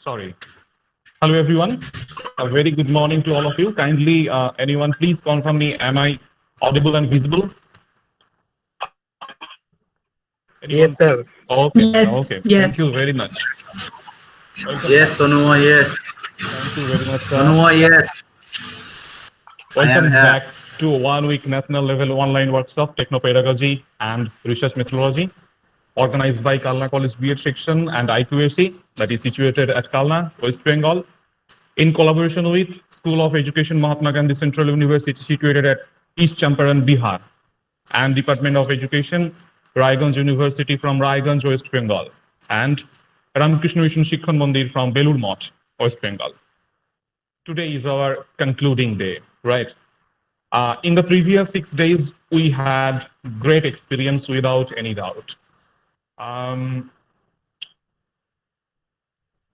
Sorry. Hello, everyone. A very good morning to all of you. Kindly, anyone, please confirm me. Am I audible and visible? Yes, Anyone? sir. Okay. Yes, Okay. yes. Thank you very much. Welcome Yes, back. Tanuva, yes. Thank you very much, sir. Tanuva, yes. I am Welcome here. back to a one-week national level online workshop, Technopedagogy and Research Methodology, organized by KALNA College B.Ed section and I2AC, that is situated at KALNA, West Bengal, in collaboration with School of Education Mahatma Gandhi Central University situated at East Champaran, Bihar, and Department of Education, Raiganj University from Raiganj, West Bengal, and Ramakrishna Mission Shikshan Mandir from Belur Math, West Bengal. Today is our concluding day, right? In the previous 6 days, we had great experience without any doubt.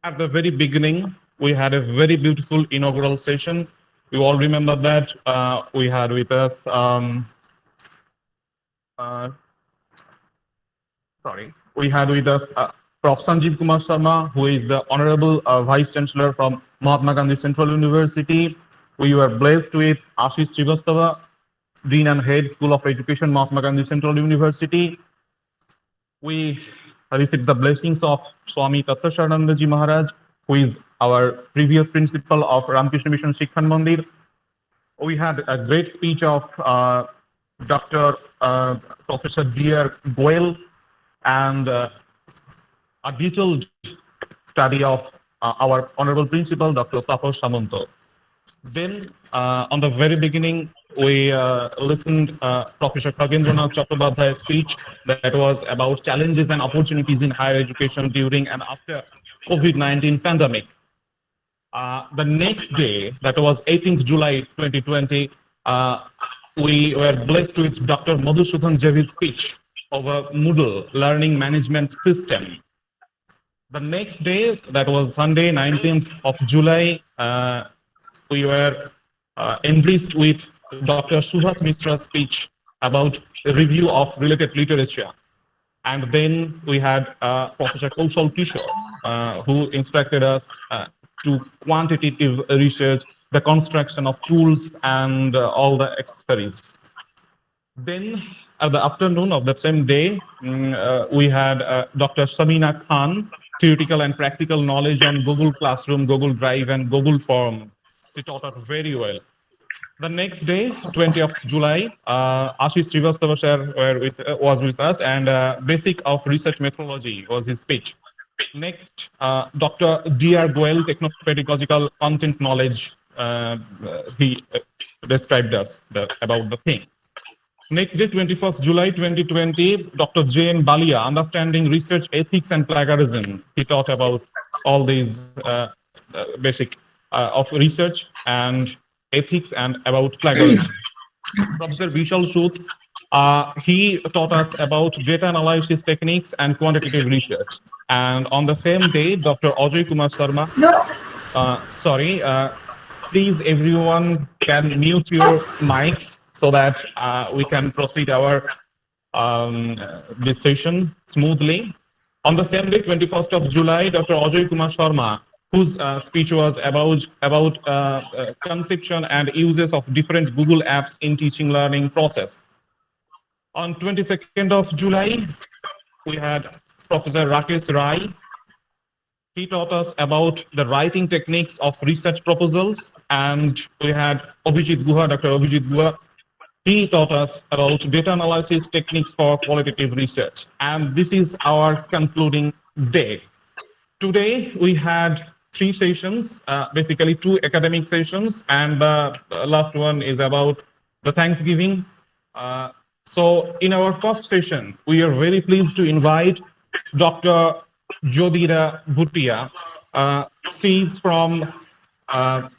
At the very beginning, we had a very beautiful inaugural session. You all remember that we had with us, we had with us Prof. Sanjeev Kumar Sharma, who is the Honorable Vice Chancellor from Mahatma Gandhi Central University. We were blessed with Ashish Srivastava, Dean and Head, School of Education, Mahatma Gandhi Central University. We received the blessings of Swami Tattvasharanandaji Maharaj, who is our previous principal of Ramakrishna Mission Shikshan Mandir. We had a great speech of Dr. Professor D.R. Goel and a detailed study of our honorable principal, Dr. Tapas Samanto. Then, on the very beginning, we listened Professor Khagendranath Chattopadhyay's speech that was about challenges and opportunities in higher education during and after COVID-19 pandemic. The next day, that was 18th July 2020, we were blessed with Dr. Madhusudan Javi's speech over Moodle Learning Management System. The next day, that was Sunday, 19th of July, we were enriched with Dr. Subhas Mistra's speech about a review of related literature. And then we had Professor Kaushal Kishore, who instructed us to quantitative research, the construction of tools and all the accessories. Then at the afternoon of the same day, we had Dr. Samina Khan, theoretical and practical knowledge on Google Classroom, Google Drive, and Google Form. She taught us very well. The next day, 20th of July, Ashish Srivastava sir was with us, and Basic of Research Methodology was his speech. Next, Dr. D.R. Goel, Technopedagogical Content Knowledge, he described us about the thing. Next day, 21st July 2020, Dr. J.N. Balia, Understanding Research Ethics and Plagiarism. He taught about all these basic of research and ethics and about plagiarism. Professor Vishal Sood, he taught us about data analysis techniques and quantitative research. And on the same day, Dr. Ajay Kumar Sharma, please everyone can mute your mics so that we can proceed our this session smoothly. On the same day, 21st of July, Dr. Ajay Kumar Sharma, whose speech was about conception and uses of different Google apps in teaching learning process. On 22nd of July, we had Professor Rakesh Rai. He taught us about the writing techniques of research proposals, and we had Abhijit Guha, Dr. Abhijit Guha. He taught us about data analysis techniques for qualitative research. And this is our concluding day. Today, we had 3 sessions, basically 2 academic sessions, and the last one is about the Thanksgiving. So in our first session, we are very pleased to invite Dr. Jodhira Bhutiya. She is from, to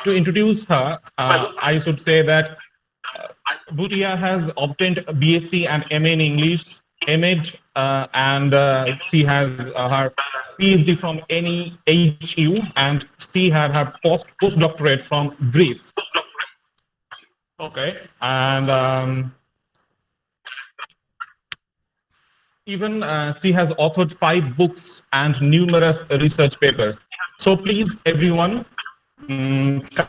introduce her, I should say that Bhutiya has obtained a BSc and MA in English, M.Ed, and she has her PhD from NEHU, and she had her postdoctorate from Greece. Okay, and Even she has authored 5 books and numerous research papers. So please, everyone,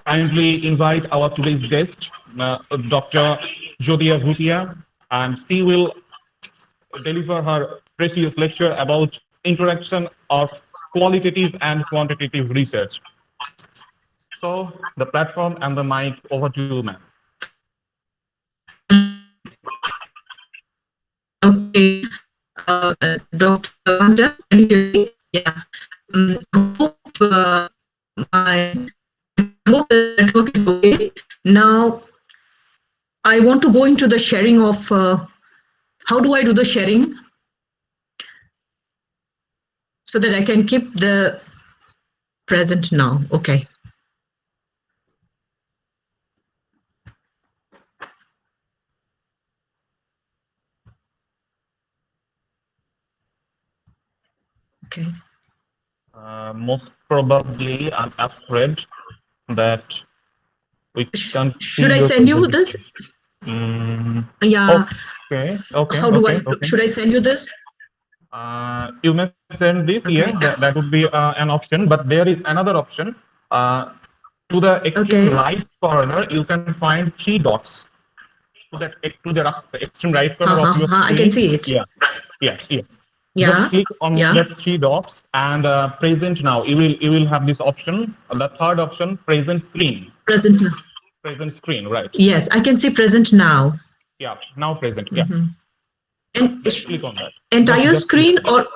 kindly invite our today's guest, Dr. Jodhira Bhutiya, and she will deliver her precious lecture about interaction of qualitative and quantitative research. So the platform and the mic over to you, ma'am. Okay, Dr. Wanda, can you hear me? Yeah. Hope my hope the network is okay. Now, I want to go into the sharing of how do I do the sharing so that I can keep the present now. Okay. Okay. Most probably, I'm afraid that we can't see Should I your send you presentation. this? Mm, Yeah. okay, How do okay, I? okay. Should I send you this? You may send this, Okay. yes, that would be an option, but there is another option. To the extreme Okay. right corner, you can find 3 dots. To the extreme right corner of your I can screen. see it. Yeah, yeah, yeah. Just Yeah. click on Yeah. that 3 dots and present now. You will have this option. The third option, present screen. Present now. Present screen, right? Yes, I can see present now. Yeah, now present. Yeah. And Just click on that. entire Just click screen on or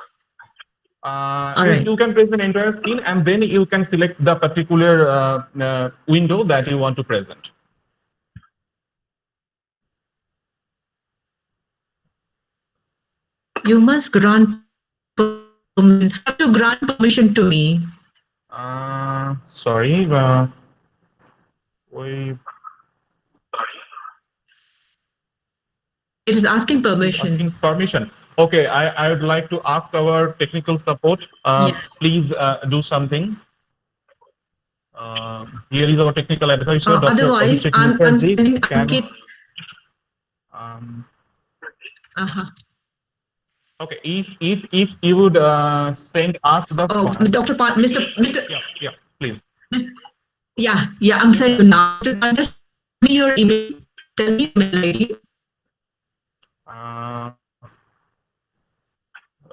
all right. you can present entire screen and then you can select the particular window that you want to present. You must grant have to grant permission to me. Sorry, we It is asking permission. asking permission. Okay, I would like to ask our technical support. Yes. Please do something. Here is our technical advisor, Dr. Otherwise, Abhishek I'm Mukherjee. sending Can, Ankit. okay, if you would send us the Oh, form. Dr. Pan, Mr. Yeah, please. Yeah, I'm sending you now. Mr. Pan, just tell me your email. Tell me your email ID.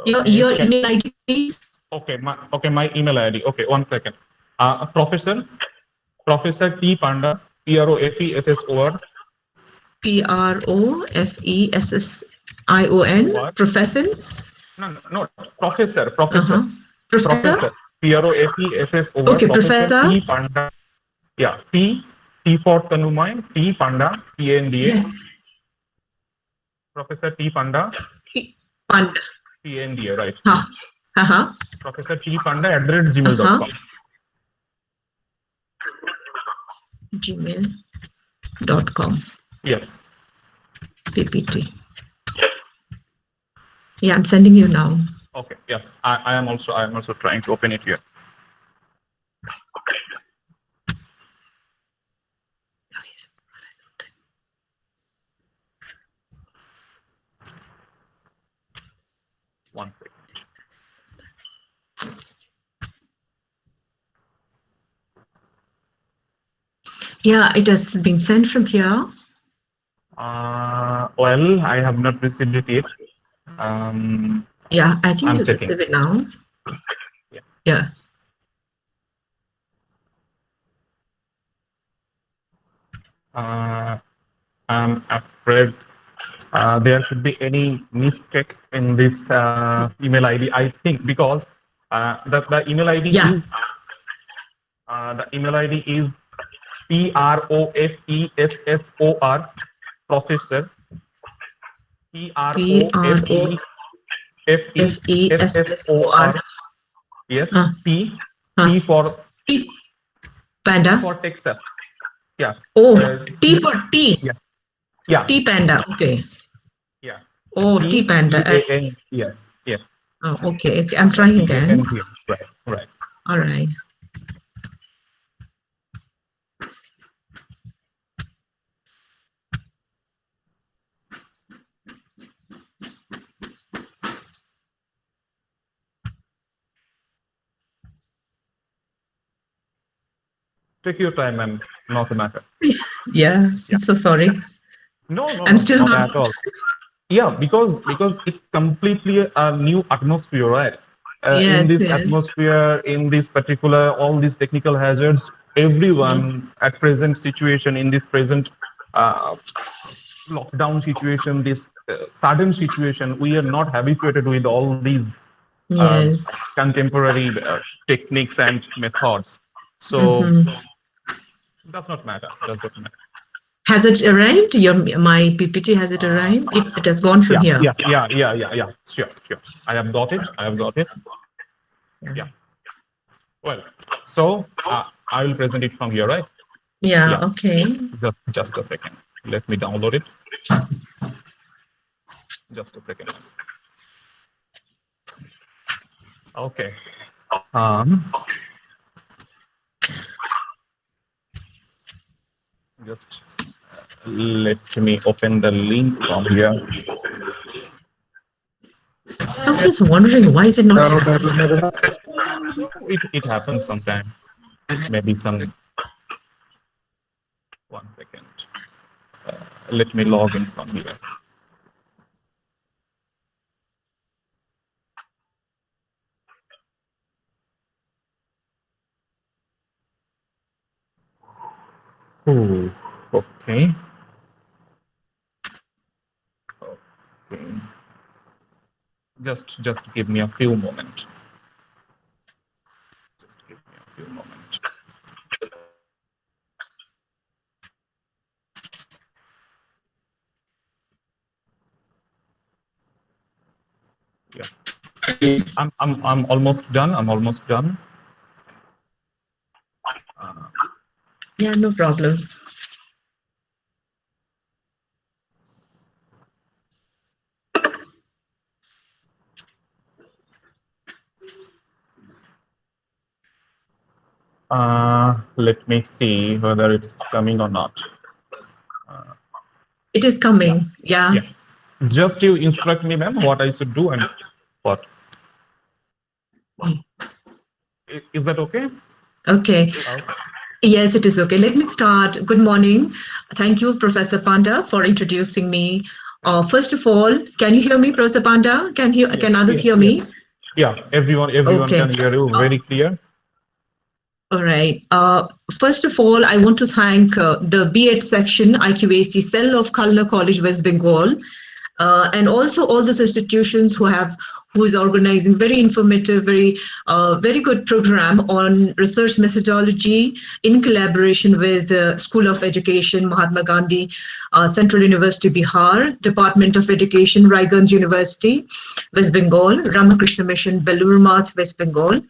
Your email ID, please. Okay, my email ID. Okay, 1 second. Professor T Panda, PROFESSOR. PROFESSION. Professor. No, Professor. Professor. PROFESSOR. Okay, Professor Professor. T Panda. Yeah, T for Tanumai, T Panda, PNDA. Yes. Professor T Panda. Panda. PNDA, right? Professor T Panda @gmail.com. gmail.com. Yes. PPT. Yeah, I'm sending you now. Okay. Yes, I am also trying to open it here. One second. Yeah, it has been sent from here. Well, I have not received it yet. Yeah, I think you checking. receive it now. Yeah. I'm afraid there should be any mistake in this email ID. I think because the email ID is PROFESSOR professor PROFESSOR. Yes, T for Panda. T for Texas. Yes. Oh, T for T. Yeah. T Panda. Okay. Yeah. Oh, T Panda. Yes. Yes. Oh, okay. I'm trying again. Right. All right. Take your time, and not a matter. Yeah, I'm so sorry. No, I'm still not not. at all. Yeah, because it's completely a new atmosphere, right? In Yes, this yes. atmosphere, in this particular, all these technical hazards, everyone at present situation, in this present uh, lockdown situation, this sudden situation, we are not habituated with all these uh, Yes. contemporary techniques and methods. So Mhm. does not matter. Does not matter. Has it arrived? My PPT, has it Uh, arrived? It has gone from here. yeah. Sure. I have got it. Yeah. Well, so I will present it from here, right? Yeah, Yeah. okay. Just a second. Let me download it. Just a second. Okay. Just let me open the link from here. I was just wondering, why is it not happening? It happens sometime. Maybe some. 1 second. Let me log in from here. Oh, okay. Okay. Just give me a few moments. Just give me a few moments. Yeah. I'm almost done. I'm almost done. Yeah, no problem. Let me see whether it's coming or not. It is coming. Yeah. Yeah. Just you instruct me, ma'am, what I should do and what. Is that okay? Okay. Yes, it is okay. Let me start. Good morning. Thank you, Professor Panda, for introducing me. First of all, can you hear me, Professor Panda? Can others hear me? Yeah, everyone Okay. can hear you very clear. All right. First of all, I want to thank the B.Ed section, IQAC cell of KALNA College, West Bengal, and also all those institutions who is organizing very informative, very good program on research methodology in collaboration with School of Education, Mahatma Gandhi, Central University, Bihar, Department of Education, Raiganj University, West Bengal, Ramakrishna Mission, Belur Math, West Bengal.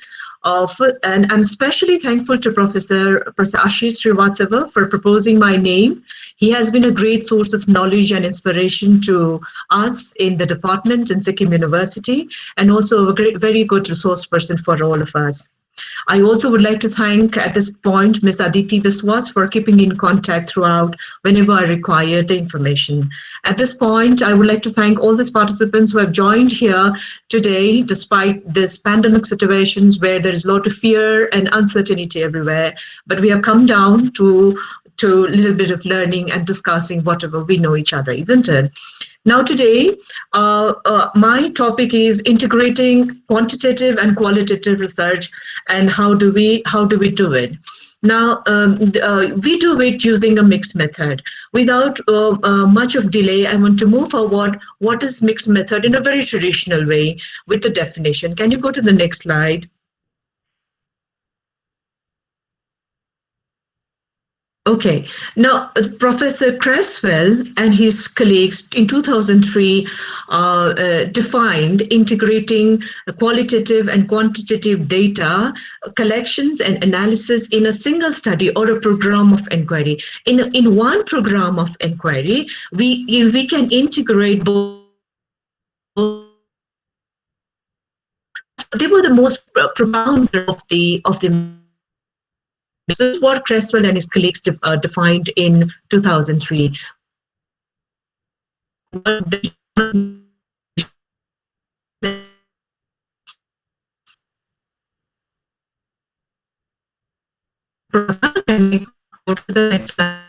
And I'm especially thankful to Professor Ashish Srivastava for proposing my name. He has been a great source of knowledge and inspiration to us in the department in Sikkim University, and also a very good resource person for all of us. I also would like to thank at this point Ms. Aditi Biswas for keeping in contact throughout whenever I require the information. At this point, I would like to thank all these participants who have joined here today, despite this pandemic situations where there is a lot of fear and uncertainty everywhere. But we have come down to a little bit of learning and discussing whatever we know each other, isn't it? Now today, my topic is integrating quantitative and qualitative research, and how do we do it? Now, we do it using a mixed method. Without much of delay, I want to move forward. What is mixed method in a very traditional way with the definition? Can you go to the next slide? Okay. Now, Professor Creswell and his colleagues in 2003 defined integrating qualitative and quantitative data collections and analysis in a single study or a program of inquiry. In one program of inquiry, we can integrate both. They were the most profound of the. This is what Creswell and his colleagues defined in 2003. go to the next slide.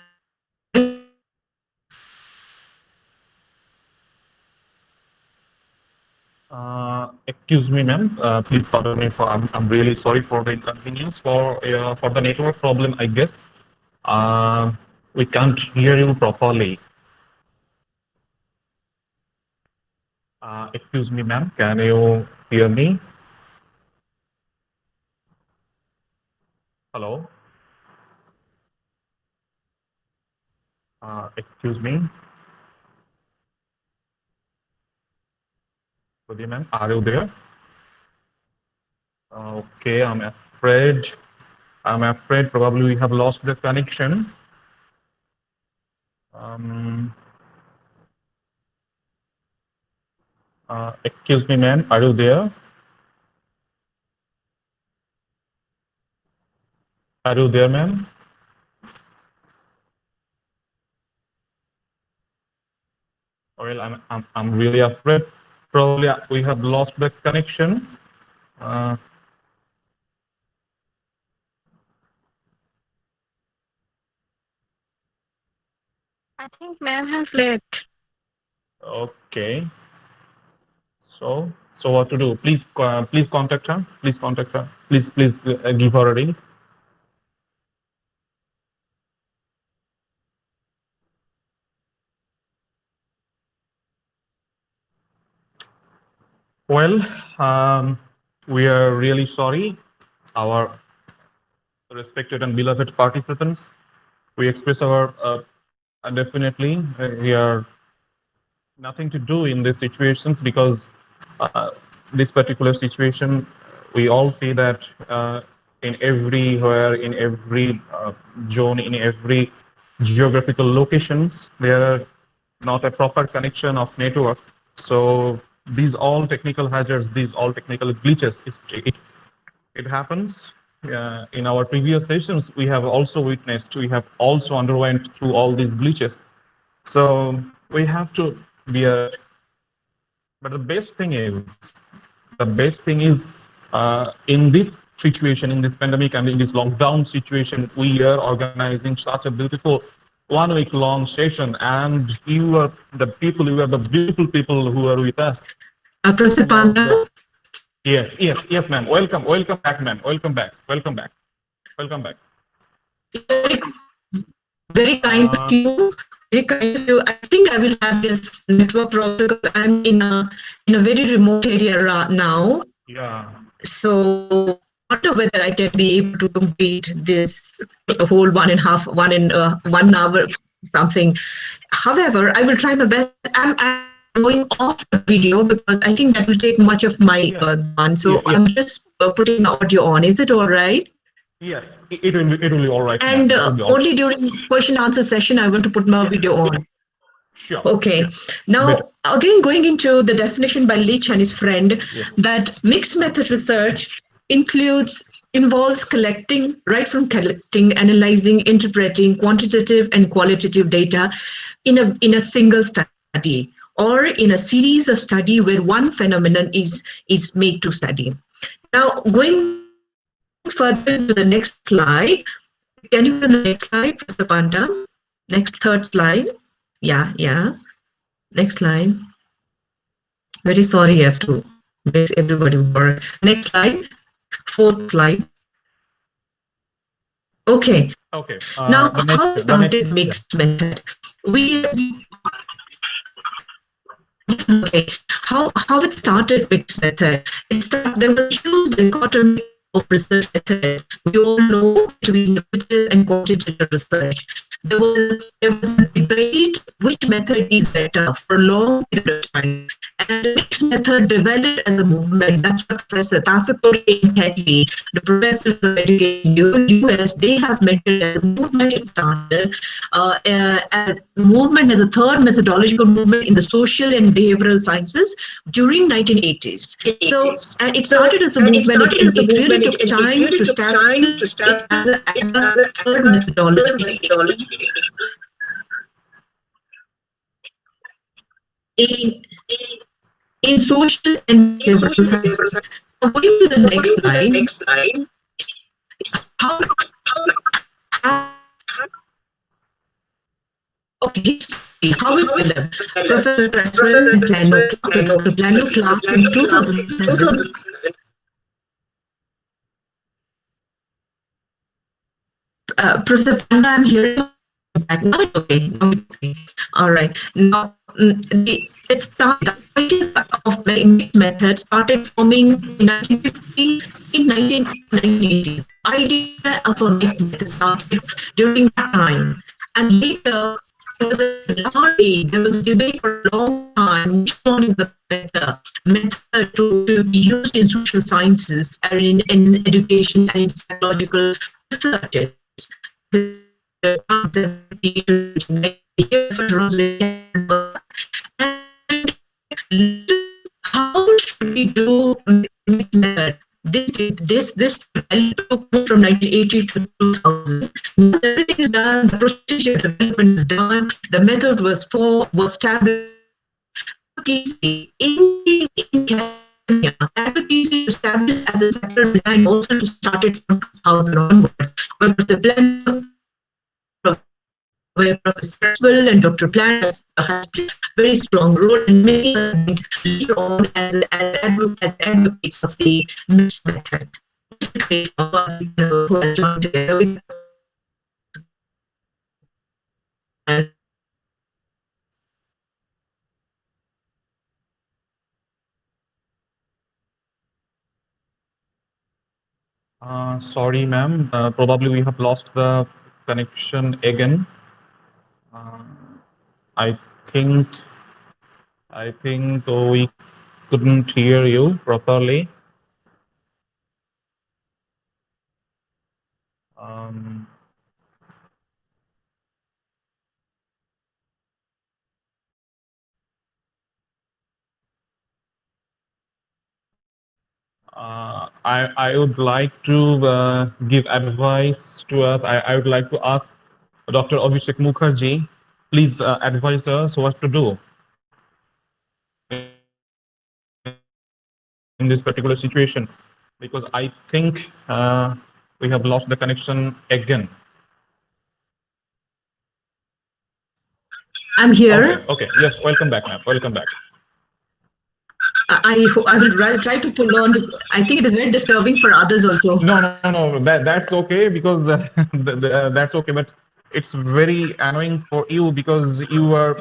Excuse me, ma'am. Please pardon me for. I'm really sorry for the inconvenience for the network problem. I guess we can't hear you properly. Excuse me, ma'am. Can you hear me? Hello. Excuse me. Good evening, ma'am. Are you there? Okay, I'm afraid probably we have lost the connection. Excuse me, ma'am. Are you there? Are you there, ma'am? Well, I'm really afraid. Probably we have lost the connection. I think ma'am has left. Okay. So what to do? Please contact her. Please contact her. Please give her a ring. Well, we are really sorry, our respected and beloved participants. We express our definitely we are nothing to do in these situations because this particular situation, we all see that in everywhere, in every zone, in every geographical locations, there are not a proper connection of network. So these all technical hazards, these all technical glitches, it happens. In our previous sessions, we have also witnessed, we have also underwent through all these glitches. So we have to be a, but the best thing is in this situation, in this pandemic and in this lockdown situation, we are organizing such a beautiful 1 week long session, and you are the beautiful people who are with us. Professor Panda? Yes, ma'am. Welcome back, ma'am. Welcome back. Very kind of you. Very kind of you. I think I will have this network problem because I'm in a very remote area now. Yeah. So I don't know whether I can be able to complete this whole 1 hour something. However, I will try my best. I'm going off the video because I think that will take much of my one. So I'm just putting the audio on. Is it all right? Yes, it will be all right. And only during question answer session, I want to put my video on. Sure. Okay. Sure. Now, again, going into the definition by Leach and his friend, that mixed method research involves collecting, right from collecting, analyzing, interpreting quantitative and qualitative data in a single study or in a series of study where one phenomenon is made to study. Now, going further to the next slide. Can you go to the next slide, Professor Panda? Next, third slide. Yeah. Next slide. Very sorry, I have to make everybody work. Next slide. Fourth slide. Okay. Now, how started mixed method? Okay. How it started mixed method? There was a huge dichotomy of research method. We all know between quantitative and quantitative research. There was a debate which method is better for a long period of time. And the mixed method developed as a movement. That's what Professor Tasakori and Hadley, the professors of education in the US, they have mentioned as a movement it started. A movement as a third methodological movement in the social and behavioral sciences during 1980s. So it started as a movement. It really took time to establish it as a third methodology. In social and behavioral sciences. Going to the next slide. How Okay, history. However, Professor Creswell and Dr. Plano Clark in 2007. Professor Panda, I'm here. No, it's okay. No, it's okay. All right. Now, it started. The ideas of the index method started forming in 1950, in 1980s. The idea of a mixed method started during that time, and later there was a debate for a long time which one is the better method to be used in social sciences and in education and in psychological research. How should we do method? This took from 1980 to 2000. Everything is done. The procedure development is done. The method was established. In Kenya, advocacy established as a sector design also started from 2000 onwards. But the plan where Professor Creswell and Dr. Plant has played a very strong role in many later on as advocates of the mixed method. Who has joined together with Sorry, ma'am. Probably we have lost the connection again. I think we couldn't hear you properly. I would like to give advice to us. I would like to ask Dr. Abhishek Mukherjee, please advise us what to do in this particular situation, because I think we have lost the connection again. I'm here. Okay. Yes, welcome back, ma'am. Welcome back. I will try to pull on. I think it is very disturbing for others also. No. That's okay, because that's okay, but it's very annoying for you because you are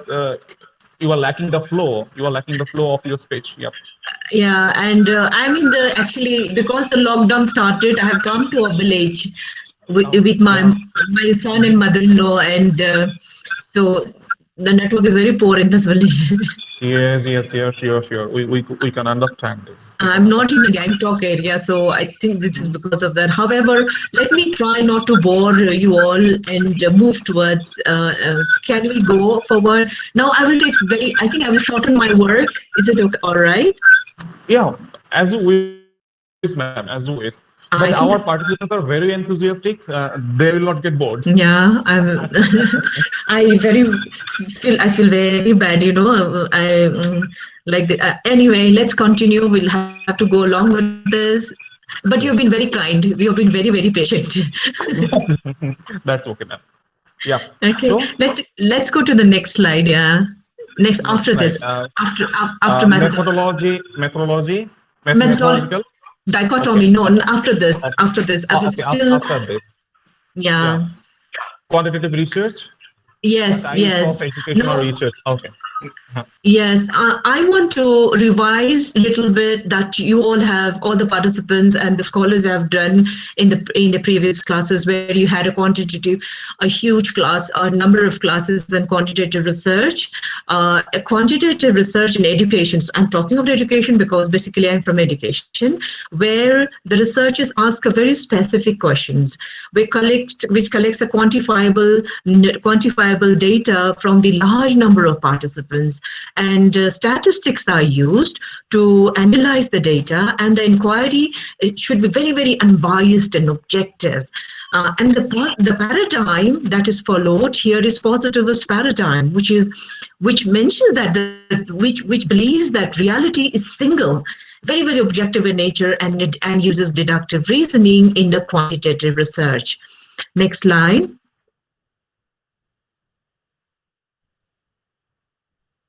lacking the flow. You are lacking the flow of your speech. Yep. Yeah, and I'm in the actually because the lockdown started. I have come to a village with my son and mother-in-law, and so the network is very poor in this village. Yes, sure. We can understand this. I'm not in a Gangtok area, so I think this is because of that. However, let me try not to bore you all and move towards. Can we go forward? Now I will I think I will shorten my work. Is it okay? All right? Yeah, as you wish, ma'am, as you wish. But our participants are very enthusiastic. They will not get bored. Yeah, I feel very bad. Anyway, let's continue. We'll have to go along with this. But you've been very kind. You've been very, very patient. That's okay, ma'am. Yeah. Okay. So, let's go to the next slide. Yeah. Next after this. After methodological. Dichotomy. Okay. No, after this. After this. I was still. After this. Yeah. Quantitative research. Yes. Of educational research. Okay. Yes, I want to revise a little bit that you all the participants and the scholars have done in the previous classes, where you had a huge class, a number of classes on quantitative research, a quantitative research in education. So I'm talking about education because basically I'm from education, where the researchers ask a very specific questions, which collects a quantifiable data from the large number of participants. And statistics are used to analyze the data, and the inquiry, it should be very, very unbiased and objective. And the paradigm that is followed here is positivist paradigm, which mentions that which believes that reality is single, very, very objective in nature, and uses deductive reasoning in the quantitative research. Next slide.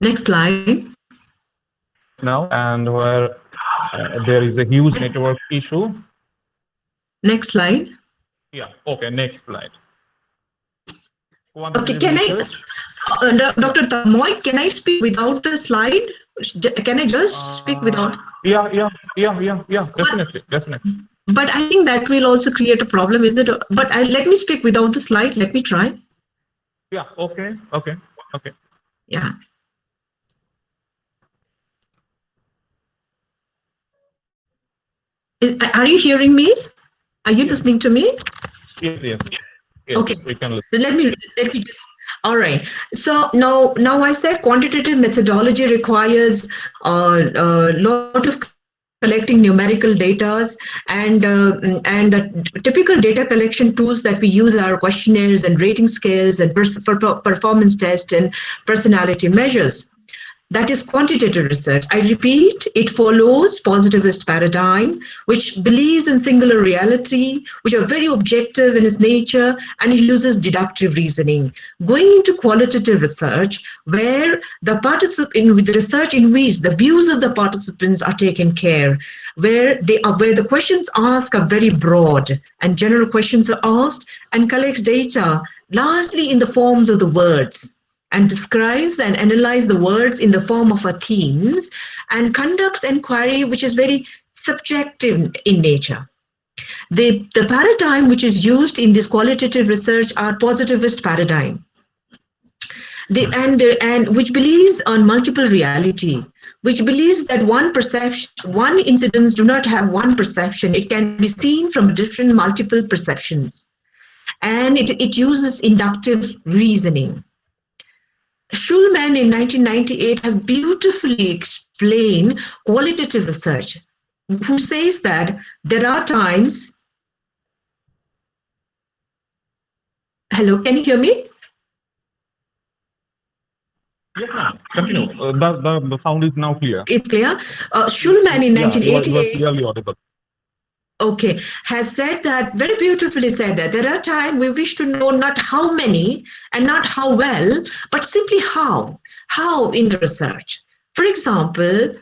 Next slide. Now, and where there is a huge network issue. Next slide. Yeah, okay, next slide. Okay, Quantitative can research. Dr. Tamoy, can I speak without the slide? Can I just speak without? Yeah, definitely. But I think that will also create a problem, is it? But let me speak without the slide. Let me try. Yeah, okay. Yeah. Are you hearing me? Are you listening to me? Yes, Okay. we can listen. Let me just. All right. So now I said quantitative methodology requires a lot of collecting numerical data, and the typical data collection tools that we use are questionnaires and rating scales and performance tests and personality measures. That is quantitative research. I repeat, it follows positivist paradigm, which believes in singular reality, which are very objective in its nature, and it uses deductive reasoning. Going into qualitative research, where the research in which the views of the participants are taken care, where the questions asked are very broad and general questions are asked, and collects data largely in the forms of the words, and describes and analyzes the words in the form of a themes, and conducts inquiry which is very subjective in nature. The paradigm which is used in this qualitative research are positivist paradigm. And which believes on multiple reality, which believes that one incidents do not have one perception. It can be seen from different multiple perceptions. And it uses inductive reasoning. Schulman in 1998 has beautifully explained qualitative research, who says that there are times. Hello, can you hear me? Yes, ma'am. Continue. The sound is now clear. It's clear. Schulman in 1988. You are clearly audible. Okay, has said that, very beautifully said that there are times we wish to know not how many and not how well, but simply how in the research. For example,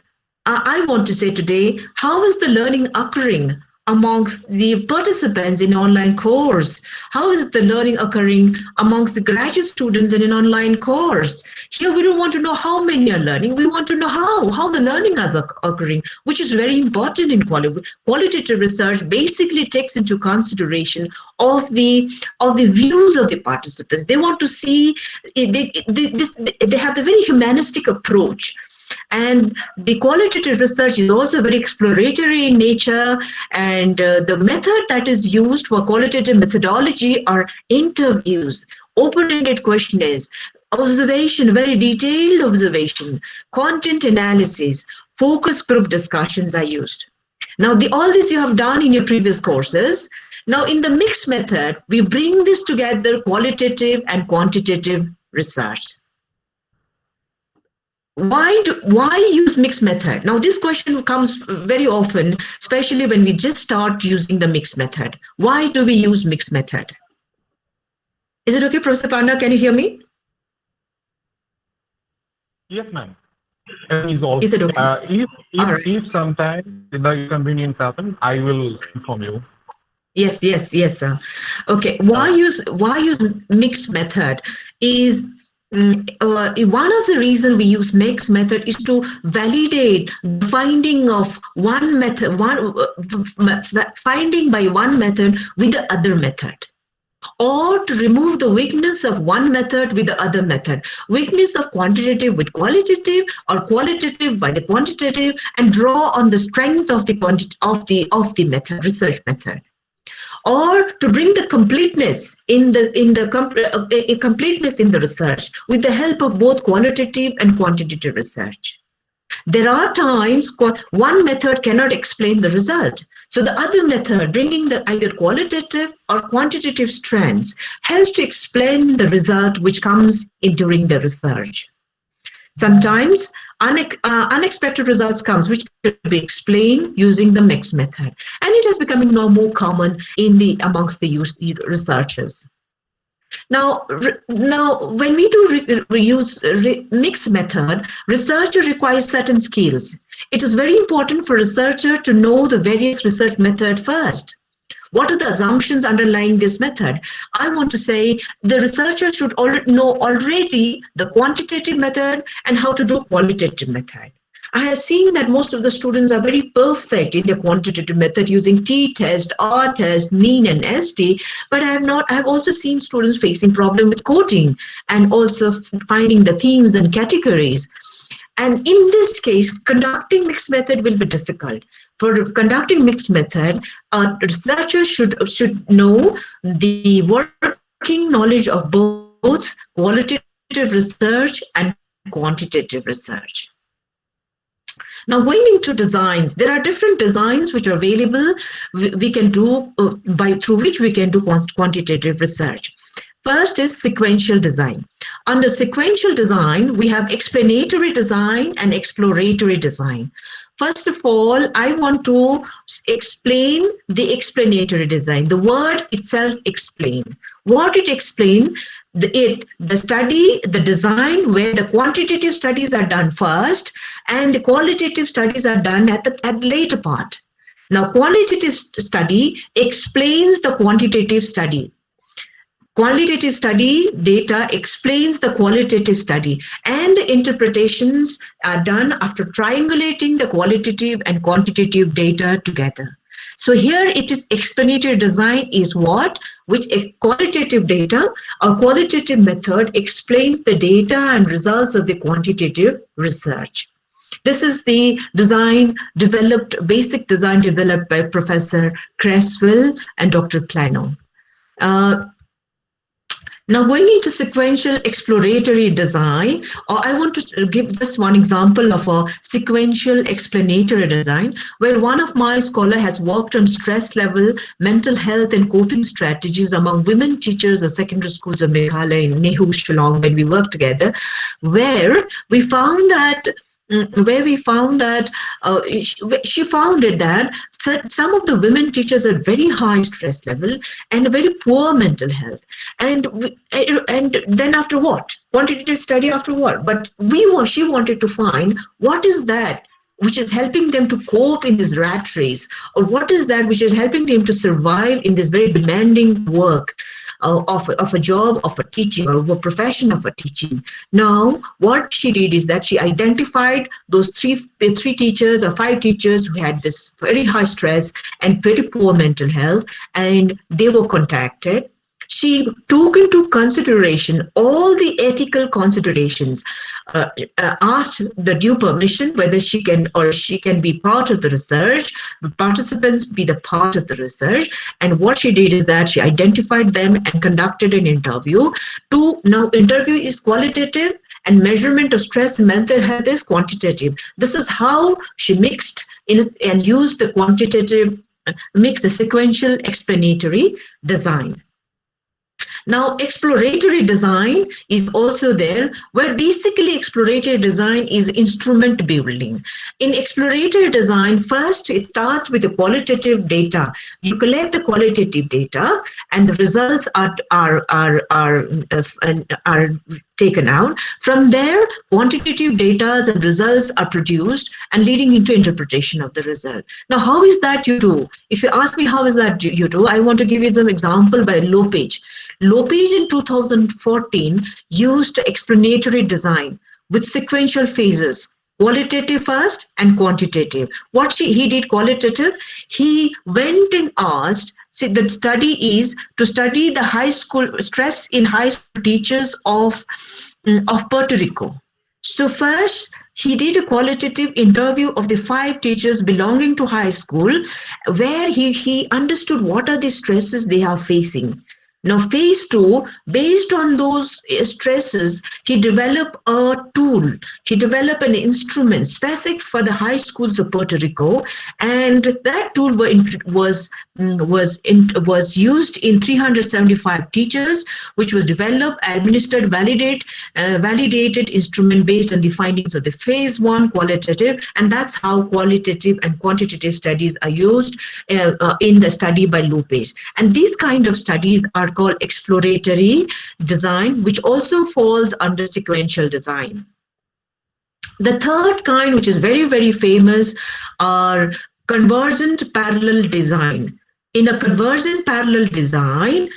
I want to say today, how is the learning occurring amongst the participants in online course? How is the learning occurring amongst the graduate students in an online course? Here we don't want to know how many are learning. We want to know how the learning is occurring, which is very important in qualitative research. Basically takes into consideration of the views of the participants. They want to see, they have the very humanistic approach. And the qualitative research is also very exploratory in nature, and the method that is used for qualitative methodology are interviews, open-ended questionnaires, observation, very detailed observation, content analysis, focus group discussions are used. Now, all this you have done in your previous courses. Now, in the mixed method, we bring this together, qualitative and quantitative research. Why use mixed method? Now, this question comes very often, especially when we just start using the mixed method. Why do we use mixed method? Is it okay, Professor Panda? Can you hear me? Yes, ma'am. Is it okay? If sometime the inconvenience happens, I will inform you. Yes, sir. Okay. Why use mixed method is. One of the reasons we use mixed method is to validate the finding of one method, finding by one method with the other method, or to remove the weakness of one method with the other method, weakness of quantitative with qualitative, or qualitative by the quantitative, and draw on the strength of the method, research method. Or to bring the completeness in the completeness in the research with the help of both qualitative and quantitative research. There are times one method cannot explain the result, so the other method, bringing the either qualitative or quantitative strands, helps to explain the result which comes in during the research. Sometimes unexpected results come, which could be explained using the mixed method, and it is becoming now more common amongst the researchers. Now, when we do use mixed method, researcher requires certain skills. It is very important for researcher to know the various research method first. What are the assumptions underlying this method? I want to say the researcher should know already the quantitative method and how to do qualitative method. I have seen that most of the students are very perfect in their quantitative method using t-test, r-test, mean and ST, but I have also seen students facing problem with coding and also finding the themes and categories. And in this case, conducting mixed method will be difficult. For conducting mixed method, a researcher should know the working knowledge of both qualitative research and quantitative research. Now, going into designs, there are different designs which are available. We can do through which we can do quantitative research. First is sequential design. Under sequential design, we have explanatory design and exploratory design. First of all, I want to explain the explanatory design. The word itself, explain. What it explains, the study, the design where the quantitative studies are done first and the qualitative studies are done at the later part. Now, qualitative study explains the quantitative study. Qualitative study data explains the qualitative study, and the interpretations are done after triangulating the qualitative and quantitative data together. So here it is explanatory design is what? Which a qualitative data or qualitative method explains the data and results of the quantitative research. This is the design developed, basic design developed by Professor Creswell and Dr. Plano. Now, going into sequential exploratory design, I want to give just one example of a sequential explanatory design, where one of my scholars has worked on stress level, mental health, and coping strategies among women teachers of secondary schools of Meghalaya in Nehu, Shillong, when we worked together, where we found that she found that some of the women teachers are very high stress level and very poor mental health. And then after what? Quantitative study after what? But she wanted to find what is that which is helping them to cope in this rat race, or what is that which is helping them to survive in this very demanding work of a job of a teaching, or a profession of a teaching. Now, what she did is that she identified those three teachers or 5 teachers who had this very high stress and very poor mental health, and they were contacted. She took into consideration all the ethical considerations, asked the due permission whether she can be part of the research, participants be the part of the research. And what she did is that she identified them and conducted an interview. Now, interview is qualitative and measurement of stress and mental health is quantitative. This is how she mixed and used the quantitative, mixed the sequential explanatory design. Now, exploratory design is also there, where basically exploratory design is instrument building. In exploratory design, first it starts with the qualitative data. You collect the qualitative data, and the results are taken out. From there, quantitative data and results are produced and leading into interpretation of the result. Now, how is that you do? If you ask me how is that you do, I want to give you some example by Lopage. Lopage in 2014 used explanatory design with sequential phases, qualitative first and quantitative. What he did qualitative, he went and asked, the study is to study the high school stress in high school teachers of Puerto Rico. So first, he did a qualitative interview of the 5 teachers belonging to high school, where he understood what are the stresses they are facing. Now, phase 2, based on those stresses, he developed a tool. He developed an instrument specific for the high schools of Puerto Rico, and that tool was was used in 375 teachers, which was developed, administered, validated instrument based on the findings of the phase 1 qualitative, and that's how qualitative and quantitative studies are used in the study by Lopez. And these kind of studies are called exploratory design, which also falls under sequential design. The third kind, which is very, very famous, are convergent parallel design. In a convergent parallel design,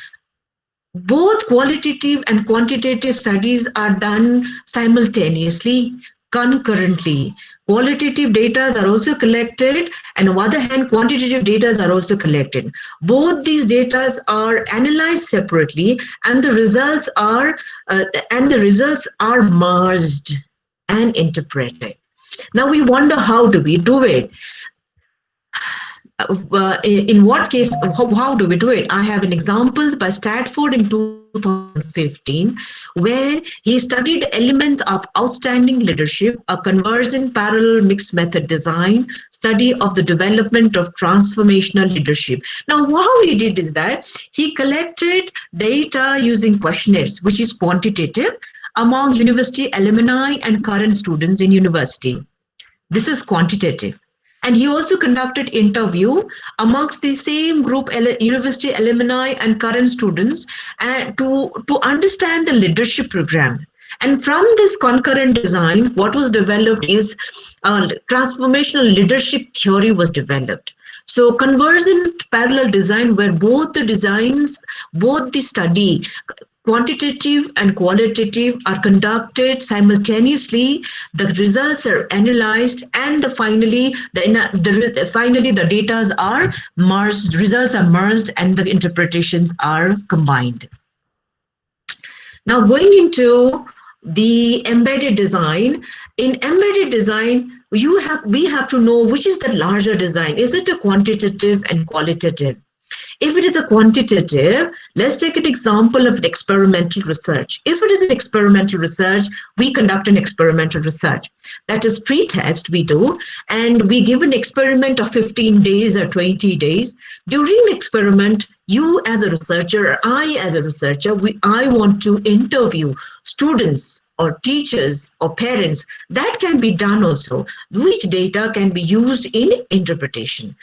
both qualitative and quantitative studies are done simultaneously, concurrently. Qualitative data are also collected, and on the other hand, quantitative data are also collected. Both these data are analyzed separately, and the results are merged and interpreted. Now we wonder, how do we do it? In what case, how do we do it? I have an example by Stanford in 2015, where he studied elements of outstanding leadership, a convergent parallel mixed method design study of the development of transformational leadership. Now, how he did is that he collected data using questionnaires, which is quantitative, among university alumni and current students in university. This is quantitative. And he also conducted interview amongst the same group, university alumni and current students, to understand the leadership program. And from this concurrent design, what was developed is transformational leadership theory was developed. So convergent parallel design, where both the study, quantitative and qualitative, are conducted simultaneously. The results are analyzed, and finally the data are merged, results are merged, and the interpretations are combined. Now, going into the embedded design. In embedded design, we have to know which is the larger design. Is it a quantitative and qualitative? If it is a quantitative, let's take an example of an experimental research. If it is an experimental research, we conduct an experimental research. That is pre-test we do, and we give an experiment of 15 days or 20 days. During the experiment, you as a researcher, or I as a researcher, I want to interview students or teachers or parents. That can be done also, which data can be used in interpretation.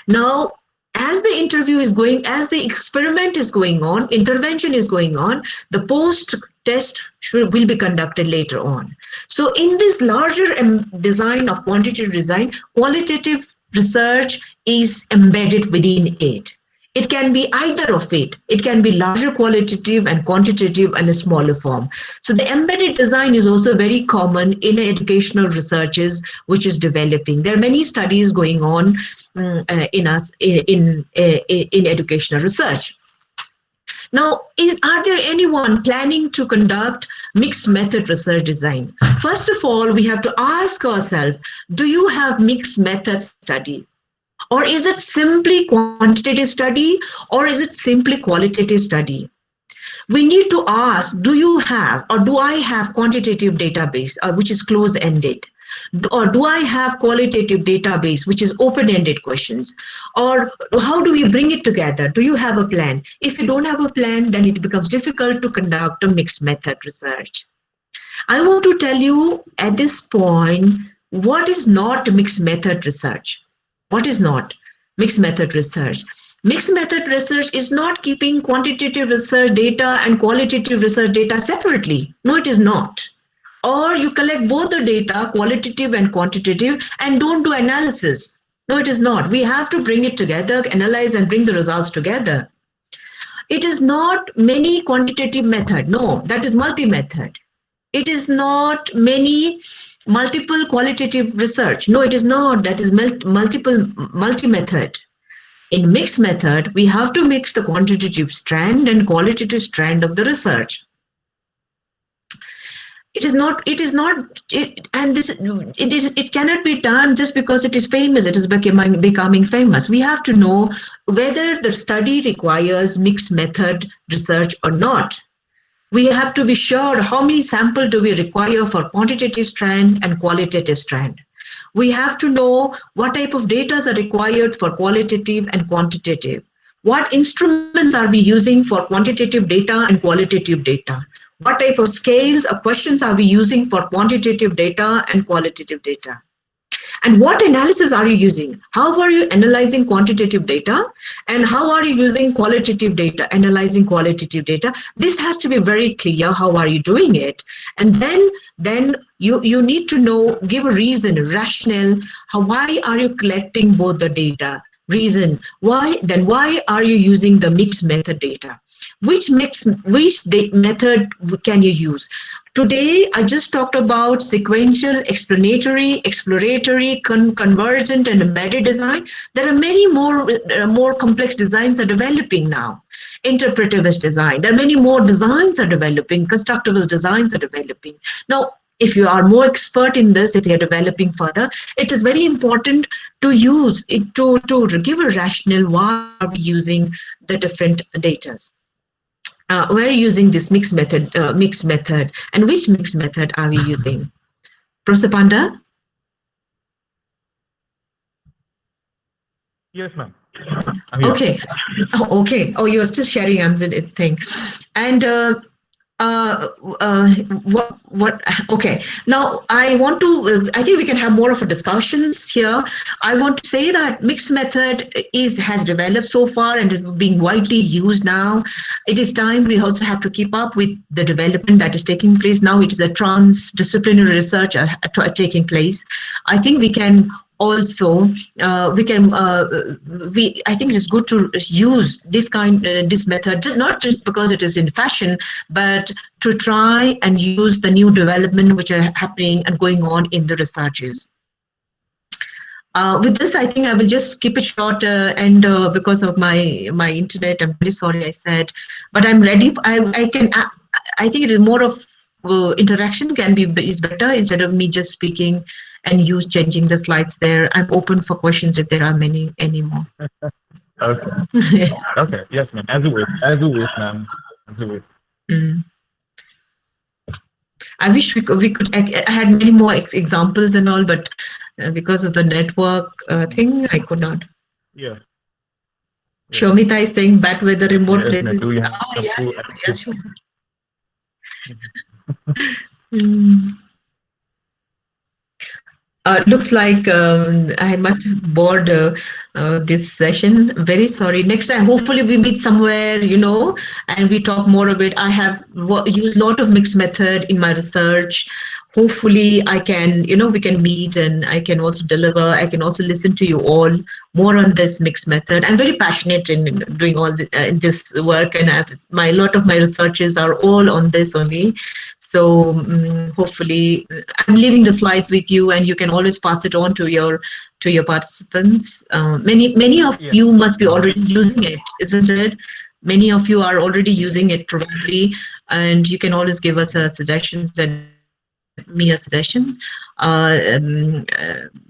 Now, as the interview is going, as the experiment is going on, intervention is going on, the post-test will be conducted later on. So in this larger design of quantitative design, qualitative research is embedded within it. It can be either of it. It can be larger qualitative and quantitative in a smaller form. So the embedded design is also very common in educational researches, which is developing. There are many studies going on in educational research. Now, are there anyone planning to conduct mixed method research design? First of all, we have to ask ourselves, do you have mixed method study? Or is it simply quantitative study, or is it simply qualitative study? We need to ask, do you have, or do I have quantitative database, which is close-ended? Or do I have qualitative database, which is open-ended questions? Or how do we bring it together? Do you have a plan? If you don't have a plan, then it becomes difficult to conduct a mixed method research. I want to tell you at this point, what is not mixed method research? What is not mixed method research? Mixed method research is not keeping quantitative research data and qualitative research data separately. No, it is not. Or you collect both the data, qualitative and quantitative, and don't do analysis. No, it is not. We have to bring it together, analyze and bring the results together. It is not many quantitative method. No, that is multi-method. It is not multiple qualitative research. No, it is not. That is multi-method. In mixed method, we have to mix the quantitative strand and qualitative strand of the research. It cannot be done just because it is famous. It is becoming famous. We have to know whether the study requires mixed method research or not. We have to be sure how many samples do we require for quantitative strand and qualitative strand. We have to know what type of data are required for qualitative and quantitative. What instruments are we using for quantitative data and qualitative data? What type of scales or questions are we using for quantitative data and qualitative data? And what analysis are you using? How are you analyzing quantitative data? And how are you using qualitative data, analyzing qualitative data? This has to be very clear. How are you doing it? And then you need to know, give a reason, a rationale. Why are you collecting both the data? Reason. Why? Then why are you using the mixed method data? Which method can you use? Today, I just talked about sequential, explanatory, exploratory, convergent, and embedded design. There are many more complex designs are developing now. Interpretivist design. There are many more designs are developing. Constructivist designs are developing. Now, if you are more expert in this, if you are developing further, it is very important to use it to give a rationale why are we using the different data. We're using this mixed method, and which mixed method are we using? Professor Panda? Yes, ma'am. Okay. Okay. Oh, you are still sharing the thing. And okay, now I want to, I think we can have more of a discussions here. I want to say that mixed method has developed so far and is being widely used now. It is time we also have to keep up with the development that is taking place now. It is a transdisciplinary research taking place. I think we can also I think it is good to use this method, not just because it is in fashion, but to try and use the new development which are happening and going on in the researches. With this, I think I will just keep it short, and because of my internet, I'm very sorry I said, but I'm ready. I think it is more of interaction is better instead of me just speaking and use changing the slides there. I'm open for questions if there are any more. Okay. Okay. Yes, ma'am. As you wish, ma'am. As you wish. I wish we could. I had many more examples and all, but because of the network thing, I could not. Yeah. Shomita is saying bad weather, remote places. Sure. Looks like I must have bored this session. Very sorry. Next time, hopefully we meet somewhere, and we talk more of it. I have used a lot of mixed method in my research. Hopefully I can, we can meet and I can also deliver. I can also listen to you all more on this mixed method. I'm very passionate in doing all this work, and a lot of my researches are all on this only. So hopefully, I'm leaving the slides with you, and you can always pass it on to your participants. Many of you must be already using it, isn't it? Many of you are already using it probably, and you can always give us suggestions and me a suggestion.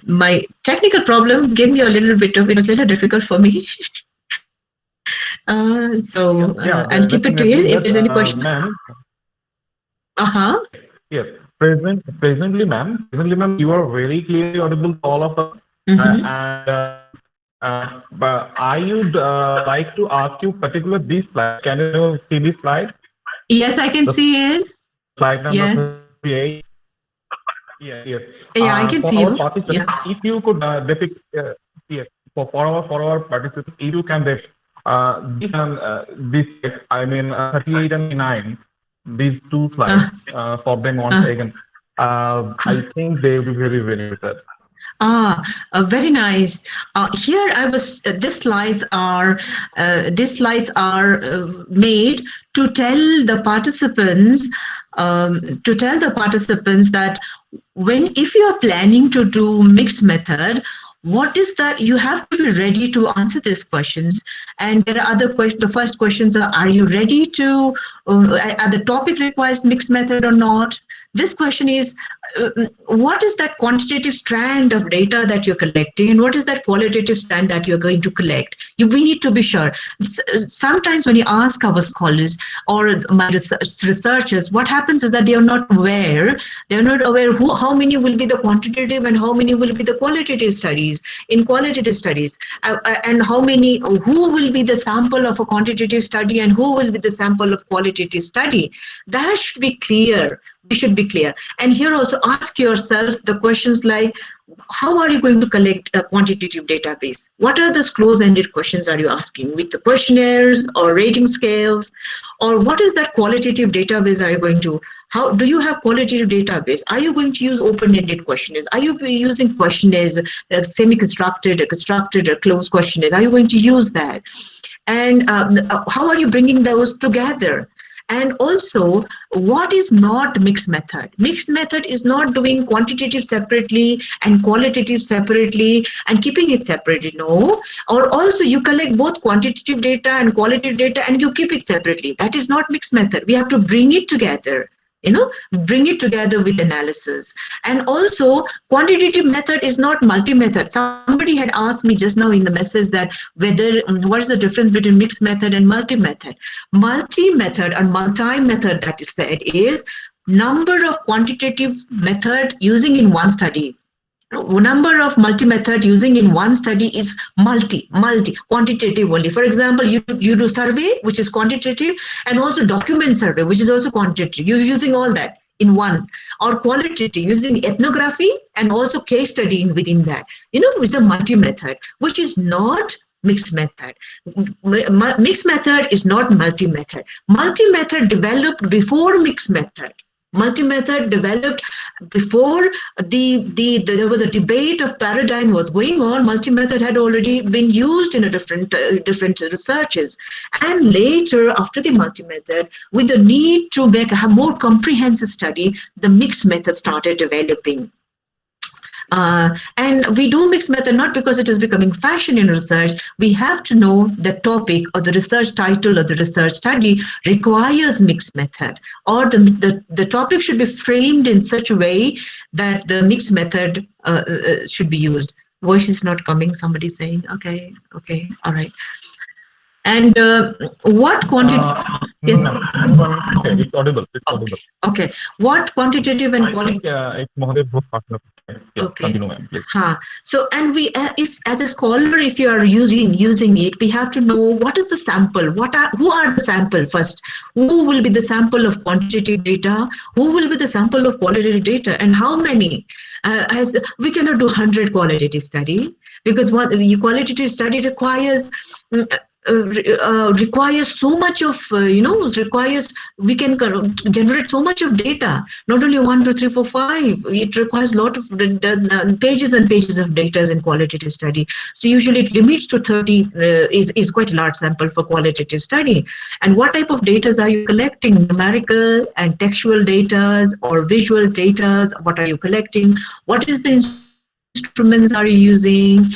My technical problem gave me a little bit of, it was a little difficult for me. So I'll keep it to you if there's any question. Yes, presently, ma'am, you are very clearly audible to all of us. But I would like to ask you particular this slide. Can you see this slide? Yes, I can see it. Slide number 38. Yes. Yeah, I can see you. Yeah. If you could depict, yes, for our participants, if you can depict this, I mean 38 and 9. These two slides for them once again. I think they will be very, very good. Very nice. Here I was. These slides are made to tell the participants that if you are planning to do mixed method, what is that? You have to be ready to answer these questions. And there are other questions. The first questions are you ready to, the topic requires mixed method or not? This question is, what is that quantitative strand of data that you're collecting, and what is that qualitative strand that you're going to collect? We need to be sure. Sometimes when you ask our scholars or my researchers, what happens is that they are not aware. They're not aware how many will be the quantitative and how many will be the qualitative studies in qualitative studies, and who will be the sample of a quantitative study and who will be the sample of qualitative study. That should be clear. We should be clear. And here also ask yourself the questions like, how are you going to collect a quantitative database? What are those close-ended questions are you asking with the questionnaires or rating scales? Or what is that qualitative database are you going to, how do you have qualitative database? Are you going to use open-ended questionnaires? Are you using questionnaires, semi-constructed, constructed, or closed questionnaires? Are you going to use that? And how are you bringing those together? And also, what is not mixed method? Mixed method is not doing quantitative separately and qualitative separately and keeping it separately, no. Or also you collect both quantitative data and qualitative data and you keep it separately. That is not mixed method. We have to bring it together. Bring it together with analysis. And also, quantitative method is not multi-method. Somebody had asked me just now in the message that what is the difference between mixed method and multi-method? Multi-method or multi-method that is said is number of quantitative method using in one study. Number of multi-method using in one study is multi quantitative only. For example, you do survey, which is quantitative, and also document survey, which is also quantitative. You're using all that in one. Or qualitative, using ethnography and also case studying within that. It's a multi-method, which is not mixed method. Mixed method is not multi-method. Multi-method developed before mixed method. Multi-method developed before there was a debate of paradigm was going on. Multi-method had already been used in a different researches, and later after the multi-method, with the need to make a more comprehensive study, the mixed method started developing. And we do mixed method not because it is becoming fashion in research. We have to know the topic or the research title or the research study requires mixed method, or the topic should be framed in such a way that the mixed method should be used. Voice is not coming. Somebody saying, okay, all right. And what quantitative? Yes. Okay, it's audible. Okay. What quantitative and qualitative? It's Mahadev both partner. Yeah, okay. Continue, ma'am, please. So, and we, if as a scholar, if you are using it, we have to know what is the sample. Who are the sample first? Who will be the sample of quantitative data? Who will be the sample of qualitative data? And how many? We cannot do 100 qualitative study because what qualitative study requires. Requires so much of we can generate so much of data, not only 1 2 3 4 5. It requires a lot of pages and pages of data in qualitative study. So usually it limits to 30 is quite a large sample for qualitative study. And what type of data are you collecting? Numerical and textual data or visual data? What are you collecting? What is the instruments are you using?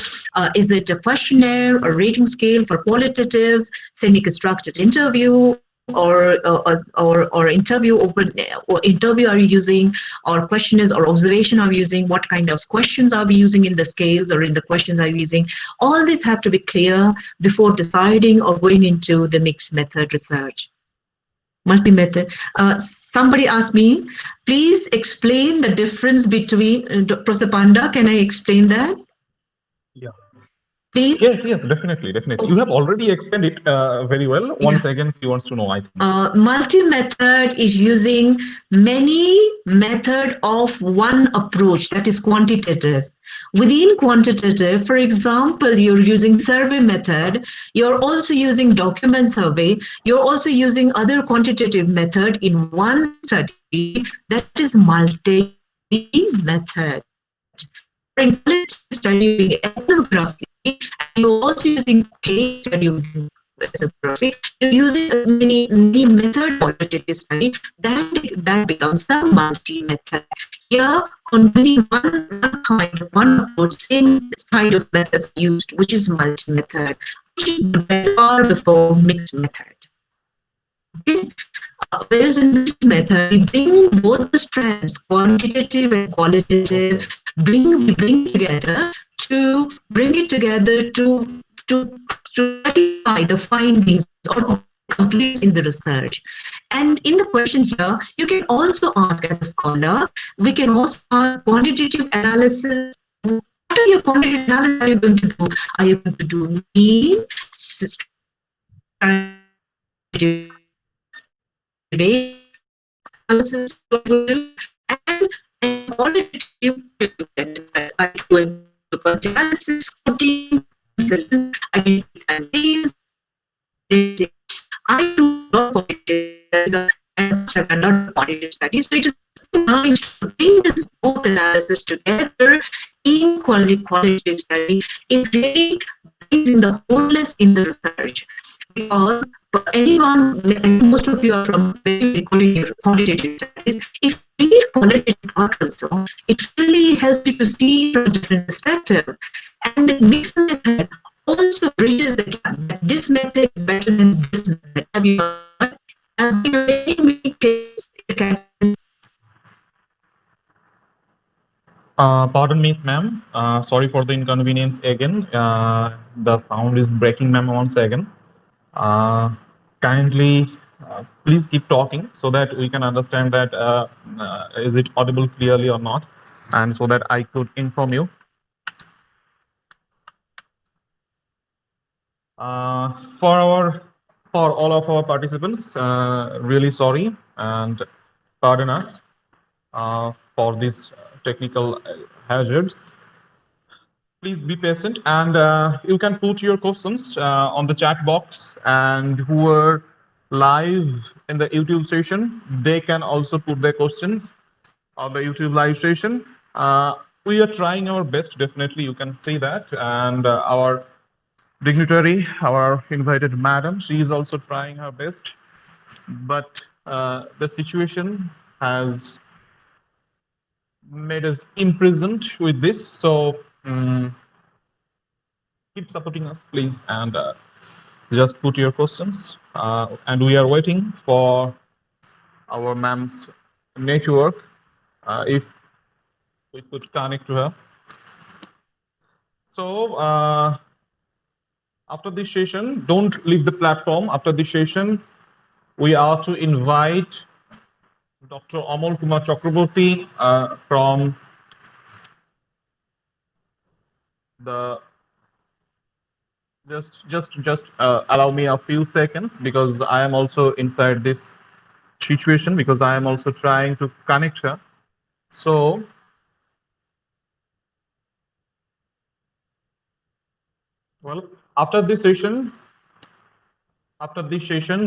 Is it a questionnaire or rating scale for qualitative, semi-constructed interview, or interview open or interview are you using, or questionnaires or observation are you using? What kind of questions are we using in the scales or in the questions are you using? All these have to be clear before deciding or going into the mixed method research. Multi-method. Somebody asked me, please explain the difference between Professor Panda. Can I explain that? Yeah. Please? Yes, definitely. Okay. You have already explained it very well. Once again, she wants to know, I think. Multi-method is using many method of one approach, that is quantitative. Within quantitative, for example, you're using survey method, you're also using document survey, you're also using other quantitative method in one study, that is multi-method. In qualitative study, ethnography, and you're also using case study ethnography, you're using many method qualitative study, that becomes a multi-method. Here, only one approach, same kind of methods used, which is multi-method, which is far before mixed method. Okay. whereas in this method, we bring both the strands, quantitative and qualitative, we bring together to bring it together to clarify the findings or complete in the research. And in the question here, you can also ask as a scholar, we can also ask quantitative analysis. What are your quantitative analysis are you going to do? Are you going to do mean, analysis, and qualitative are you going to look at analysis, coding, identify names. I do not quantitative and not quantitative studies. So it is nice to bring this both analysis together in qualitative study. It really brings in the wholeness in the research, because for anyone, most of you are from very quantitative studies. If you read qualitative articles, so it really helps you to see from a different perspective, and it makes the head also bridges the gap that this method is better than this method. Have you heard? As we really case, Pardon me, ma'am. Sorry for the inconvenience again. The sound is breaking, ma'am, once again. Kindly, please keep talking so that we can understand that is it audible clearly or not, and so that I could inform you. For all of our participants, really sorry and pardon us for this technical hazards. Please be patient, and you can put your questions on the chat box, and who are live in the YouTube session, they can also put their questions on the YouTube live session. We are trying our best, definitely, you can see that, and our dignitary, our invited madam, she is also trying her best, but the situation has made us imprisoned with this. So keep supporting us, please, and just put your questions. And we are waiting for our ma'am's network. If we could connect to her. So after this session, don't leave the platform. After this session, we are to invite Dr. Amol Kumar Chakraborty from the just allow me a few seconds, because I am also inside this situation, because I am also trying to connect her. So well, after this session,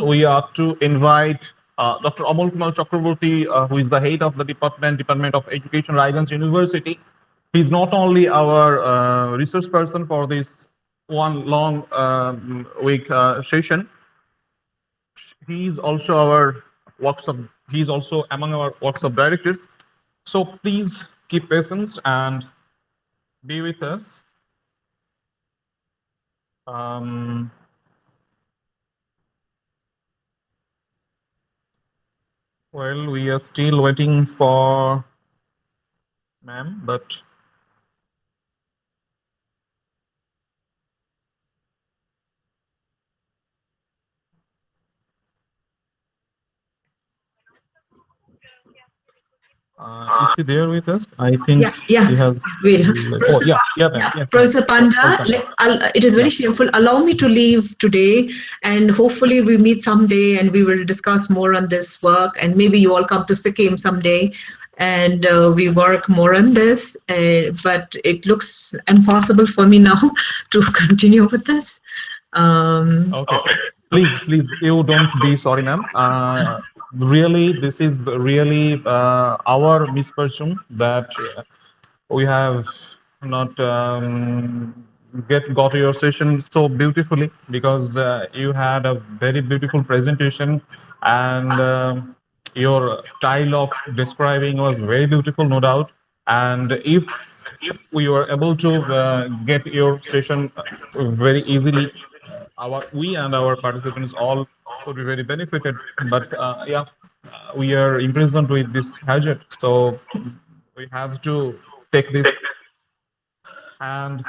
we are to invite Dr. Amol Kumar Chakraborty, who is the head of the Department of Education, Raiganj University. He's not only our research person for this one long week session. He's also our he's also among our workshop directors. So please keep patience and be with us. Well, we are still waiting for ma'am, but is she there with us? I think she has. Wait. Oh, ma'am. Yeah, Professor Panda, it is very shameful. Allow me to leave today, and hopefully we meet someday and we will discuss more on this work, and maybe you all come to Sikkim someday and we work more on this. But it looks impossible for me now to continue with this. Okay. Please, you don't be sorry, ma'am. Really, this is really our misfortune that we have not got your session so beautifully, because you had a very beautiful presentation, and your style of describing was very beautiful, no doubt. And if we were able to get your session very easily, we and our participants all would be very benefited. But yeah, we are imprisoned with this gadget, so we have to take this. And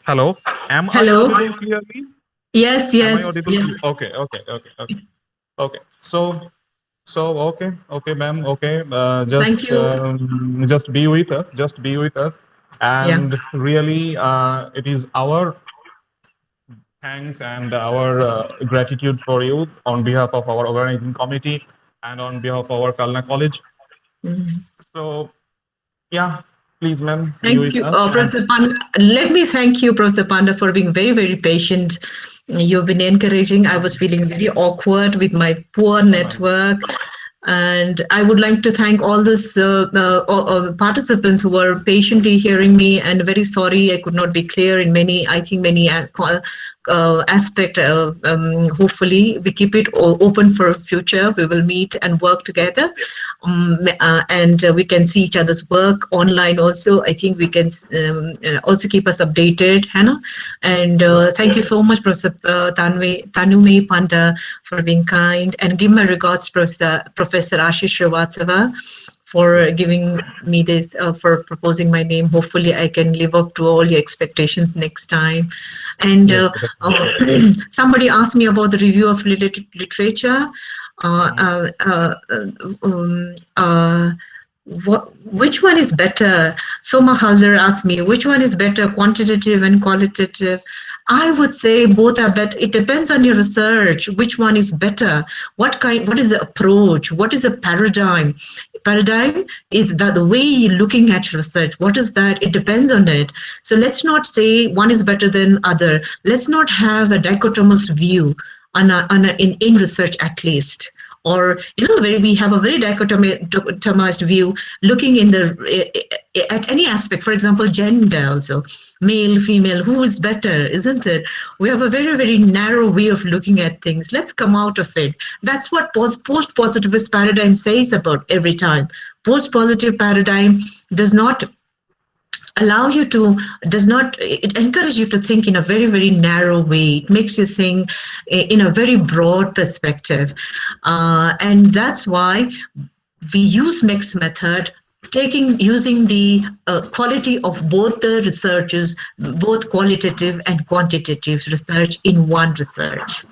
hello, am I Hello. audible clearly? Yes, Am I yes. audible? Yeah. Okay, okay, okay, okay, okay. So okay, ma'am. Okay, Thank you. just be with us. Just be with us. Yeah. And really, it is our thanks and our gratitude for you on behalf of our organizing committee and on behalf of our Kalna College. Mhm. So yeah, please, ma'am, be Thank with you, us. And Professor Panda. Let me thank you, Professor Panda, for being very, very patient. You've been encouraging. I was feeling very awkward with my poor no, ma'am. network. And I would like to thank all those participants who were patiently hearing me, and very sorry I could not be clear in many, I think many aspect. Hopefully we keep it open for future. We will meet and work together, and we can see each other's work online also. I think we can also keep us updated, Hannah. And thank you so much, Professor Tanume Panda, for being kind, and give my regards, Professor Ashish Srivastava, for giving me this, for proposing my name. Hopefully, I can live up to all your expectations next time. And Yes, somebody asked me about the review of literature. Which one is better? Soma Halder asked me, which one is better, quantitative and qualitative? I would say both are better. It depends on your research, which one is better. What is the approach? What is the paradigm? Paradigm is that the way you're looking at research. What is that? It depends on it. So let's not say one is better than other. Let's not have a dichotomous view in research, at least. Or where we have a very dichotomized view, looking at any aspect. For example, gender also, male, female, who is better, isn't it? We have a very, very narrow way of looking at things. Let's come out of it. That's what post-positivist paradigm says about every time. Post-positive paradigm does not it encourages you to think in a very, very narrow way. It makes you think in a very broad perspective, and that's why we use mixed method, using the quality of both the researches, both qualitative and quantitative research in one research.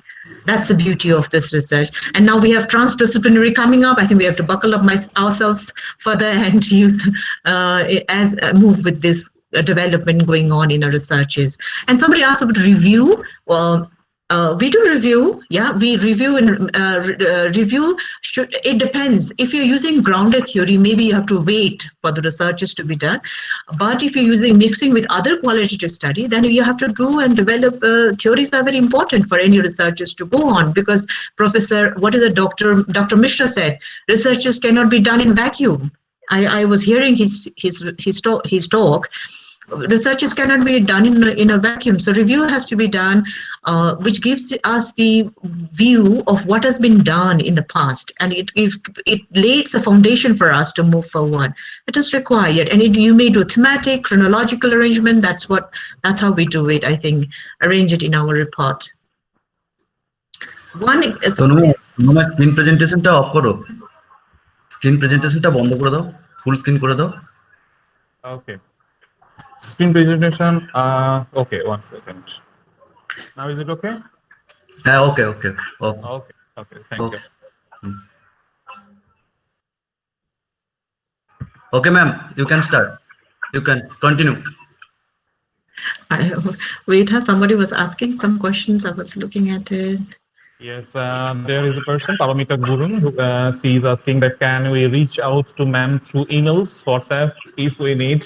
That's the beauty of this research. And now we have transdisciplinary coming up. I think we have to buckle up ourselves further and move with this development going on in our researches. And somebody asked about review. Well, we do review. Yeah, we review, and review it depends. If you're using grounded theory, maybe you have to wait for the researches to be done. But if you're mixing with other qualitative study, then you have to do and develop theories that are very important for any researchers to go on. Because Dr. Mishra said, researches cannot be done in vacuum. I was hearing his talk. Researches cannot be done in a vacuum. So review has to be done, which gives us the view of what has been done in the past, and it lays a foundation for us to move forward. It is required, and you may do thematic, chronological arrangement. That's how we do it. I think arrange it in our report. One. তোমার screen প্রেজেন্টেশনটা of করো, screen প্রেজেন্টেশনটা বন্ধ করে দাও, full screen করে দাও। Okay. Screen presentation. Okay, 1 second. Now is it okay? হ্যাঁ, ওকে ওকে Okay. Thank you. Okay, ma'am, you can start. You can continue. Wait, somebody was asking some questions. I was looking at it. Yes, there is a person, Paramita Gurun, who she is asking that can we reach out to ma'am through emails, WhatsApp, if we need.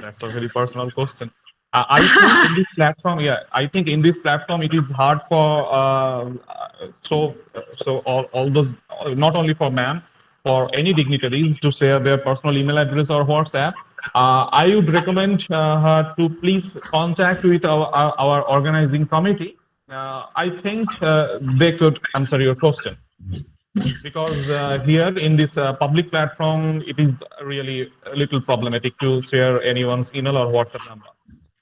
That's a very personal question. I think in this platform, I think in this platform it is hard for so all those, not only for ma'am, for any dignitaries to share their personal email address or WhatsApp. I would recommend her to please contact with our organizing committee. I think they could answer your question. Because here in this public platform, it is really a little problematic to share anyone's email or WhatsApp number.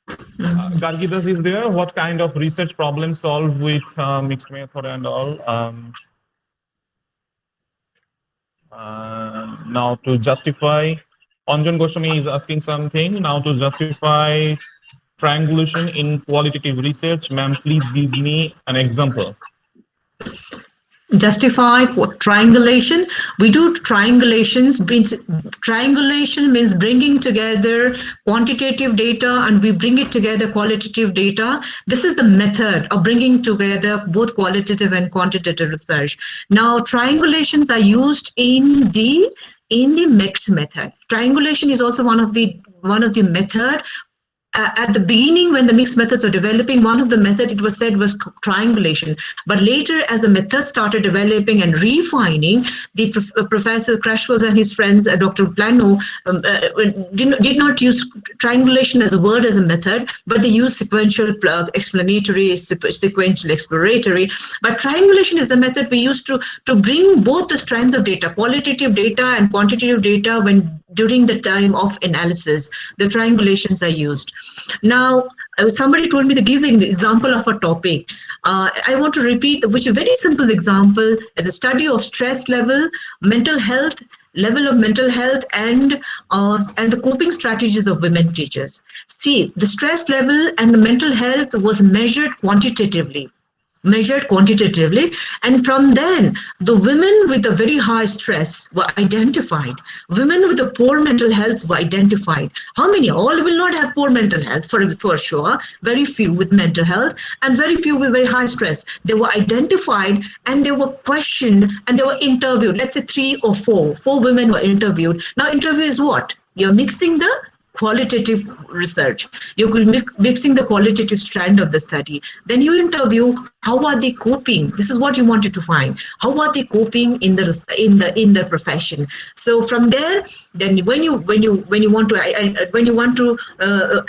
Gargidas is there. What kind of research problems solved with mixed method and all? Now to justify, Anjan Goswami is asking something. Now to justify triangulation in qualitative research, ma'am, please give me an example. Justify triangulation. We do triangulations. Triangulation means bringing together quantitative data and we bring it together qualitative data. This is the method of bringing together both qualitative and quantitative research. Now, triangulations are used in the mixed method. Triangulation is also one of the method. At the beginning, when the mixed methods were developing, one of the method it was said was triangulation. But later, as the methods started developing and refining, the Professor Crashwell and his friends, Dr. Plano, did not use triangulation as a word as a method, but they used sequential explanatory, sequential exploratory. But triangulation is the method we use to bring both the strands of data, qualitative data and quantitative data, during the time of analysis. The triangulations are used. Now, somebody told me to give an example of a topic. I want to repeat, which is a very simple example, as a study of stress level, mental health, level of mental health, and the coping strategies of women teachers. See, the stress level and the mental health was measured quantitatively, and from then the women with a very high stress were identified. Women with a poor mental health were identified. How many? All will not have poor mental health, for sure. Very few with mental health and very few with very high stress. They were identified and they were questioned and they were interviewed. Let's say 3 or 4 women were interviewed. Now, interview is what? You're mixing the qualitative research. You're mixing the qualitative strand of the study. Then you interview, how are they coping? This is what you wanted to find. How are they coping in the profession? So from there, then when you want to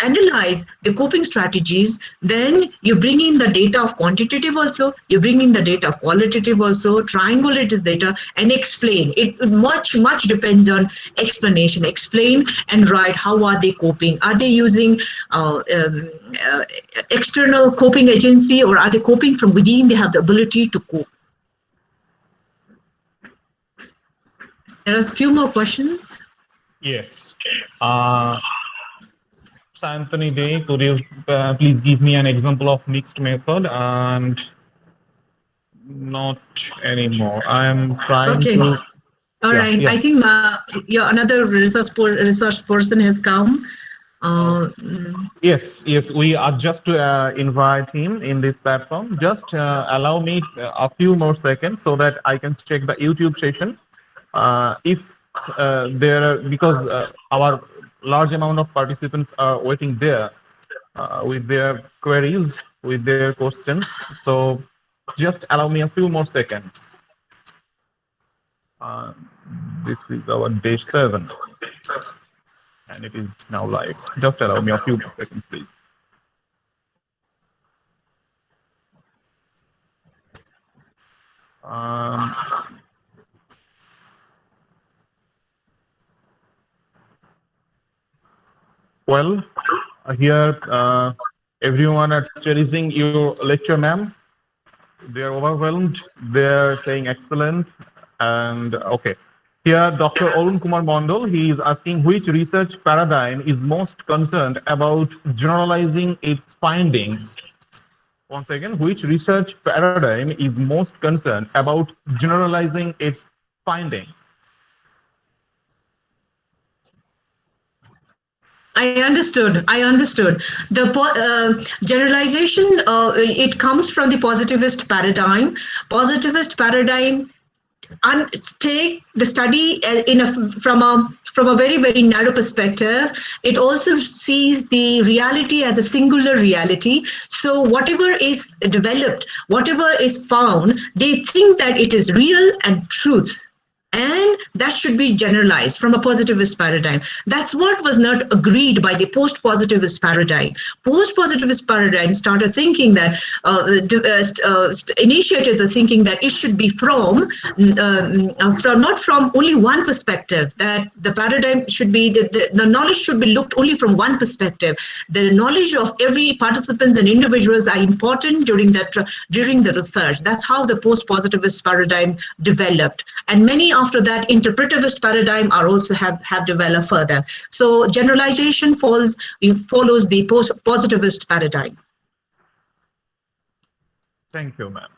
analyze the coping strategies, then you bring in the data of quantitative also. You bring in the data of qualitative also. Triangulate this data and explain. It much depends on explanation. Explain and write. How are they coping? Are they using external coping agency, or are they coping from within? They have the ability to cope. There are a few more questions. Yes. Anthony Day, could you please give me an example of mixed method? And not anymore. I am trying to. All right. I think another research person has come. Yes, we are just to invite him in this platform. Just allow me a few more seconds so that I can check the YouTube session. If because our large amount of participants are waiting there with their queries, with their questions. So just allow me a few more seconds. This is our day 7. And it is now live. Just allow me a few more seconds, please. Well, here everyone is cherishing your lecture, ma'am. They're overwhelmed. They're saying excellent. And okay. Here, Dr. Arun Kumar Mondal, he is asking which research paradigm is most concerned about generalizing its findings. Once again, which research paradigm is most concerned about generalizing its findings? I understood. The generalization, it comes from the positivist paradigm. Positivist paradigm take the study from a very, very narrow perspective. It also sees the reality as a singular reality. So whatever is developed, whatever is found, they think that it is real and truth. And that should be generalized from a positivist paradigm. That's what was not agreed by the post-positivist paradigm. Post-positivist paradigm started thinking that, initiated the thinking that it should be from not from only one perspective, that the paradigm should be, the knowledge should be looked only from one perspective. The knowledge of every participants and individuals are important during the research. That's how the post-positivist paradigm developed. And many after that interpretivist paradigm are also have developed further. So generalization follows the positivist paradigm. Thank you, ma'am.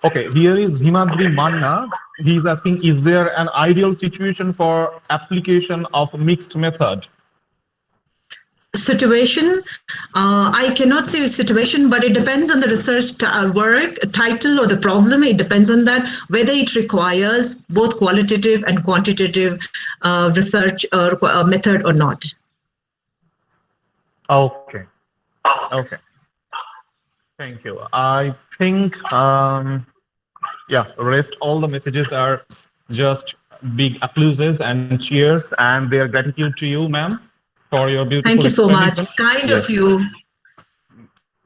Okay, here is Himadri Manna. He's asking, is there an ideal situation for application of mixed method? Situation, I cannot say situation, but it depends on the research work title or the problem. It depends on that, whether it requires both qualitative and quantitative research or method or not. Okay. Okay. Thank you. I think, yeah, rest all the messages are just big applauses and cheers and their gratitude to you, ma'am, for your beautiful Thank you so much. explanation. Kind Yes. of you.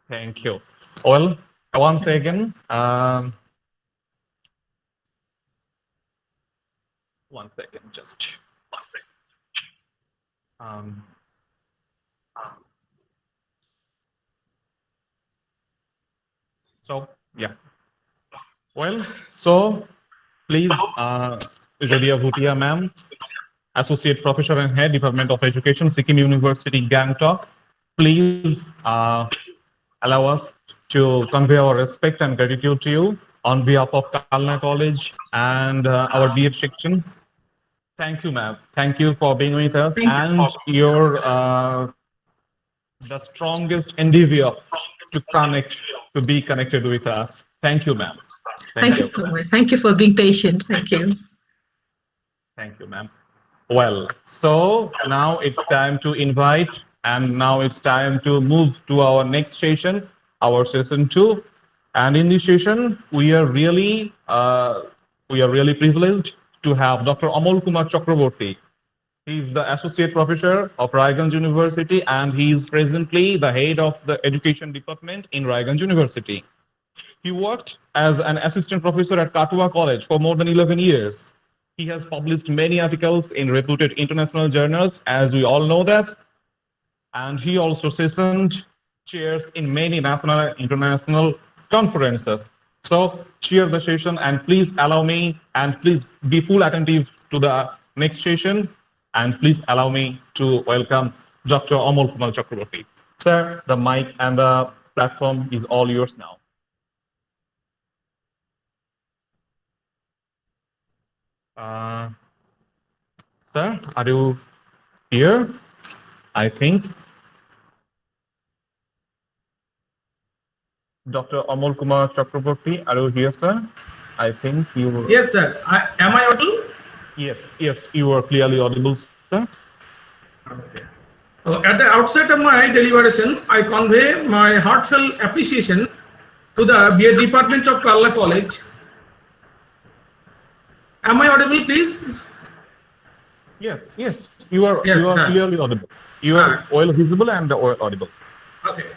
Thank you. Well, once again, one second, just. So, yeah. Well, so please, Jodhira Bhutiya, ma'am, Associate Professor and Head, Department of Education, Sikkim University, Gangtok, please allow us to convey our respect and gratitude to you on behalf of KALNA College and our B.Ed section. Thank you, ma'am. Thank you for being with us and your the strongest endeavor to be connected with us. Thank you, ma'am. Thank you so much. Thank you for being patient. Thank you. Thank you, ma'am. Well, so now it's time to invite, and now it's time to move to our next session, our session 2. And in this session, we are really privileged to have Dr. Amol Kumar Chakraborty. He's the Associate Professor of Raiganj University, and he is presently the head of the Education Department in Raiganj University. He worked as an assistant professor at Katua College for more than 11 years. He has published many articles in reputed international journals, as we all know that. And he also sessioned chairs in many national and international conferences. So chair the session, and please allow me, and please be full attentive to the next session. And please allow me to welcome Dr. Amol Kumar Chakraborty. Sir, the mic and the platform is all yours now. Sir, are you here? I think. Dr. Amol Kumar Chakraborty, are you here, sir? I think you were. Yes, sir. Am I audible? Yes, you are clearly audible, sir. Okay. At the outset of my deliberation, I convey my heartfelt appreciation to the B.Ed Department of KALNA College. Am I audible, please? Yes, you are Yes, sir. clearly audible. You are well visible and audible. Okay.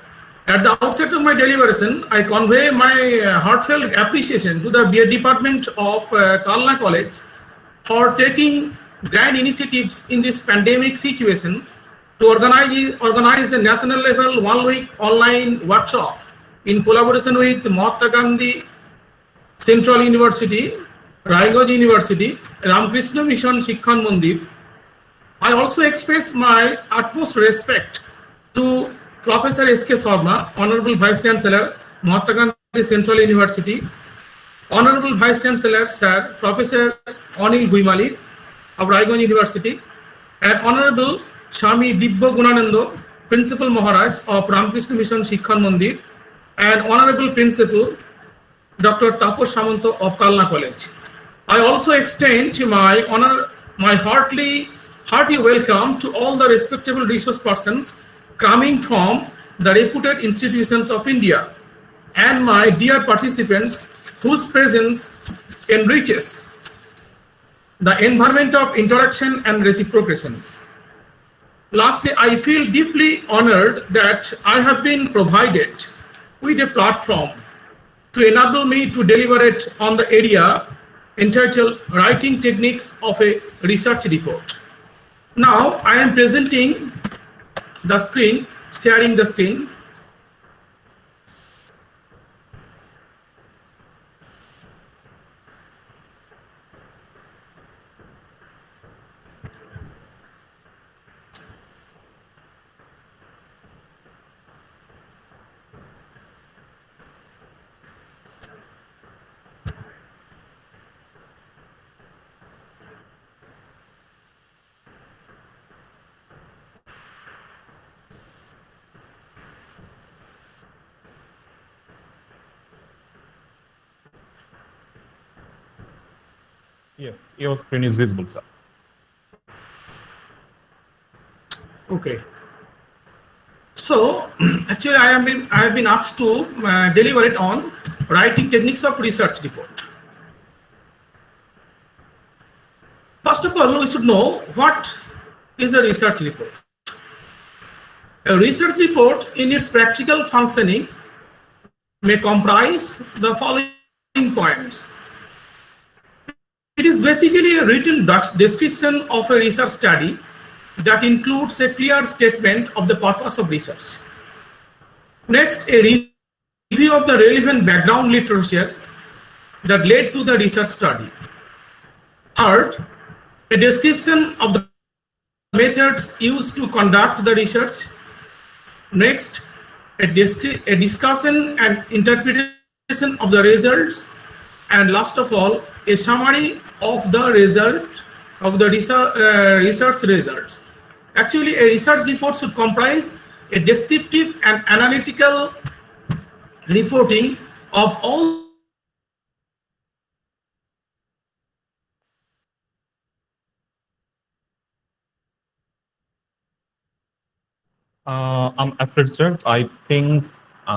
At the outset of my deliberation, I convey my heartfelt appreciation to the B.Ed Department of KALNA College for taking grand initiatives in this pandemic situation to organize a national level 1-week online workshop in collaboration with Mahatma Gandhi Central University, Raiganj University, Ramakrishna Mission Shikshan Mandir. I also express my utmost respect to Professor S.K. Sharma, Honorable Vice Chancellor, Mahatma Gandhi Central University, Honorable Vice Chancellor, Sir Professor Anil Guimali of Raiganj University, and Honorable Swami Dibya Gunananda, Principal Maharaj of Ramakrishna Mission Shikshan Mandir, and Honorable Principal Dr. Tapas Samanta of KALNA College. I also extend my hearty welcome to all the respectable resource persons coming from the reputed institutions of India, and my dear participants whose presence enriches the environment of interaction and reciprocation. Lastly, I feel deeply honored that I have been provided with a platform to enable me to deliberate on the area entitled Writing Techniques of a Research Report. Now, I am presenting the screen, sharing the screen. Yes, your screen is visible, sir. Okay. So actually, I have been asked to deliberate on writing techniques of research report. First of all, we should know what is a research report. A research report, in its practical functioning, may comprise the following points. It is basically a written description of a research study that includes a clear statement of the purpose of research. Next, a review of the relevant background literature that led to the research study. Third, a description of the methods used to conduct the research. Next, a discussion and interpretation of the results. And last of all, a summary of the result of the research results. Actually, a research report should comprise a descriptive and analytical reporting of all I'm afraid, sir. I think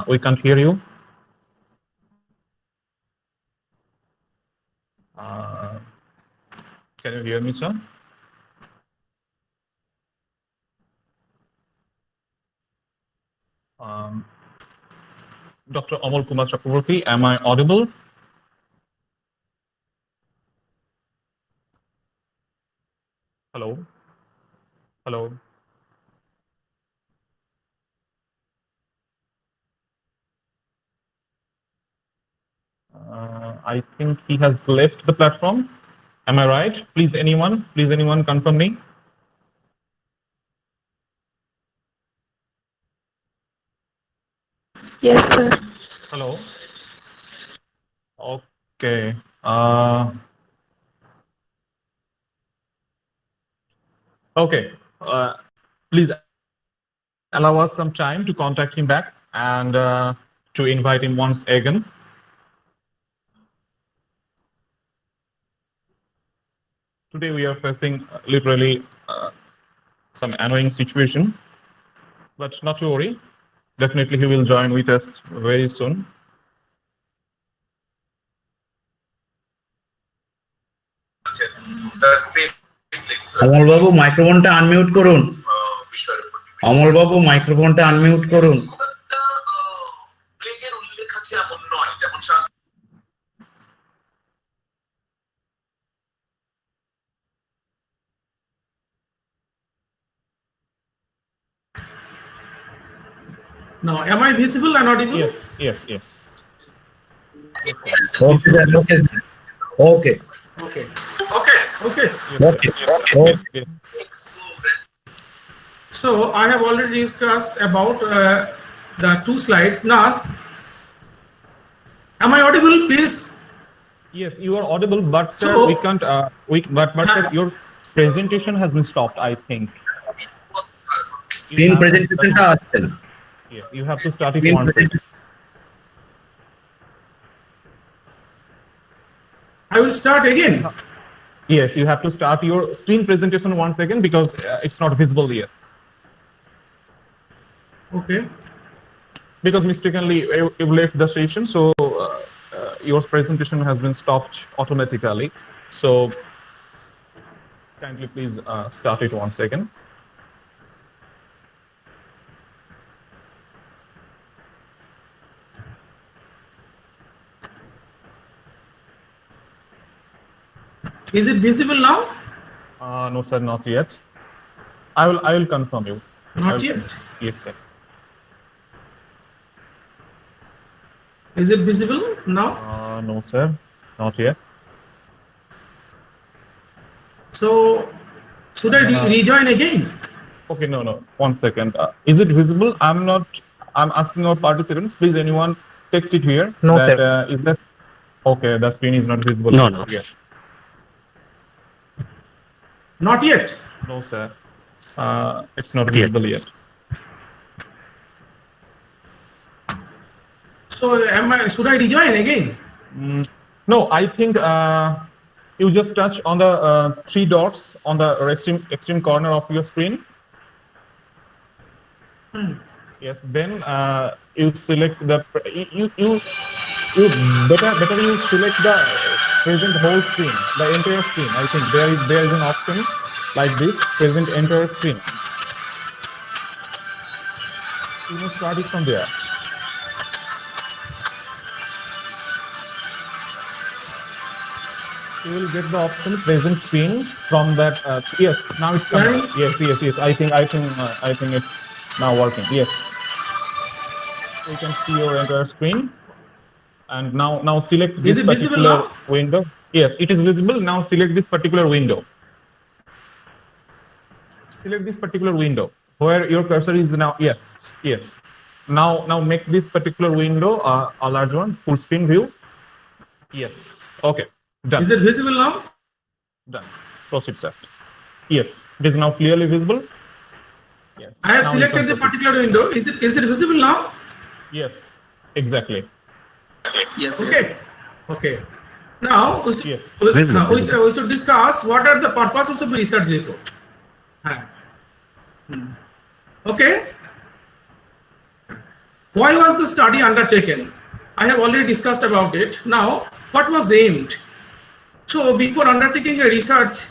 we can't hear you. Can you hear me, sir? Dr. Amal Kumar Chakraborty, am I audible? Hello? Hello? I think he has left the platform. Am I right? Please anyone confirm me. Yes, sir. Hello? Okay. Okay. Please allow us some time to contact him back and to invite him once again. Today we are facing literally some annoying situation, but not to worry. Definitely he will join with us very soon. Amal বাবু মাইক্রোফোনটা unmute করুন। অমল বাবু মাইক্রোফোনটা unmute করুন। Now, am I visible and audible? Yes, yes, yes. Okay sir, okay sir. Okay Okay. Okay. Okay. Okay Yes, yes. So I have already discussed about the two slides. Now, am I audible, please? Yes, you are audible, but sir, So- we can't. But sir, your presentation has been stopped. I think. Screen প্রেজেন্টেশনটা আসছে না। Yes, you have to start it Screen once. presentation- I will start again. Yes, you have to start your screen presentation once again because it's not visible yet. Okay. Because mistakenly you left the session, so your presentation has been stopped automatically. So Kindly please start it once again. Is it visible now? No, sir, not yet. I will confirm you. Not yet. Yes, sir. Is it visible now? No, sir, not yet. So should I rejoin again? Okay, no. 1 second. Is it visible? I'm asking our participants. Please, anyone text it here. No, that, sir. Is that okay? The screen is not visible. No. Yes. Not yet. No, sir. It's not visible yet. So should I rejoin again? No, I think you just touch on the 3 dots on the extreme corner of your screen. Yes. Then you select the you better you select the present whole screen, the entire screen. I think there is an option like this, present entire screen. You must start it from there. You will get the option present screen from that. Yes, now it's coming. Yes. I think it's now working. Yes, you can see your entire screen. And now select this particular window. Yes, it is visible. Now select this particular window. Select this particular window where your cursor is now. Yes. Now make this particular window a large one, full screen view. Yes. Okay. Done. Is it visible now? Done. Proceed, sir. Yes, it is now clearly visible. Yes. I have selected the particular window. Is it visible now? Yes, exactly. Yes. Okay. Now we Yes. we should discuss what are the purposes of the research report. Okay. Why was the study undertaken? I have already discussed about it. Now, what was aimed? So, before undertaking a research,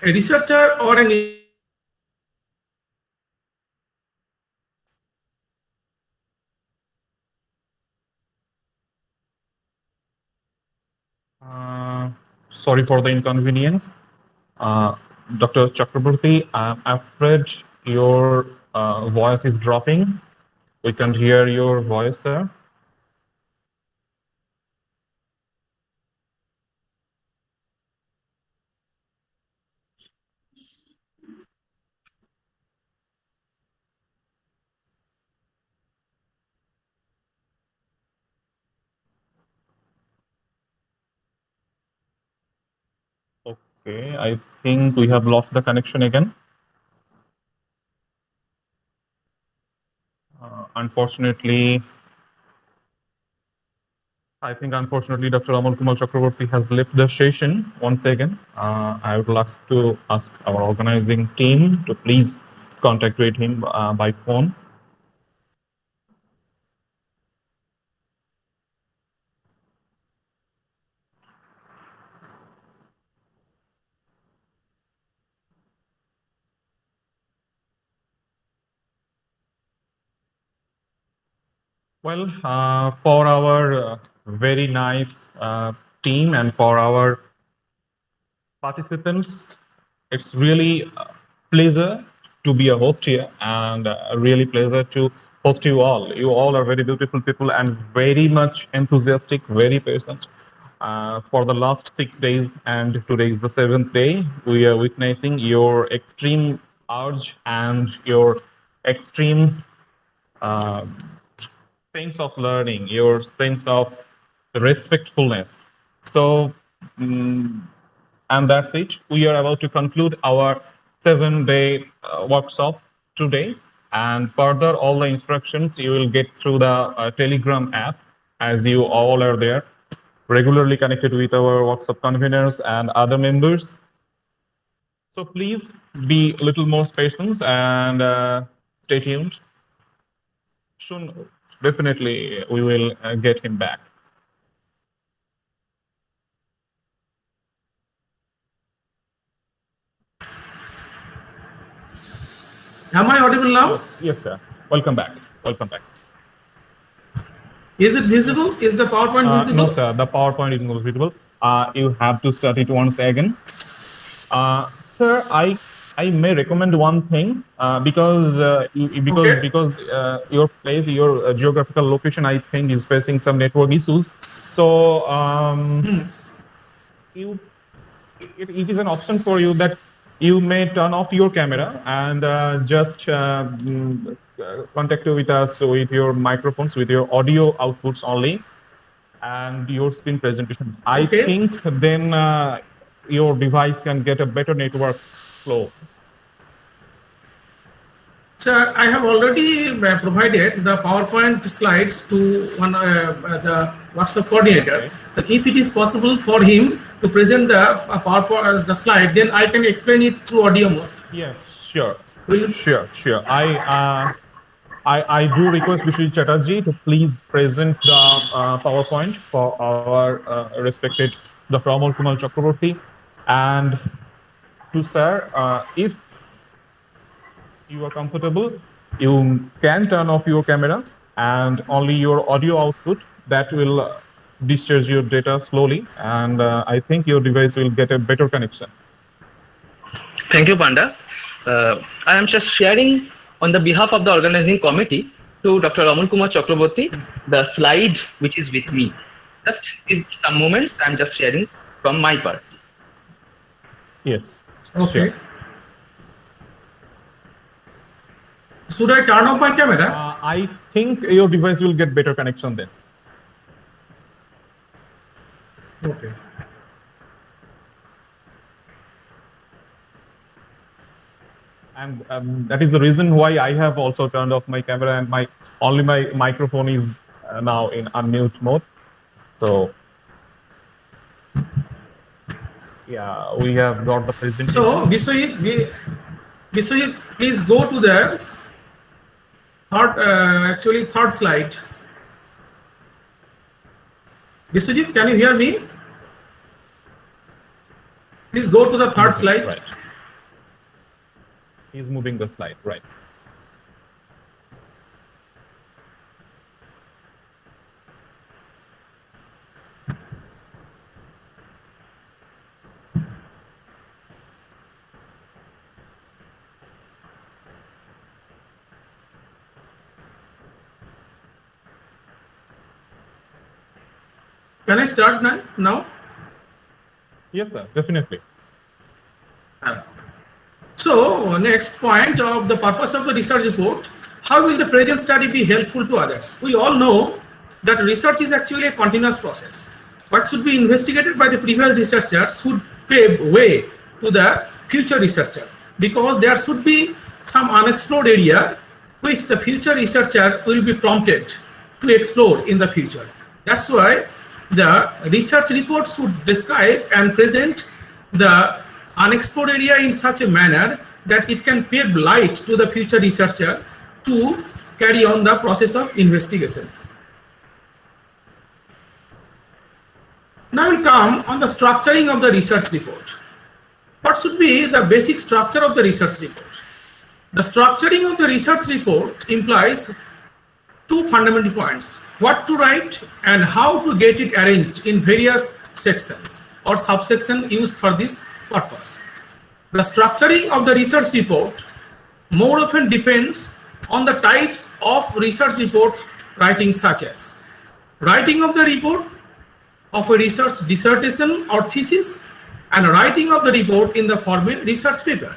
a researcher or an Sorry for the inconvenience. Dr. Chakraborty, I'm afraid your voice is dropping. We can't hear your voice, sir. Okay, I think we have lost the connection again. Unfortunately, Dr. Amal Kumar Chakraborty has left the session once again. I would like to ask our organizing team to please contact with him by phone. Well, for our very nice team and for our participants, it's really a pleasure to be a host here and a really pleasure to host you all. You all are very beautiful people and very much enthusiastic, very patient. For the last 6 days and today is the 7th day, we are witnessing your extreme urge and your extreme sense of learning, your sense of respectfulness. So, and that's it. We are about to conclude our 7-day workshop today. And further, all the instructions you will get through the Telegram app, as you all are there, regularly connected with our workshop conveners and other members. So please be a little more patient and stay tuned. Soon, definitely, we will get him back. Am I audible now? Yes, sir. Welcome back. Welcome back. Is it visible? Is the PowerPoint visible? No, sir. The PowerPoint is not visible. You have to start it once again. Sir, I may recommend one thing because your place, your geographical location, I think, is facing some network issues. So it is an option for you that you may turn off your camera and just contact with us with your microphones, with your audio outputs only, and your screen presentation. I think then your device can get a better network flow. Sir, I have already provided the PowerPoint slides to the WhatsApp coordinator. Okay. If it is possible for him to present the PowerPoint the slide, then I can explain it through audio mode. Yes, sure. Will- Sure. I do request Vishal Chatterjee to please present the PowerPoint for our respected Dr. Amol Kumar Chakraborty. And to sir, if you are comfortable, you can turn off your camera and only your audio output that will discharge your data slowly, and I think your device will get a better connection. Thank you, Panda. I am just sharing on the behalf of the organizing committee to Dr. Amol Kumar Chakraborty the slide which is with me. Just in some moments, I am just sharing from my part. Yes. Okay. Sure. Should I turn off my camera? I think your device will get better connection then. Okay. And that is the reason why I have also turned off my camera, and my microphone is now in unmute mode. So yeah, we have got the presentation. So, Biswajit, please go to the third slide. Biswajit, can you hear me? Please go to the third slide. Right. He's moving the slide, right. Can I start now? Yes, sir, definitely. So, next point of the purpose of the research report, how will the present study be helpful to others? We all know that research is actually a continuous process. What should be investigated by the previous researcher should pave way to the future researcher, because there should be some unexplored area which the future researcher will be prompted to explore in the future. That's why the research report should describe and present the unexplored area in such a manner that it can pave light to the future researcher to carry on the process of investigation. Now we'll come on the structuring of the research report. What should be the basic structure of the research report? The structuring of the research report implies two fundamental points: what to write and how to get it arranged in various sections or subsections used for this purpose. The structuring of the research report more often depends on the types of research report writing, such as writing of the report of a research dissertation or thesis and writing of the report in the form of research paper.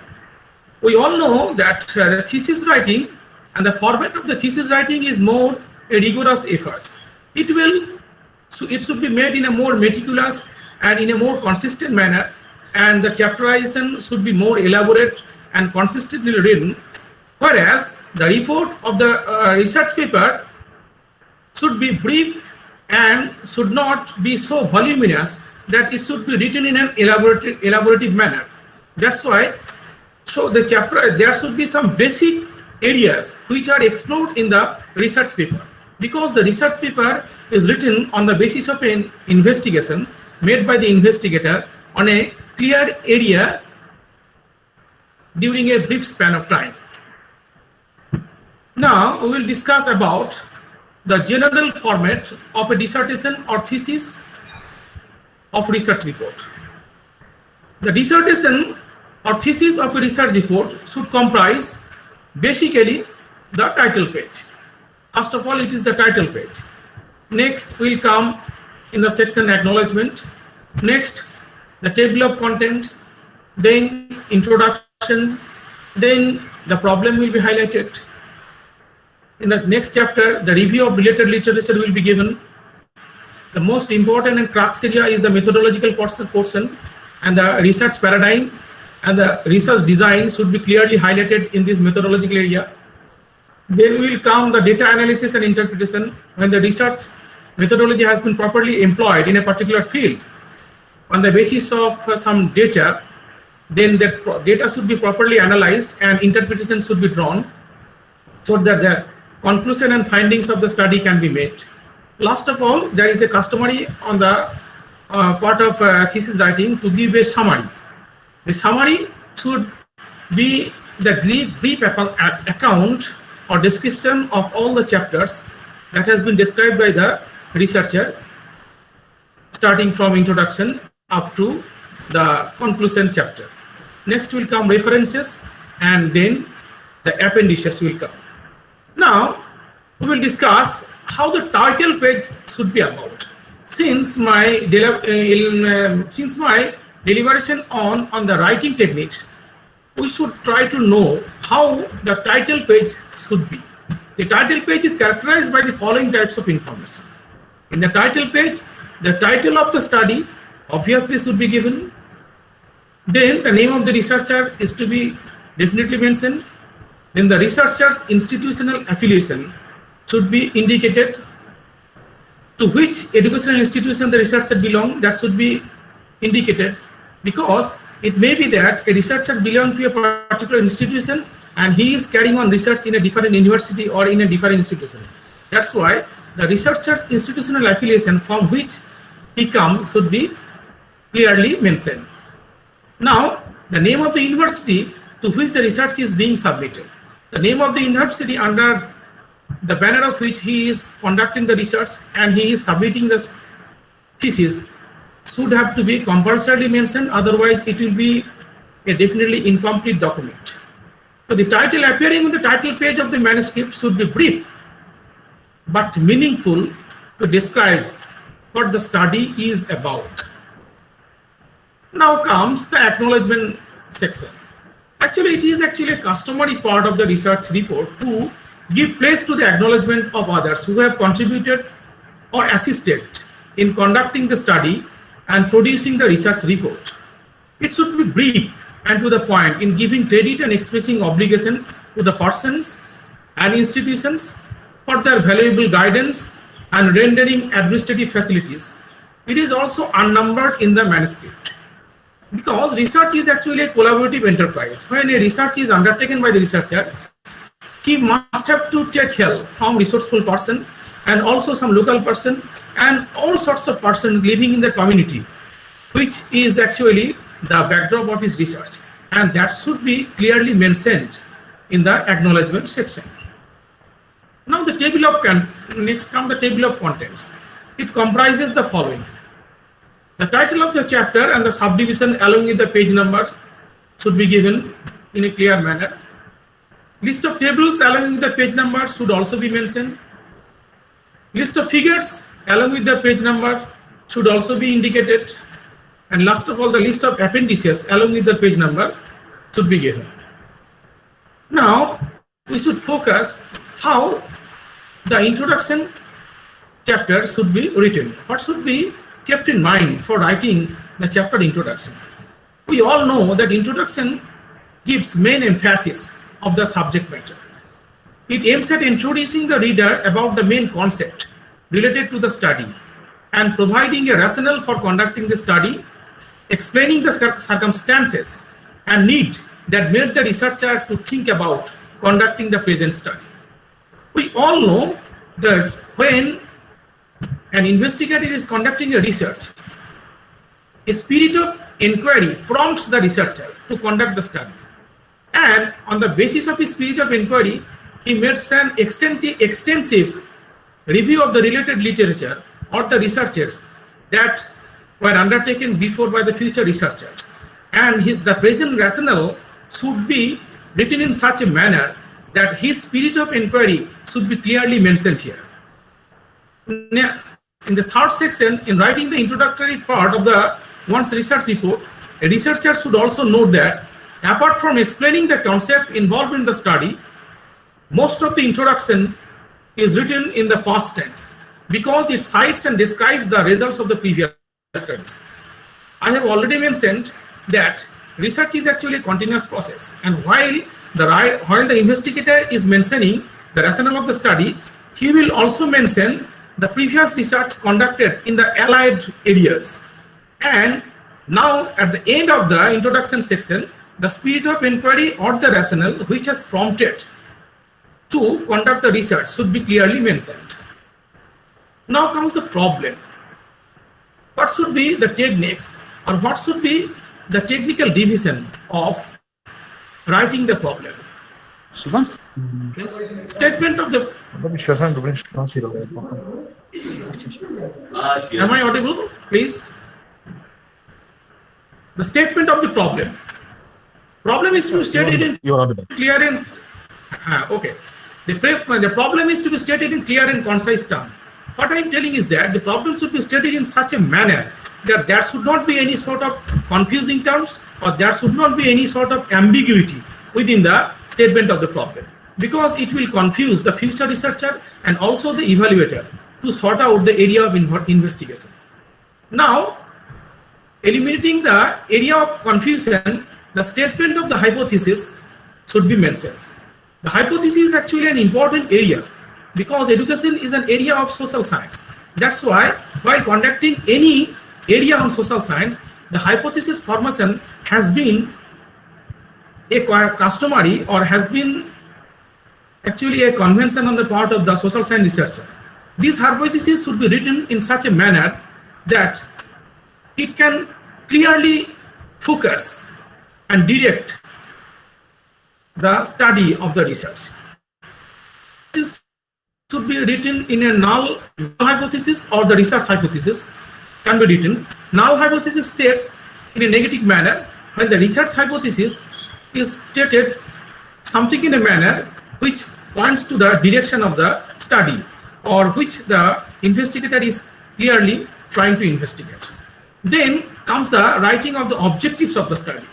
We all know that the thesis writing and the format of the thesis writing is more a rigorous effort. It should be made in a more meticulous and in a more consistent manner, and the chapterization should be more elaborate and consistently written, whereas the report of the research paper should be brief and should not be so voluminous that it should be written in an elaborative manner. That's why, so the chapter, there should be some basic areas which are explored in the research paper, because the research paper is written on the basis of an investigation made by the investigator on a clear area during a brief span of time. Now we will discuss about the general format of a dissertation or thesis of research report. The dissertation or thesis of a research report should comprise basically the title page. First of all, it is the title page. Next will come in the section acknowledgement. Next, the table of contents, then introduction, then the problem will be highlighted. In the next chapter, the review of related literature will be given. The most important and crux area is the methodological portion, and the research paradigm and the research design should be clearly highlighted in this methodological area. Then will come the data analysis and interpretation. When the research methodology has been properly employed in a particular field on the basis of some data, then that data should be properly analyzed and interpretation should be drawn so that the conclusion and findings of the study can be made. Last of all, there is a customary on the part of thesis writing to give a summary. The summary should be the brief account or description of all the chapters that has been described by the researcher, starting from introduction up to the conclusion chapter. Next will come references, and then the appendices will come. Now we will discuss how the title page should be about. Since my deliberation on the writing techniques, we should try to know how the title page should be. The title page is characterized by the following types of information. In the title page, the title of the study obviously should be given. Then the name of the researcher is to be definitely mentioned. Then the researcher's institutional affiliation should be indicated. To which educational institution the researcher belongs, that should be indicated, because it may be that a researcher belongs to a particular institution and he is carrying on research in a different university or in a different institution. That's why the researcher's institutional affiliation from which he comes should be clearly mentioned. Now, the name of the university to which the research is being submitted. The name of the university under the banner of which he is conducting the research and he is submitting the thesis should have to be compulsorily mentioned, otherwise it will be a definitely incomplete document. So the title appearing on the title page of the manuscript should be brief but meaningful to describe what the study is about. Now comes the acknowledgement section. Actually, it is actually a customary part of the research report to give place to the acknowledgement of others who have contributed or assisted in conducting the study and producing the research report. It should be brief and to the point in giving credit and expressing obligation to the persons and institutions for their valuable guidance and rendering administrative facilities. It is also unnumbered in the manuscript. Because research is actually a collaborative enterprise. When a research is undertaken by the researcher, he must have to take help from resourceful person and also some local person and all sorts of persons living in the community, which is actually the backdrop of his research. And that should be clearly mentioned in the acknowledgement section. Now the table of next comes the table of contents. It comprises the following. The title of the chapter and the subdivision along with the page numbers should be given in a clear manner. List of tables along with the page numbers should also be mentioned. List of figures along with the page number should also be indicated. And last of all, the list of appendices along with the page number should be given. Now, we should focus how the introduction chapter should be written. What should be kept in mind for writing the chapter introduction? We all know that introduction gives main emphasis of the subject matter. It aims at introducing the reader about the main concept related to the study and providing a rationale for conducting the study, explaining the circumstances and need that made the researcher to think about conducting the present study. We all know that when an investigator is conducting a research, a spirit of inquiry prompts the researcher to conduct the study. And on the basis of his spirit of inquiry, he makes an extensive review of the related literature or the researches that were undertaken before by the future researchers. And the present rationale should be written in such a manner that his spirit of inquiry should be clearly mentioned here. Now, in the third section, in writing the introductory part of one's research report, a researcher should also note that apart from explaining the concept involved in the study, most of the introduction is written in the past tense because it cites and describes the results of the previous studies. I have already mentioned that research is actually a continuous process, and while the investigator is mentioning the rationale of the study, he will also mention the previous research conducted in the allied areas. And now at the end of the introduction section, the spirit of inquiry or the rationale which has prompted to conduct the research should be clearly mentioned. Now comes the problem. What should be the techniques, or what should be the technical division of writing the problem? Statement of the... Am I audible, please? The statement of the problem. Problem is to be stated in clear and... okay. The problem is to be stated in clear and concise terms. What I am telling is that the problem should be stated in such a manner that there should not be any sort of confusing terms, or there should not be any sort of ambiguity within the statement of the problem, because it will confuse the future researcher and also the evaluator to sort out the area of investigation. Now, eliminating the area of confusion, the statement of the hypothesis should be mentioned. The hypothesis is actually an important area because education is an area of social science. That's why while conducting any area on social science, the hypothesis formation has been a customary, or has been actually a convention on the part of the social science researcher. These hypotheses should be written in such a manner that it can clearly focus and direct the study of the research. This should be written in a null hypothesis, or the research hypothesis can be written. Null hypothesis states in a negative manner, while the research hypothesis is stated something in a manner which points to the direction of the study, or which the investigator is clearly trying to investigate. Then comes the writing of the objectives of the study.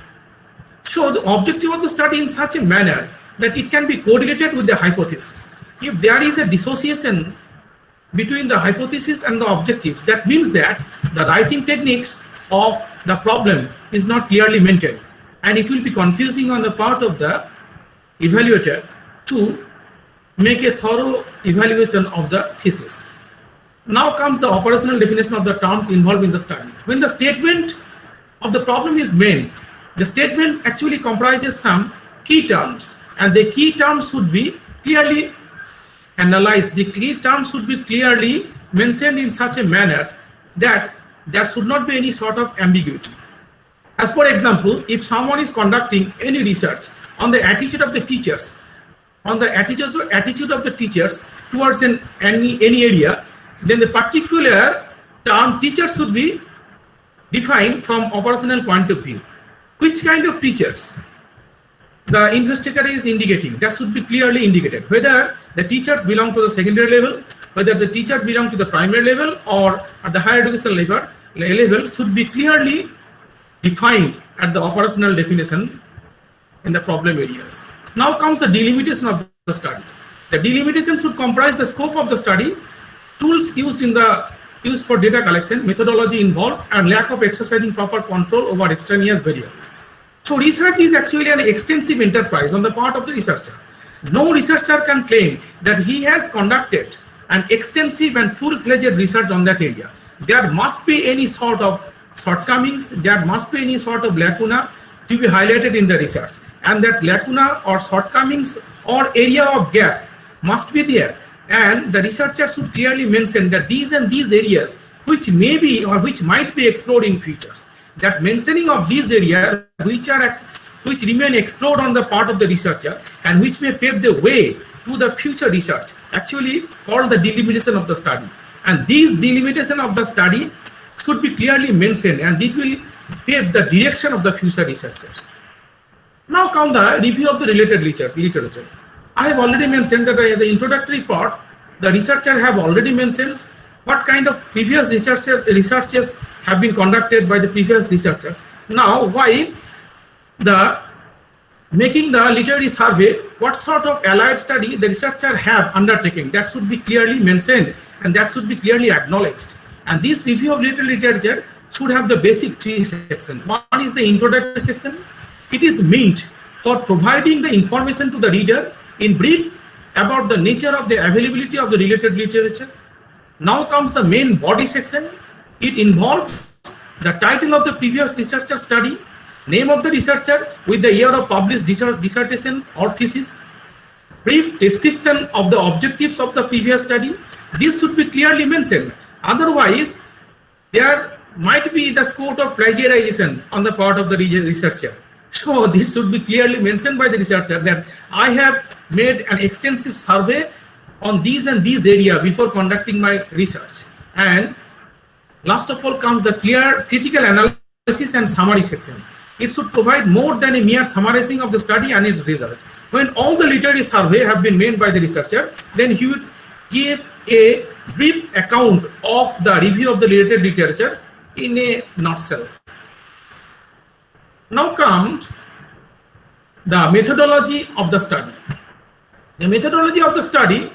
Show the objective of the study in such a manner that it can be correlated with the hypothesis. If there is a dissociation between the hypothesis and the objectives, that means that the writing techniques of the problem is not clearly maintained, and it will be confusing on the part of the evaluator to make a thorough evaluation of the thesis. Now comes the operational definition of the terms involved in the study. When the statement of the problem is made, the statement actually comprises some key terms, and the key terms should be clearly analyzed. The key terms should be clearly mentioned in such a manner that there should not be any sort of ambiguity. As for example, if someone is conducting any research on the attitude of the teachers, towards any area, then the particular term teacher should be defined from operational point of view. Which kind of teachers the investigator is indicating, that should be clearly indicated. Whether the teachers belong to the secondary level, whether the teachers belong to the primary level, or at the higher education level should be clearly defined at the operational definition in the problem areas. Now comes the delimitation of the study. The delimitation should comprise the scope of the study, tools used for data collection, methodology involved, and lack of exercising proper control over extraneous variables. So research is actually an extensive enterprise on the part of the researcher. No researcher can claim that he has conducted an extensive and full-fledged research on that area. There must be any sort of shortcomings, there must be any sort of lacuna to be highlighted in the research. And that lacuna or shortcomings or area of gap must be there. And the researcher should clearly mention that these and these areas which may be or which might be explored in futures. That mentioning of these areas which which remain explored on the part of the researcher and which may pave the way to the future research, actually called the delimitation of the study. And these delimitation of the study should be clearly mentioned, and it will pave the direction of the future researchers. Now come the review of the related literature. I have already mentioned that the introductory part, the researcher have already mentioned what kind of previous researches have been conducted by the previous researchers. Now, while making the literary survey, what sort of allied study the researcher have undertaken, that should be clearly mentioned and that should be clearly acknowledged. And this review of literary literature should have the basic three sections. One is the introductory section. It is meant for providing the information to the reader in brief about the nature of the availability of the related literature. Now comes the main body section. It involves the title of the previous researcher study, name of the researcher with the year of published dissertation or thesis, brief description of the objectives of the previous study. This should be clearly mentioned. Otherwise, there might be the sport of plagiarization on the part of the researcher. So this should be clearly mentioned by the researcher that I have made an extensive survey on these and these area before conducting my research. And last of all comes the clear critical analysis and summary section. It should provide more than a mere summarizing of the study and its result. When all the literary survey have been made by the researcher, then he would give a brief account of the review of the related literature in a nutshell. Now comes the methodology of the study. The methodology of the study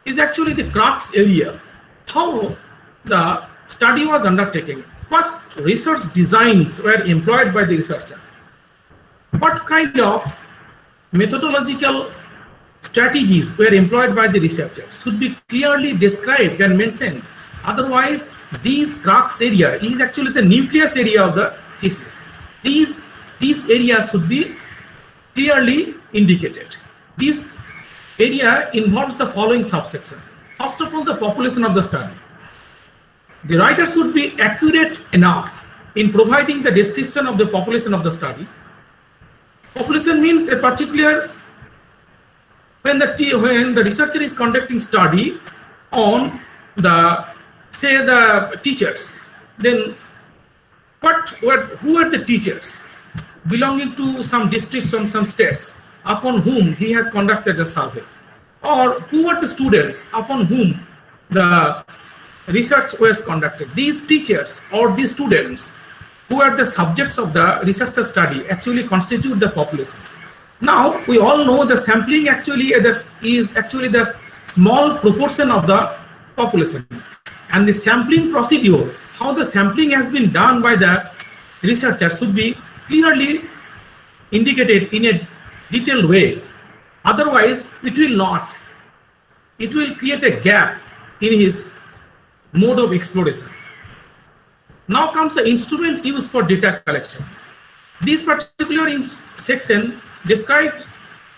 is actually the crux area. How the study was undertaken. First, research designs were employed by the researcher. What kind of methodological strategies were employed by the researcher should be clearly described and mentioned. Otherwise, these crux area is actually the nucleus area of the thesis. These areas should be clearly indicated. This area involves the following subsection. First of all, the population of the study. The writer should be accurate enough in providing the description of the population of the study. Population means a particular, when the researcher is conducting study on the, say, the teachers, then who are the teachers belonging to some districts or some states upon whom he has conducted a survey, or who are the students upon whom the research was conducted. These teachers or these students who are the subjects of the researcher study actually constitute the population. Now we all know the sampling actually is actually the small proportion of the population, and the sampling procedure, how the sampling has been done by the researcher, should be clearly indicated in a detailed way. Otherwise, it will create a gap in his mode of exploration. Now comes the instrument used for data collection. This particular section describes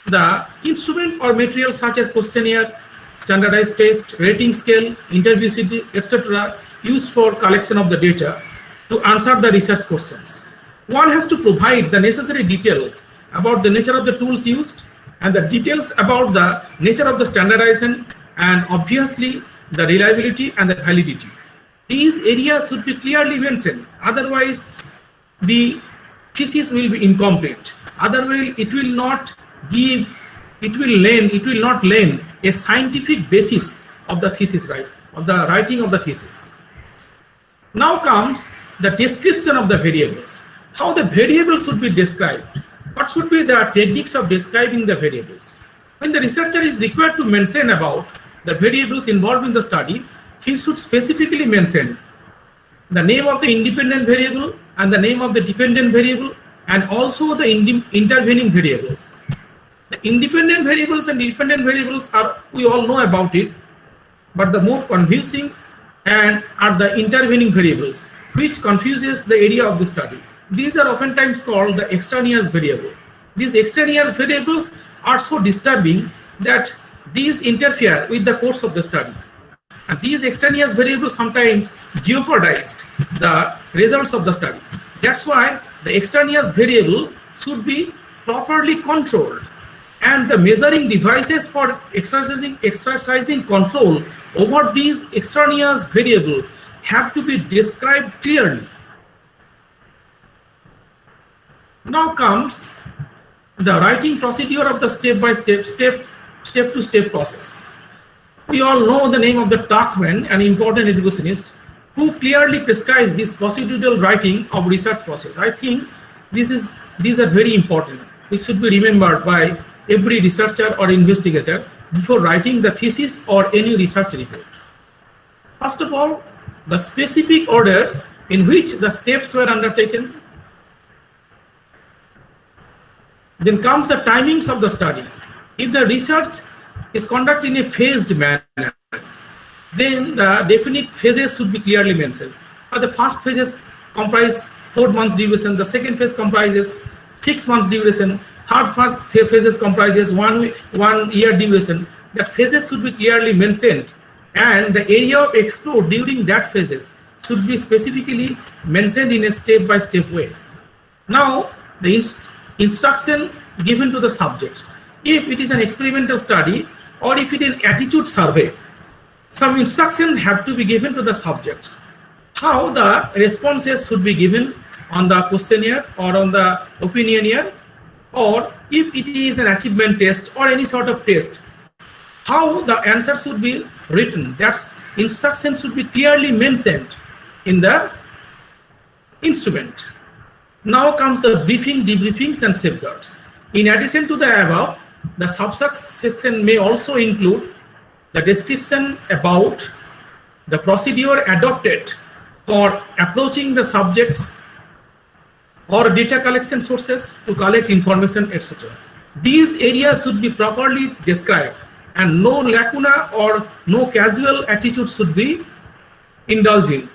the instrument or material such as questionnaire, standardized test, rating scale, interview CD, etc. used for collection of the data to answer the research questions. One has to provide the necessary details about the nature of the tools used and the details about the nature of the standardization and obviously the reliability and the validity. These areas should be clearly mentioned. Otherwise, the thesis will be incomplete. Otherwise, it will not lend a scientific basis of the thesis, right? Of the writing of the thesis. Now comes the description of the variables. How the variables should be described. What should be the techniques of describing the variables? When the researcher is required to mention about the variables involved in the study, he should specifically mention the name of the independent variable and the name of the dependent variable and also the intervening variables. The independent variables and dependent variables we all know about it, but the more confusing are the intervening variables, which confuses the area of the study. These are oftentimes called the extraneous variable. These extraneous variables are so disturbing that these interfere with the course of the study. And these extraneous variables sometimes jeopardize the results of the study. That's why the extraneous variable should be properly controlled, and the measuring devices for exercising control over these extraneous variables have to be described clearly. Now comes the writing procedure of the step-by-step, step-to-step process. We all know the name of the Tuckman, an important educationist, who clearly prescribes this procedural writing of research process. I think these are very important. This should be remembered by every researcher or investigator before writing the thesis or any research report. First of all, the specific order in which the steps were undertaken. Then comes the timings of the study. If the research is conducted in a phased manner, then the definite phases should be clearly mentioned. The first phases comprise 4 months duration, the second phase comprises 6 months duration, third phases comprises 1 year duration. That phases should be clearly mentioned, and the area of explore during that phases should be specifically mentioned in a step-by-step way. Now, the instruction given to the subjects. If it is an experimental study or if it is an attitude survey, some instructions have to be given to the subjects. How the responses should be given on the questionnaire or on the opinionaire, or if it is an achievement test or any sort of test, how the answer should be written. That instruction should be clearly mentioned in the instrument. Now comes the briefing, debriefings, and safeguards. In addition to the above, the subsection may also include the description about the procedure adopted for approaching the subjects or data collection sources to collect information, etc. These areas should be properly described, and no lacuna or no casual attitude should be indulged in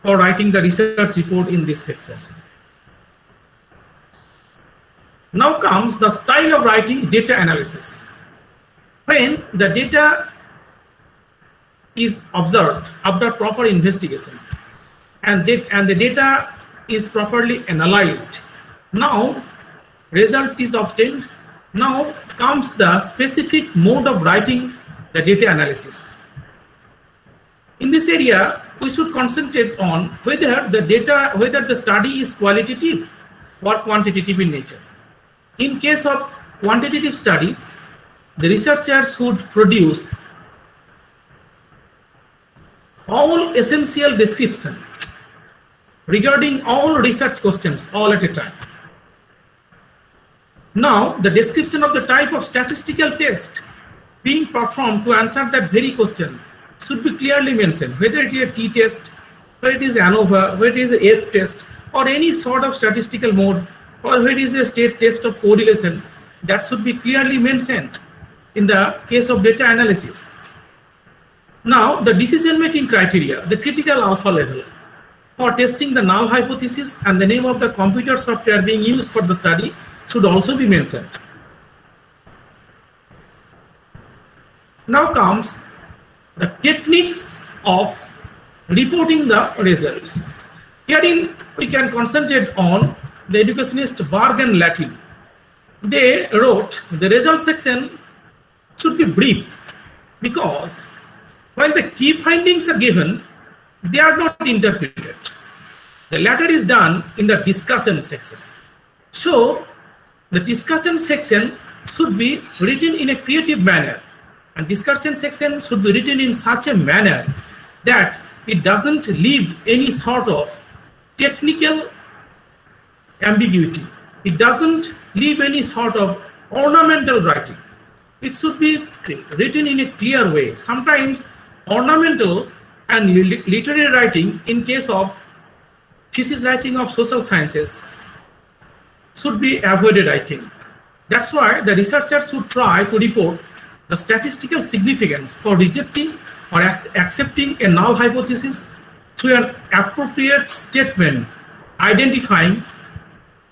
for writing the research report in this section. Now comes the style of writing data analysis. When the data is observed after proper investigation and the data is properly analyzed, now result is obtained. Now comes the specific mode of writing the data analysis. In this area, we should concentrate on whether the study is qualitative or quantitative in nature. In case of quantitative study, the researcher should produce all essential description regarding all research questions all at a time. Now, the description of the type of statistical test being performed to answer that very question should be clearly mentioned, whether it is a t-test, whether it is ANOVA, whether it is a F-test, or any sort of statistical mode, or whether it is a state test of correlation. That should be clearly mentioned in the case of data analysis. Now, the decision-making criteria, the critical alpha level for testing the null hypothesis, and the name of the computer software being used for the study should also be mentioned. Now comes the techniques of reporting the results. Herein, we can concentrate on the educationist Berg and Latin. They wrote the result section should be brief, because while the key findings are given, they are not interpreted. The latter is done in the discussion section. So the discussion section should be written in a creative manner, and discussion section should be written in such a manner that it doesn't leave any sort of technical ambiguity. It doesn't leave any sort of ornamental writing. It should be written in a clear way. Sometimes ornamental and literary writing, in case of thesis writing of social sciences, should be avoided, I think. That's why the researchers should try to report the statistical significance for rejecting or accepting a null hypothesis through an appropriate statement identifying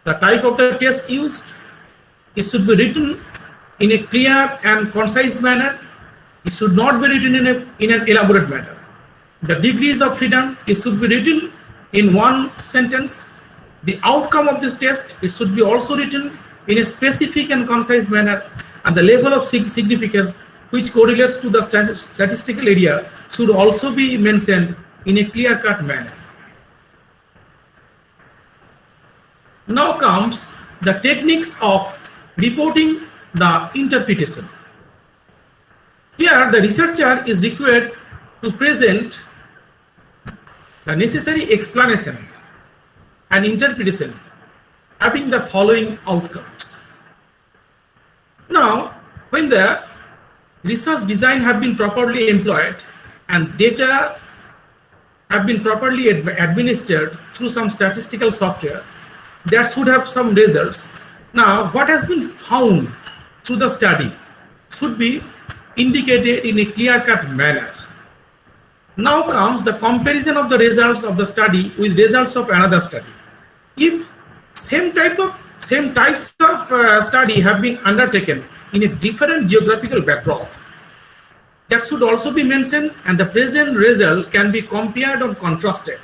the type of the test used. It should be written in a clear and concise manner. It should not be written in an elaborate manner. The degrees of freedom, it should be written in one sentence. The outcome of this test, it should be also written in a specific and concise manner, and the level of significance which correlates to the statistical area should also be mentioned in a clear-cut manner. Now comes the techniques of reporting the interpretation. Here, the researcher is required to present the necessary explanation and interpretation having the following outcomes. Now, when the research design have been properly employed and data have been properly administered through some statistical software, that should have some results. Now, what has been found through the study should be indicated in a clear-cut manner. Now comes the comparison of the results of the study with results of another study. If same types of study have been undertaken in a different geographical backdrop, that should also be mentioned, and the present result can be compared or contrasted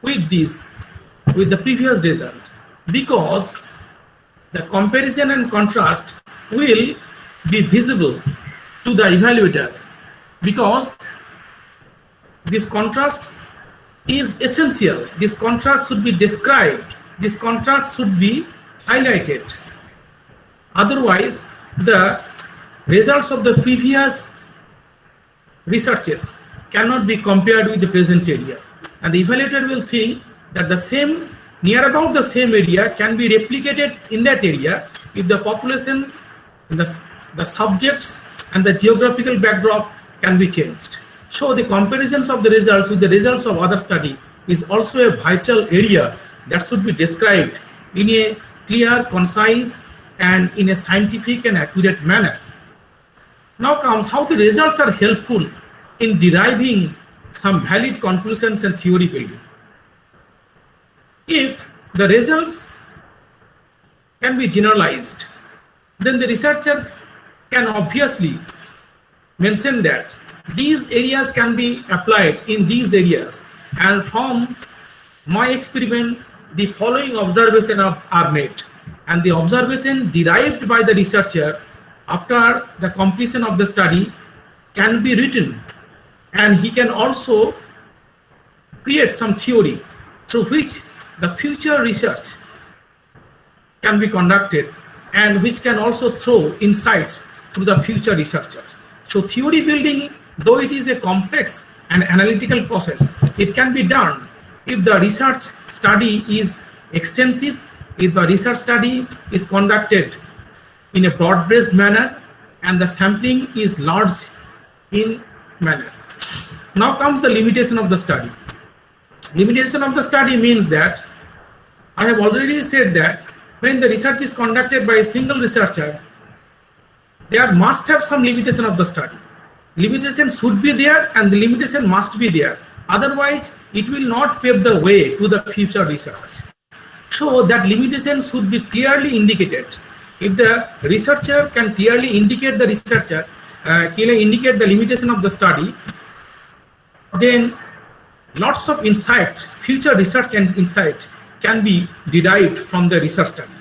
with the previous result, because the comparison and contrast will be visible to the evaluator, because this contrast is essential. This contrast should be described. This contrast should be highlighted. Otherwise, the results of the previous researches cannot be compared with the present area. And the evaluator will think that the same, near about the same area can be replicated in that area if the population, the subjects, and the geographical backdrop can be changed. So the comparisons of the results with the results of other study is also a vital area that should be described in a clear, concise, and in a scientific and accurate manner. Now comes how the results are helpful in deriving some valid conclusions and theory building. If the results can be generalized, then the researcher can obviously mention that these areas can be applied in these areas, and from my experiment the following observation are made, and the observation derived by the researcher after the completion of the study can be written, and he can also create some theory through which the future research can be conducted, and which can also throw insights to the future researchers. So theory building, though it is a complex and analytical process, it can be done if the research study is extensive, if the research study is conducted in a broad-based manner, and the sampling is large in manner. Now comes the limitation of the study. Limitation of the study means that I have already said that when the research is conducted by a single researcher, there must have some limitation of the study. Limitation should be there, and the limitation must be there. Otherwise, it will not pave the way to the future research. So that limitation should be clearly indicated. If the researcher can clearly indicate the limitation of the study, then lots of insights, future research and insight can be derived from the research study.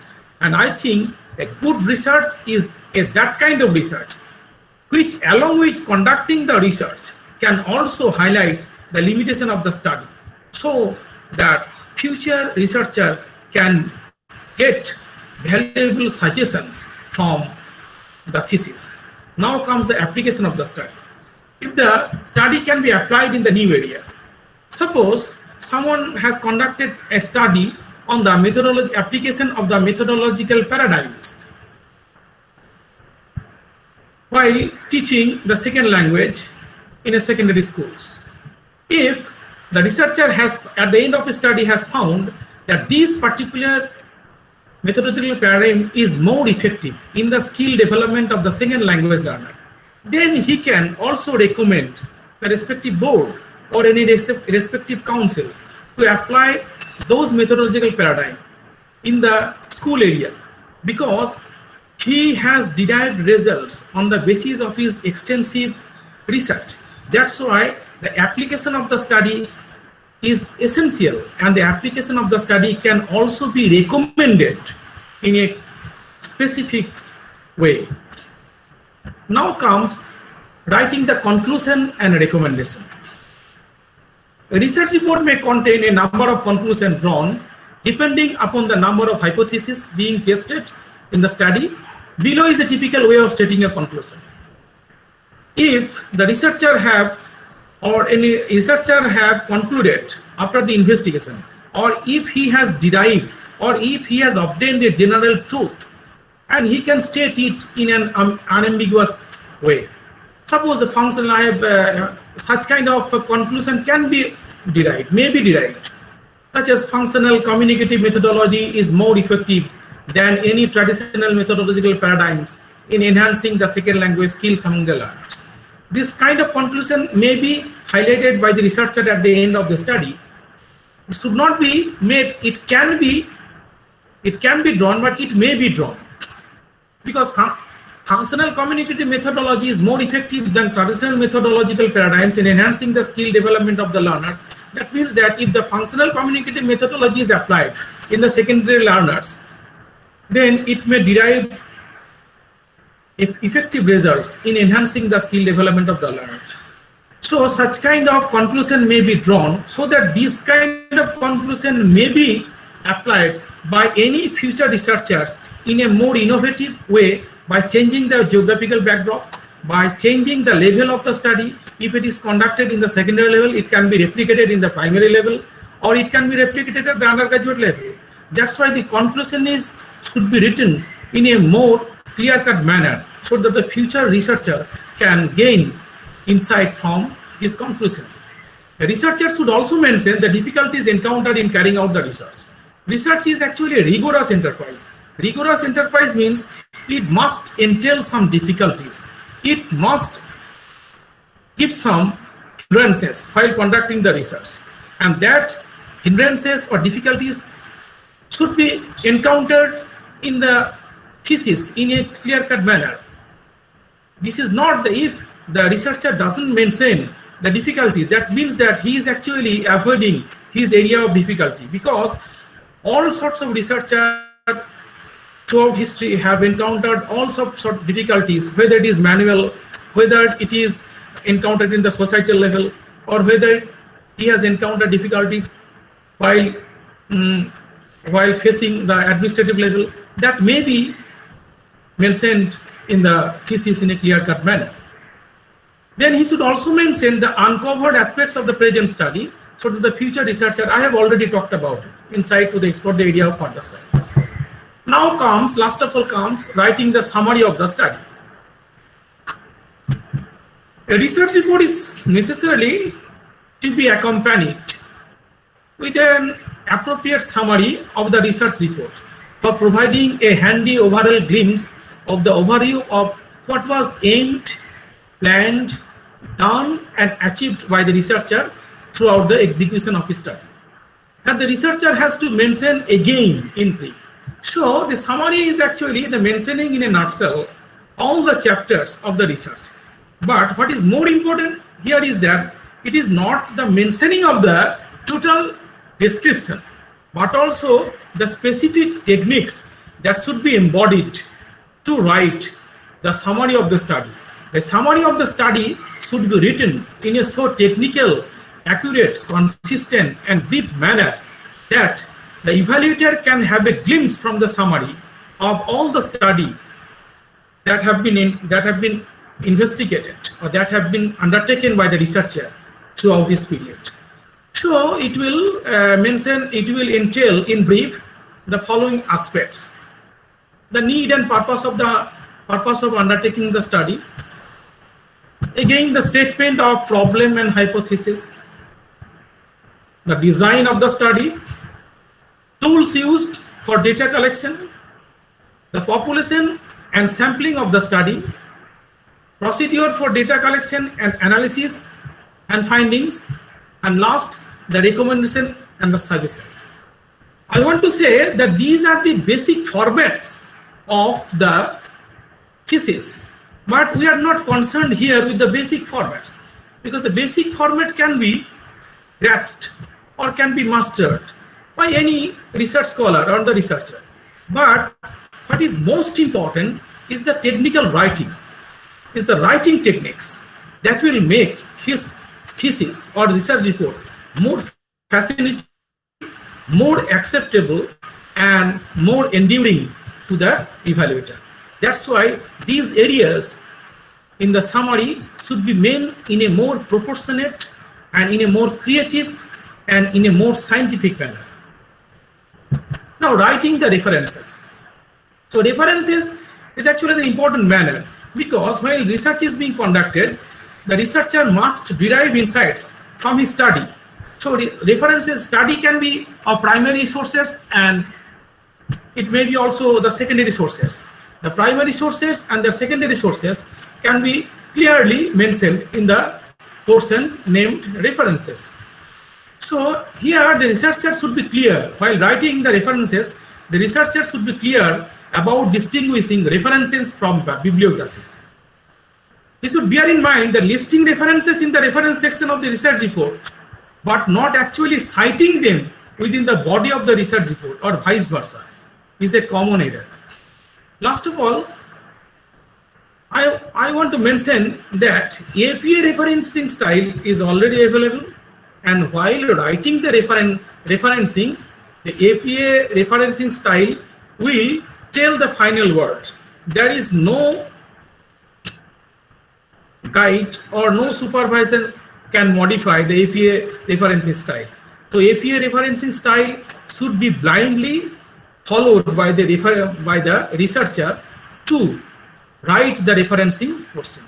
And I think a good research is that kind of research, which along with conducting the research can also highlight the limitation of the study, so that future researcher can get valuable suggestions from the thesis. Now comes the application of the study. If the study can be applied in the new area, suppose someone has conducted a study on the application of the methodological paradigms while teaching the second language in a secondary schools. If the researcher has, at the end of the study, has found that this particular methodological paradigm is more effective in the skill development of the second language learner, then he can also recommend the respective board or any respective council to apply those methodological paradigm in the school area, because he has derived results on the basis of his extensive research. That's why the application of the study is essential, and the application of the study can also be recommended in a specific way. Now comes writing the conclusion and recommendation. A research report may contain a number of conclusions drawn depending upon the number of hypotheses being tested in the study. Below is a typical way of stating a conclusion. If the researcher have or any researcher have concluded after the investigation, or if he has derived or if he has obtained a general truth and he can state it in an unambiguous way. Suppose the functional, such kind of conclusion can be derived, may be derived, such as functional communicative methodology is more effective than any traditional methodological paradigms in enhancing the second language skills among the learners. This kind of conclusion may be highlighted by the researcher at the end of the study. It should not be made, it can be drawn, but it may be drawn. Because functional communicative methodology is more effective than traditional methodological paradigms in enhancing the skill development of the learners. That means that if the functional communicative methodology is applied in the secondary learners, then it may derive effective results in enhancing the skill development of the learners. So such kind of conclusion may be drawn so that this kind of conclusion may be applied by any future researchers in a more innovative way by changing the geographical backdrop, by changing the level of the study. If it is conducted in the secondary level, it can be replicated in the primary level, or it can be replicated at the undergraduate level. That's why the conclusion should be written in a more clear-cut manner so that the future researcher can gain insight from his conclusion. The researcher should also mention the difficulties encountered in carrying out the research. Research is actually a rigorous enterprise. Rigorous enterprise means it must entail some difficulties. It must give some hindrances while conducting the research. And that hindrances or difficulties should be encountered in the thesis in a clear-cut manner. This is not if the researcher doesn't mention the difficulty, that means that he is actually avoiding his area of difficulty, because all sorts of researchers throughout history have encountered all sorts of difficulties, whether it is manual, whether it is encountered in the societal level, or whether he has encountered difficulties while facing the administrative level. That may be mentioned in the thesis in a clear-cut manner. Then he should also mention the uncovered aspects of the present study so that the future researcher, I have already talked about it, insight to the explore the area of further study. Now comes, last of all comes, writing the summary of the study. A research report is necessarily to be accompanied with an appropriate summary of the research report for providing a handy overall glimpse of the overview of what was aimed, planned, done, and achieved by the researcher throughout the execution of his study. And the researcher has to mention again in brief. So the summary is actually the mentioning in a nutshell all the chapters of the research. But what is more important here is that it is not the mentioning of the total description, but also the specific techniques that should be embodied to write the summary of the study. The summary of the study should be written in a so technical, accurate, consistent, and brief manner that the evaluator can have a glimpse from the summary of all the study that have been investigated or that have been undertaken by the researcher throughout this period. So it will entail in brief the following aspects: the need and purpose of undertaking the study. Again, the statement of problem and hypothesis, the design of the study, tools used for data collection, the population and sampling of the study, procedure for data collection and analysis and findings, and last, the recommendation and the suggestion. I want to say that these are the basic formats of the thesis, but we are not concerned here with the basic formats, because the basic format can be grasped or can be mastered by any research scholar or the researcher. But what is most important is the technical writing, is the writing techniques that will make his thesis or research report more fascinating, more acceptable, and more enduring to the evaluator. That's why these areas in the summary should be made in a more proportionate and in a more creative and in a more scientific manner. Now, writing the references. So references is actually the important manner, because while research is being conducted, the researcher must derive insights from his study. So references study can be of primary sources, and it may be also the secondary sources. The primary sources and the secondary sources can be clearly mentioned in the portion named references. So here the researcher should be clear while writing the references. The researcher should be clear about distinguishing references from bibliography. He should bear in mind that listing references in the reference section of the research report, but not actually citing them within the body of the research report or vice versa, is a common error. Last of all, I want to mention that APA referencing style is already available, and while writing the referencing, the APA referencing style will tell the final word. There is no guide or no supervisor can modify the APA referencing style. So APA referencing style should be blindly followed by the researcher to write the referencing portion.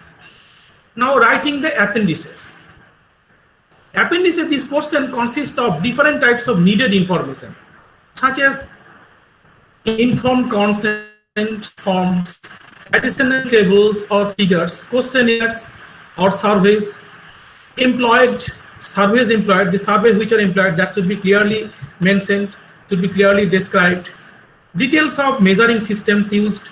Now, writing the appendices. Appendices, this portion consists of different types of needed information, such as informed consent forms, additional tables or figures, questionnaires or surveys, surveys employed, the surveys which are employed, that should be clearly mentioned, should be clearly described, details of measuring systems used,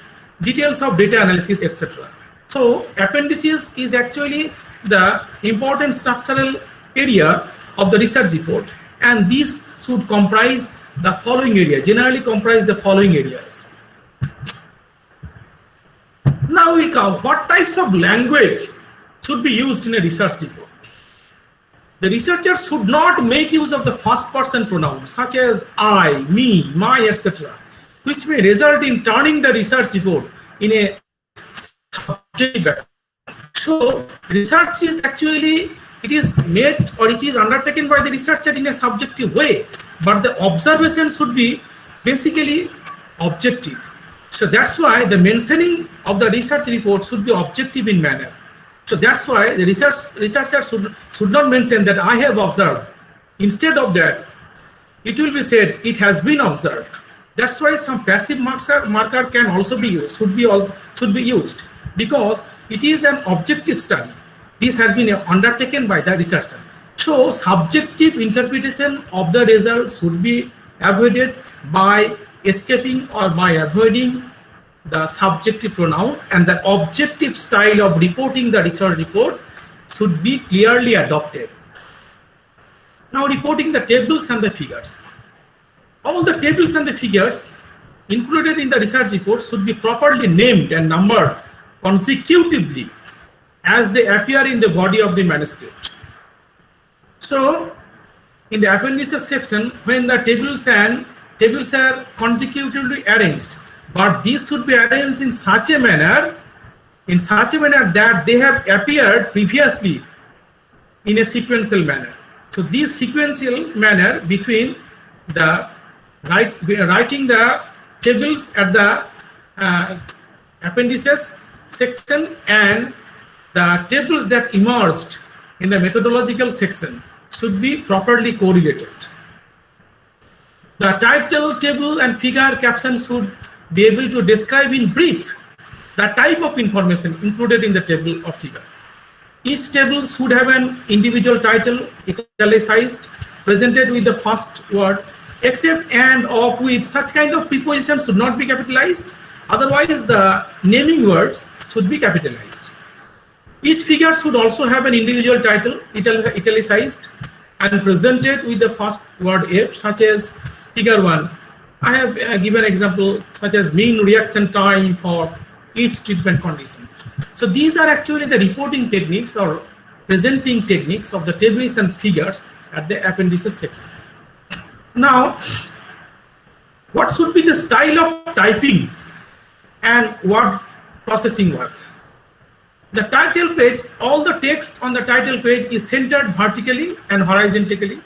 details of data analysis, etc. So appendices is actually the important structural area of the research report, and these should comprise the following area, generally comprise the following areas. Now we come, what types of language should be used in a research report? The researcher should not make use of the first person pronouns such as I, me, my, etc., which may result in turning the research report in a subjective. So research is actually, it is made or it is undertaken by the researcher in a subjective way, but the observation should be basically objective. So that's why the mentioning of the research report should be objective in manner. So that's why the researcher should not mention that I have observed. Instead of that, it will be said it has been observed. That's why some passive marker can also be used, should be used, because it is an objective study. This has been undertaken by the researcher. So subjective interpretation of the results should be avoided by escaping or by avoiding the subjective pronoun, and the objective style of reporting the research report should be clearly adopted. Now, reporting the tables and the figures. All the tables and the figures included in the research report should be properly named and numbered consecutively as they appear in the body of the manuscript. So, in the appendices section, when the tables are consecutively arranged, but these should be arranged in such a manner that they have appeared previously in a sequential manner. So this sequential manner between the writing the tables at the appendices section and the tables that emerged in the methodological section should be properly correlated. The title, table, and figure captions should be able to describe in brief the type of information included in the table or figure. Each table should have an individual title, italicized, presented with the first word, except and of which such kind of prepositions should not be capitalized. Otherwise, the naming words should be capitalized. Each figure should also have an individual title, italicized, and presented with the first word F, such as figure 1, I have given example such as mean reaction time for each treatment condition. So these are actually the reporting techniques or presenting techniques of the tables and figures at the appendices section. Now, what should be the style of typing and word processing work? The title page, all the text on the title page is centered vertically and horizontally.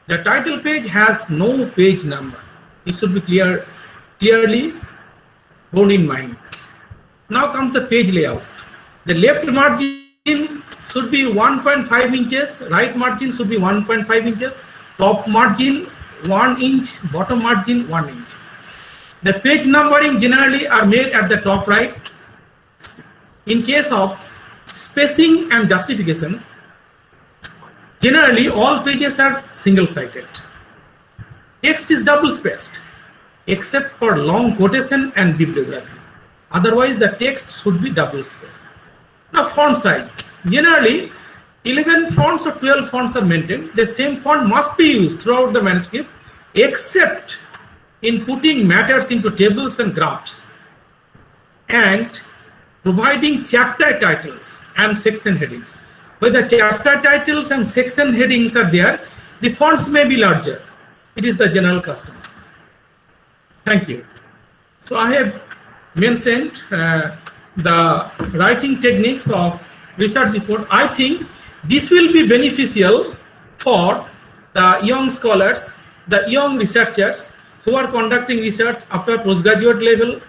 The title page has no page number. It should be clearly borne in mind. Now comes the page layout. The left margin should be 1.5 inches, right margin should be 1.5 inches, top margin 1 inch, bottom margin 1 inch. The page numbering generally are made at the top right. In case of spacing and justification, generally all pages are single-sided. Text is double-spaced, except for long quotation and bibliography. Otherwise, the text should be double-spaced. Now, font size. Generally, 11 fonts or 12 fonts are maintained. The same font must be used throughout the manuscript, except in putting matters into tables and graphs, and providing chapter titles and section headings. When the chapter titles and section headings are there, the fonts may be larger. It is the general customs. Thank you. So I have mentioned the writing techniques of research report. I think this will be beneficial for the young scholars, the young researchers who are conducting research after postgraduate level,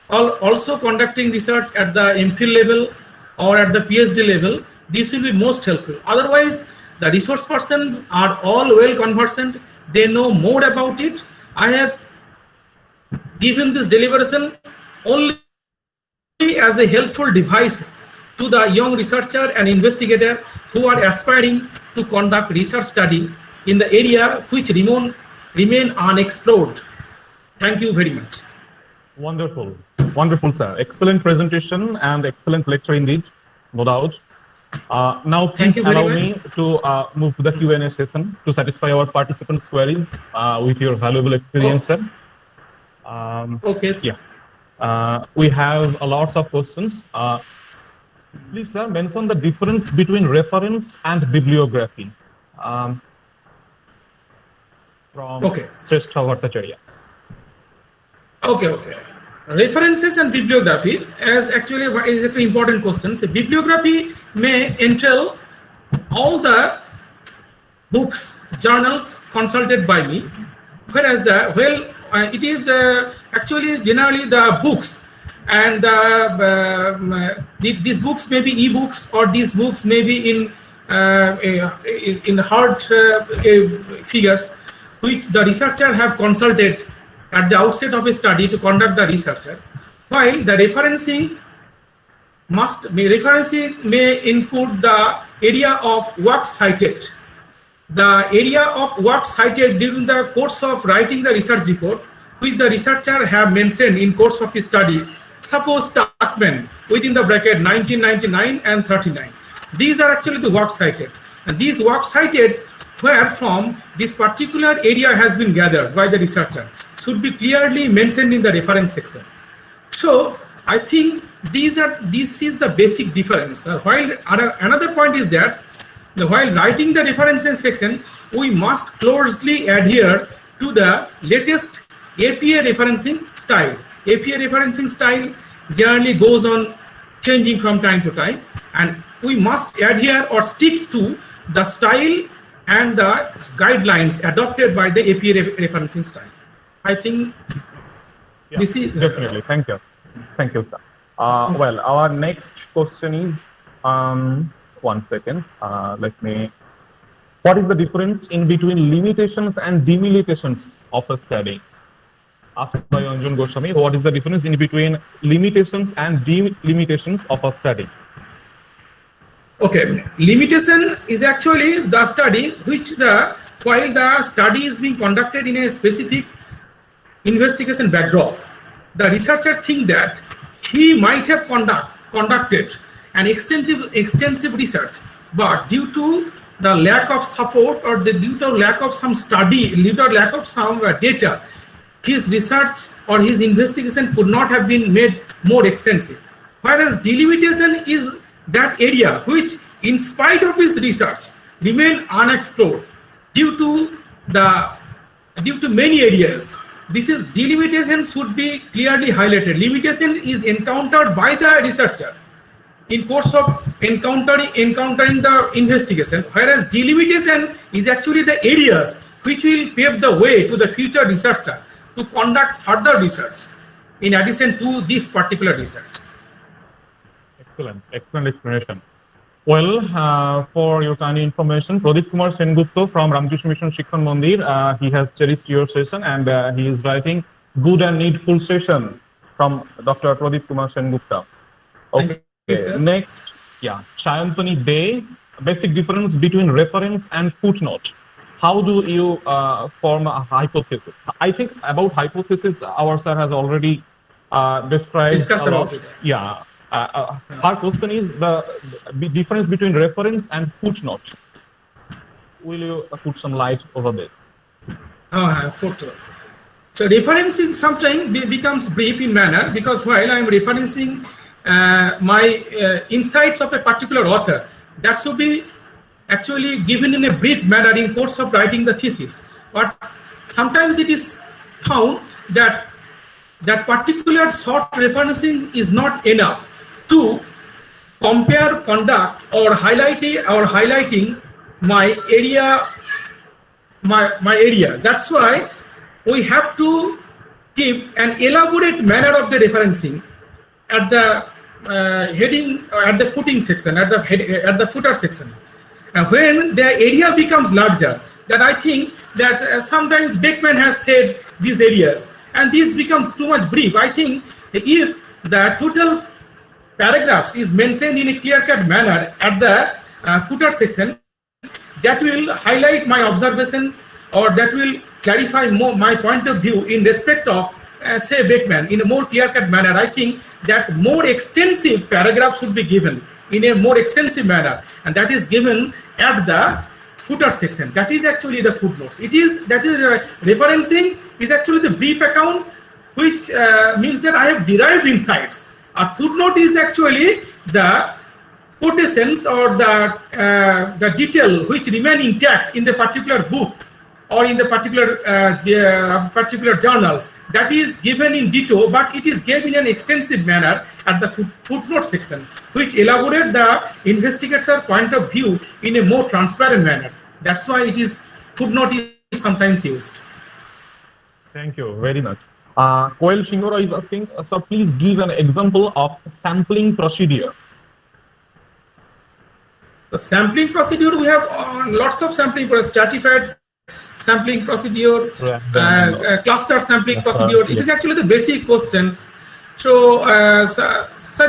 or also conducting research at the MPhil level or at the PhD level. This will be most helpful. Otherwise, the resource persons are all well conversant. They know more about it. I have given this deliberation only as a helpful device to the young researcher and investigator who are aspiring to conduct research study in the area which remain unexplored. Thank you very much. Wonderful. Wonderful, sir. Excellent presentation and excellent lecture indeed, no doubt. Now, please allow me to move to the Q&A session to satisfy our participants' queries with your valuable experience, sir. Okay. Yeah. We have a lot of questions. Please, sir, mention the difference between reference and bibliography. From Shrestha Bhattacharya. Okay. References and bibliography is actually an important question. So bibliography may entail all the books, journals consulted by me, whereas it is actually generally the books, and these books may be e-books, or these books may be in hard figures, which the researcher have consulted at the outset of a study to conduct the researcher, while the referencing may include the area of work cited. The area of work cited during the course of writing the research report, which the researcher have mentioned in course of his study, suppose Tuckman within the bracket 1999 and 39. These are actually the work cited, and these work cited where from this particular area has been gathered by the researcher should be clearly mentioned in the reference section. So I think this is the basic difference. While another point is that while writing the references section, we must closely adhere to the latest APA referencing style. APA referencing style generally goes on changing from time to time, and we must adhere or stick to the style and the guidelines adopted by the APA referencing style. I think this is definitely. Thank you, sir. Well, our next question is 1 second. What is the difference in between limitations and delimitations of a study? Asked by Anjan Goswami, what is the difference in between limitations and delimitations of a study? Okay, limitation is actually the study which while the study is being conducted in a specific investigation backdrop, the researcher think that he might have conducted an extensive research, but due to the lack of support or the due to lack of some study, due to lack of some data, his research or his investigation could not have been made more extensive. Whereas delimitation is that area which, in spite of his research, remain unexplored due to many areas. This is delimitation should be clearly highlighted. Limitation is encountered by the researcher in course of encountering the investigation, whereas delimitation is actually the areas which will pave the way to the future researcher to conduct further research in addition to this particular research. Excellent explanation. Well, for your kind information, Pradip Kumar Sengupta from Ramakrishna Mission Shikshan Mandir, he has cherished your session and he is writing good and needful session from Dr. Pradip Kumar Sengupta. Okay, next, Chayantani Day, basic difference between reference and footnote. How do you form a hypothesis? I think about hypothesis, our sir has already discussed about it. Yeah. Our question is the difference between reference and footnote. Will you put some light over this? Footnote. So referencing sometimes becomes brief in manner, because while I am referencing my insights of a particular author, that should be actually given in a brief manner in course of writing the thesis. But sometimes it is found that that particular short referencing is not enough to compare, conduct, or highlighting my area. My area. That's why we have to give an elaborate manner of the referencing at the heading, at the footing section, at the footer section. And when the area becomes larger, that I think that sometimes Beckman has said these areas, and this becomes too much brief. I think if the total paragraphs is mentioned in a clear-cut manner at the footer section, that will highlight my observation, or that will clarify more my point of view in respect of, say, Beckman in a more clear-cut manner. I think that more extensive paragraphs should be given in a more extensive manner, and that is given at the footer section. That is actually the footnotes. Referencing is actually the brief account, which means that I have derived insights. A footnote is actually the quotations or the detail which remain intact in the particular book or in the particular journals. That is given in detail, but it is given in an extensive manner at the footnote section, which elaborate the investigator point of view in a more transparent manner. That's why footnote is sometimes used. Thank you very much. Koel Shingora is asking, so please give an example of sampling procedure. The sampling procedure, we have lots of sampling for stratified sampling procedure, cluster sampling procedure. It is actually the basic questions. So,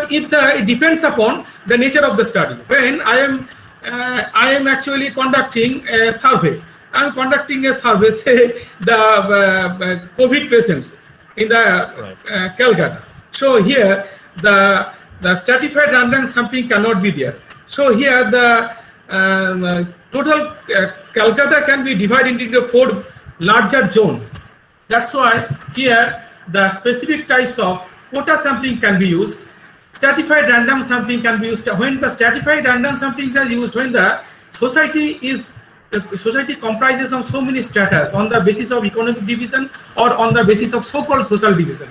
it depends upon the nature of the study. When I am actually conducting a survey. I am conducting a survey, say the COVID patients in the Calcutta. So here the stratified random sampling cannot be there. So here the total Calcutta can be divided into 4 larger zones. That's why here the specific types of quota sampling can be used. Stratified random sampling can be used when the stratified random sampling is used when the society comprises of so many stratas on the basis of economic division or on the basis of so-called social division.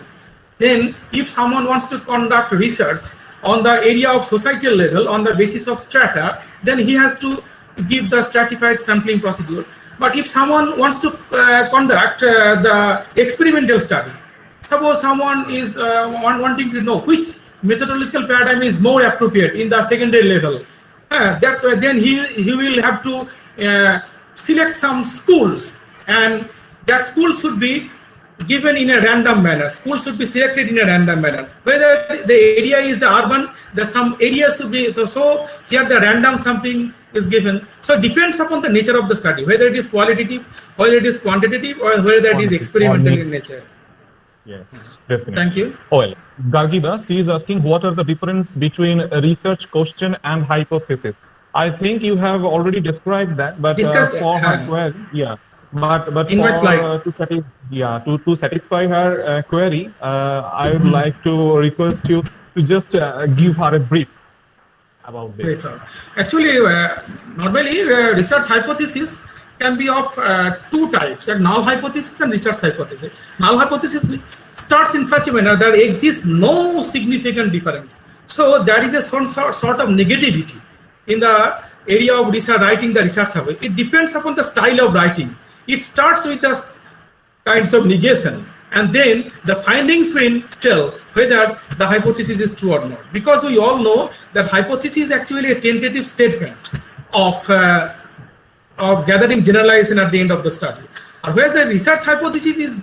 Then if someone wants to conduct research on the area of societal level on the basis of strata, then he has to give the stratified sampling procedure. But if someone wants to conduct the experimental study, suppose someone is wanting to know which methodological paradigm is more appropriate in the secondary level, that's why then he will have to select some schools, and that school should be given in a random manner. Schools should be selected in a random manner. Whether the area is the urban, some areas should be, so here the random sampling is given. So it depends upon the nature of the study, whether it is qualitative, whether it is quantitative, or whether it is experimental in nature. Yes, definitely. Thank you. Well, Gargi Das, he is asking what are the difference between a research question and hypothesis. I think you have already described that, but Discussed, for her query, yeah. But in my for, slides. to satisfy her query, I would like to request you to just give her a brief about this. Great, sir. Actually, normally research hypothesis can be of two types: a null hypothesis and research hypothesis. Null hypothesis starts in such a manner that there exists no significant difference. So there is a sort of negativity in the area of research writing the research hypothesis. It depends upon the style of writing. It starts with the kinds of negation, and then the findings will tell whether the hypothesis is true or not. Because we all know that hypothesis is actually a tentative statement of gathering generalization at the end of the study. Whereas a research hypothesis is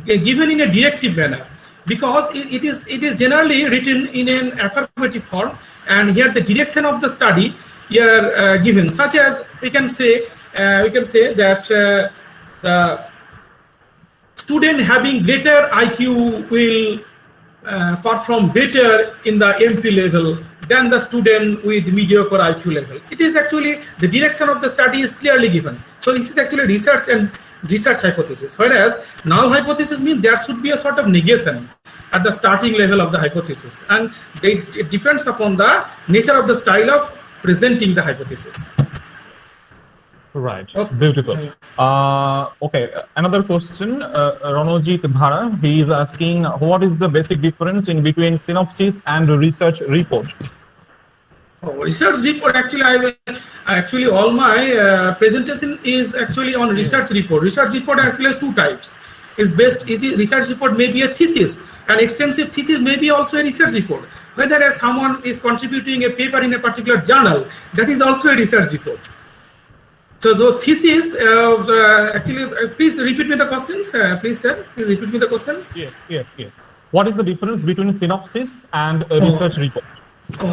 given in a directive manner, because it is generally written in an affirmative form, and here the direction of the study here given, such as we can say that the student having greater IQ will perform better in the MP level than the student with mediocre IQ level. It is actually the direction of the study is clearly given. So this is actually research and research hypothesis. Whereas null hypothesis means there should be a sort of negation at the starting level of the hypothesis, and it depends upon the nature of the style of presenting the hypothesis. Right. Okay. Beautiful. Okay. Another question. Ranojit Bhara, he is asking, what is the basic difference in between synopsis and research report? Research report, actually all my presentation is actually on research report. Research report actually two types. Research report may be a thesis. An extensive thesis may be also a research report. Whether someone is contributing a paper in a particular journal, that is also a research report. So the thesis, please repeat me the questions. Please, sir, please repeat me the questions. Yes. What is the difference between synopsis and a research report?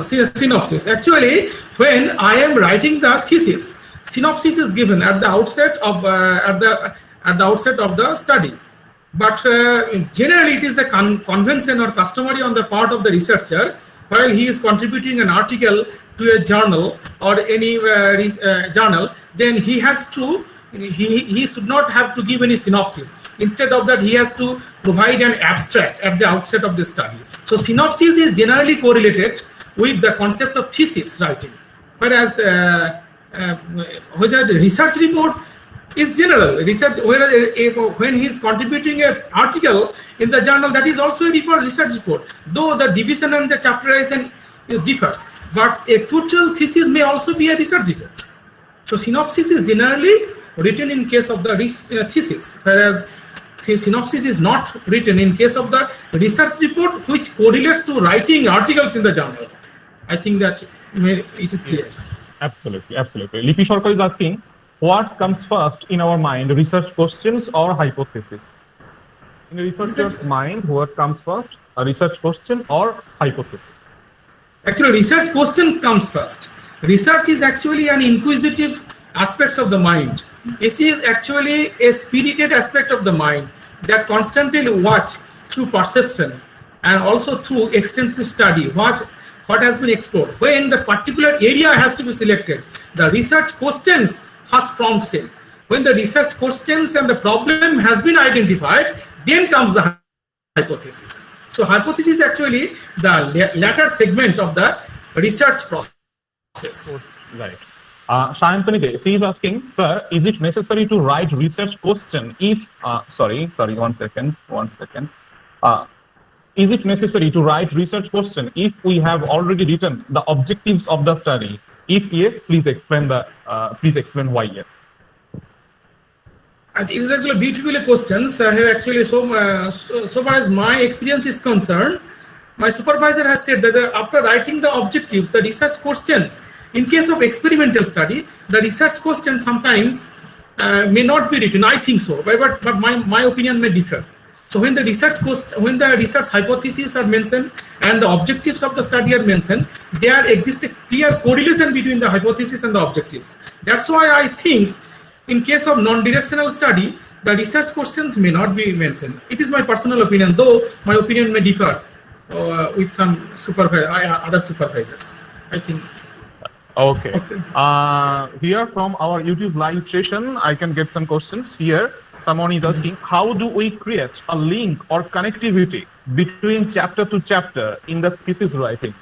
Synopsis. Actually, when I am writing the thesis, synopsis is given at the outset of the study. But generally, it is the convention or customary on the part of the researcher, while he is contributing an article to a journal or any journal, then he should not have to give any synopsis. Instead of that, he has to provide an abstract at the outset of the study. So synopsis is generally correlated with the concept of thesis writing, whereas whether the research report is general research, when he is contributing an article in the journal, that is also a research report, though the division and the chapterization differs, but a total thesis may also be a research report. So synopsis is generally written in case of the thesis, whereas synopsis is not written in case of the research report, which correlates to writing articles in the journal. I think that it is clear. Absolutely. Lipi Sharkar is asking, what comes first in our mind, research questions or hypothesis? In a researcher's mind, what comes first, a research question or hypothesis? Actually, research questions comes first. Research is actually an inquisitive aspect of the mind. It is actually a spirited aspect of the mind that constantly watch through perception and also through extensive study, watch what has been explored. When the particular area has to be selected, the research questions first prompts it. When the research questions and the problem has been identified, then comes the hypothesis. So hypothesis is actually the latter segment of the research process. Right. Shayantani, she is asking, sir, is it necessary to write research question if, one second. Is it necessary to write research question if we have already written the objectives of the study? If yes, please explain why yes. I think it's actually a beautiful question. I have actually, so far as my experience is concerned, my supervisor has said that after writing the objectives, the research questions, in case of experimental study, the research questions sometimes may not be written. I think so, but my opinion may differ. So when the research hypotheses are mentioned and the objectives of the study are mentioned, there exists a clear correlation between the hypothesis and the objectives. That's why I think in case of non-directional study, the research questions may not be mentioned. It is my personal opinion, though my opinion may differ with some other supervisors, I think. Okay. Okay. Here from our YouTube live session, I can get some questions here. Someone is asking, how do we create a link or connectivity between chapter to chapter in the thesis writing?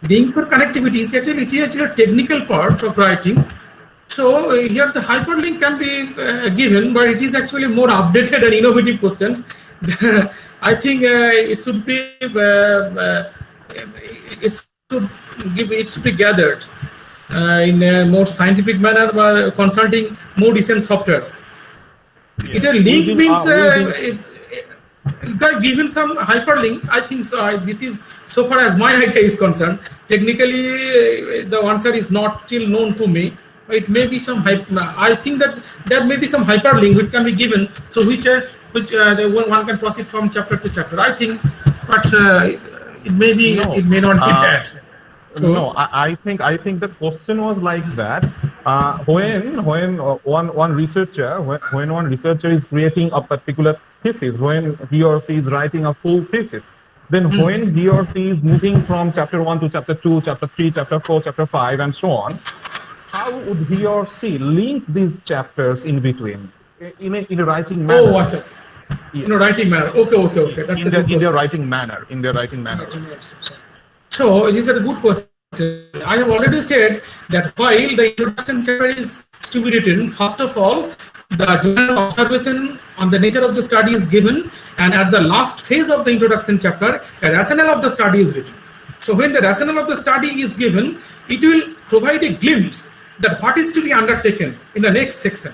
Link or connectivity is actually a technical part of writing. So here the hyperlink can be given, but it is actually more updated and innovative questions. I think it should be gathered in a more scientific manner by consulting more recent softwares. Yeah. It a link means given some hyperlink. I think so. This is so far as my idea is concerned. Technically, the answer is not still known to me. It may be some I think that there may be some hyperlink which can be given, so which one can proceed from chapter to chapter. I think, but it may be, No. it may not be that. So, No, I think the question was like that. When one researcher is creating a particular thesis, when he or she is writing a full thesis, then when he or she is moving from chapter 1 to chapter 2, chapter 3, chapter 4, chapter 5, and so on, how would he or she link these chapters in between in a writing manner? oh, achha. In a writing manner. Okay. That's a good In their question. writing manner. So it is a good question. I have already said that while the introduction chapter is to be written, first of all, the general observation on the nature of the study is given, and at the last phase of the introduction chapter, a rationale of the study is written. So when the rationale of the study is given, it will provide a glimpse that what is to be undertaken in the next section.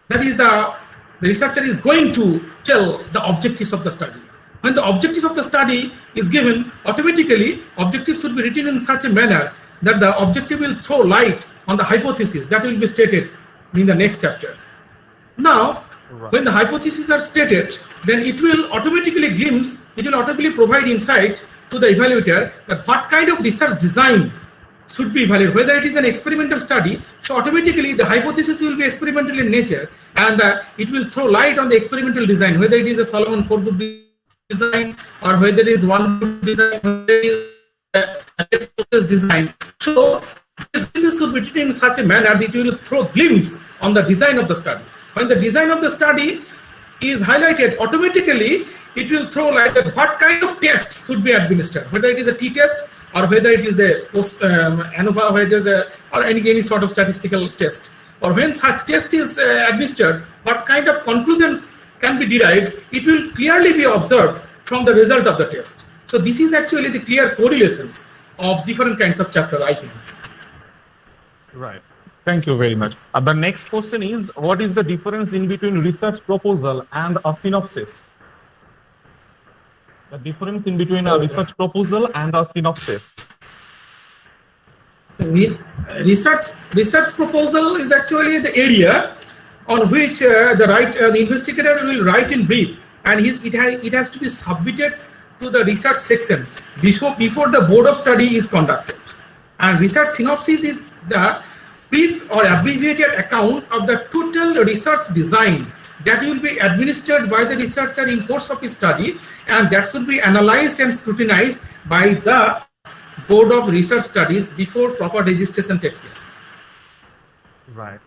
That is the researcher is going to tell the objectives of the study. When the objectives of the study is given, automatically objectives should be written in such a manner that the objective will throw light on the hypothesis that will be stated in the next chapter. Now, when the hypotheses are stated, then it will automatically provide insight to the evaluator that what kind of research design should be evaluated, whether it is an experimental study. So automatically the hypothesis will be experimental in nature, and it will throw light on the experimental design, whether it is a Solomon 4-group design or whether it is 1-group design, whether it is a test process design. So this should be written in such a manner that it will throw glimpse on the design of the study. When the design of the study is highlighted, automatically it will throw light at what kind of tests should be administered, whether it is a t-test or whether it is a post ANOVA, whether or any sort of statistical test. Or when such test is administered, what kind of conclusions can be derived, it will clearly be observed from the result of the test. So this is actually the clear correlations of different kinds of chapter, I think. Right. Thank you very much. The next question is, what is the difference in between research proposal and a synopsis? The difference in between a research proposal and a synopsis. Research proposal is actually the area on which the investigator will write in brief, and it has to be submitted to the research section before the board of study is conducted. And research synopsis is the brief or abbreviated account of the total research design that will be administered by the researcher in course of his study, and that should be analyzed and scrutinized by the board of research studies before proper registration takes place. Right.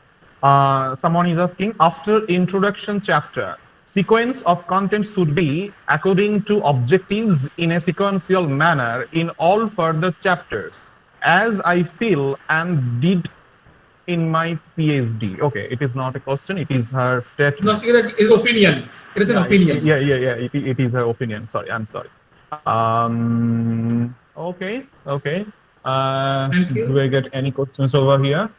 Someone is asking, after introduction chapter, sequence of content should be according to objectives in a sequential manner in all further chapters, as I feel and did in my PhD. Okay, it is not a question, it is her statement. No, it is opinion. It is an opinion. Yeah. It is her opinion. Sorry, I'm sorry. Okay. Thank you. Do I get any questions over here?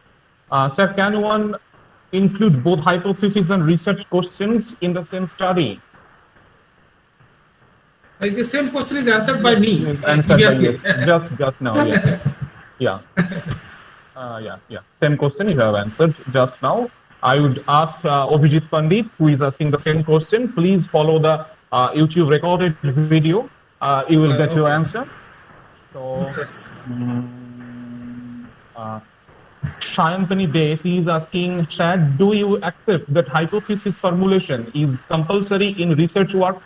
Sir, can one include both hypothesis and research questions in the same study? Like the same question is answered by me Answered by previously. yes. Just now, yeah. Yeah. Same question you have answered just now. I would ask Abhijit Pandit, who is asking the same question, please follow the YouTube recorded video. You will get your answer. So, Yes. Shayantani Day, he is asking, Shad, do you accept that hypothesis formulation is compulsory in research work?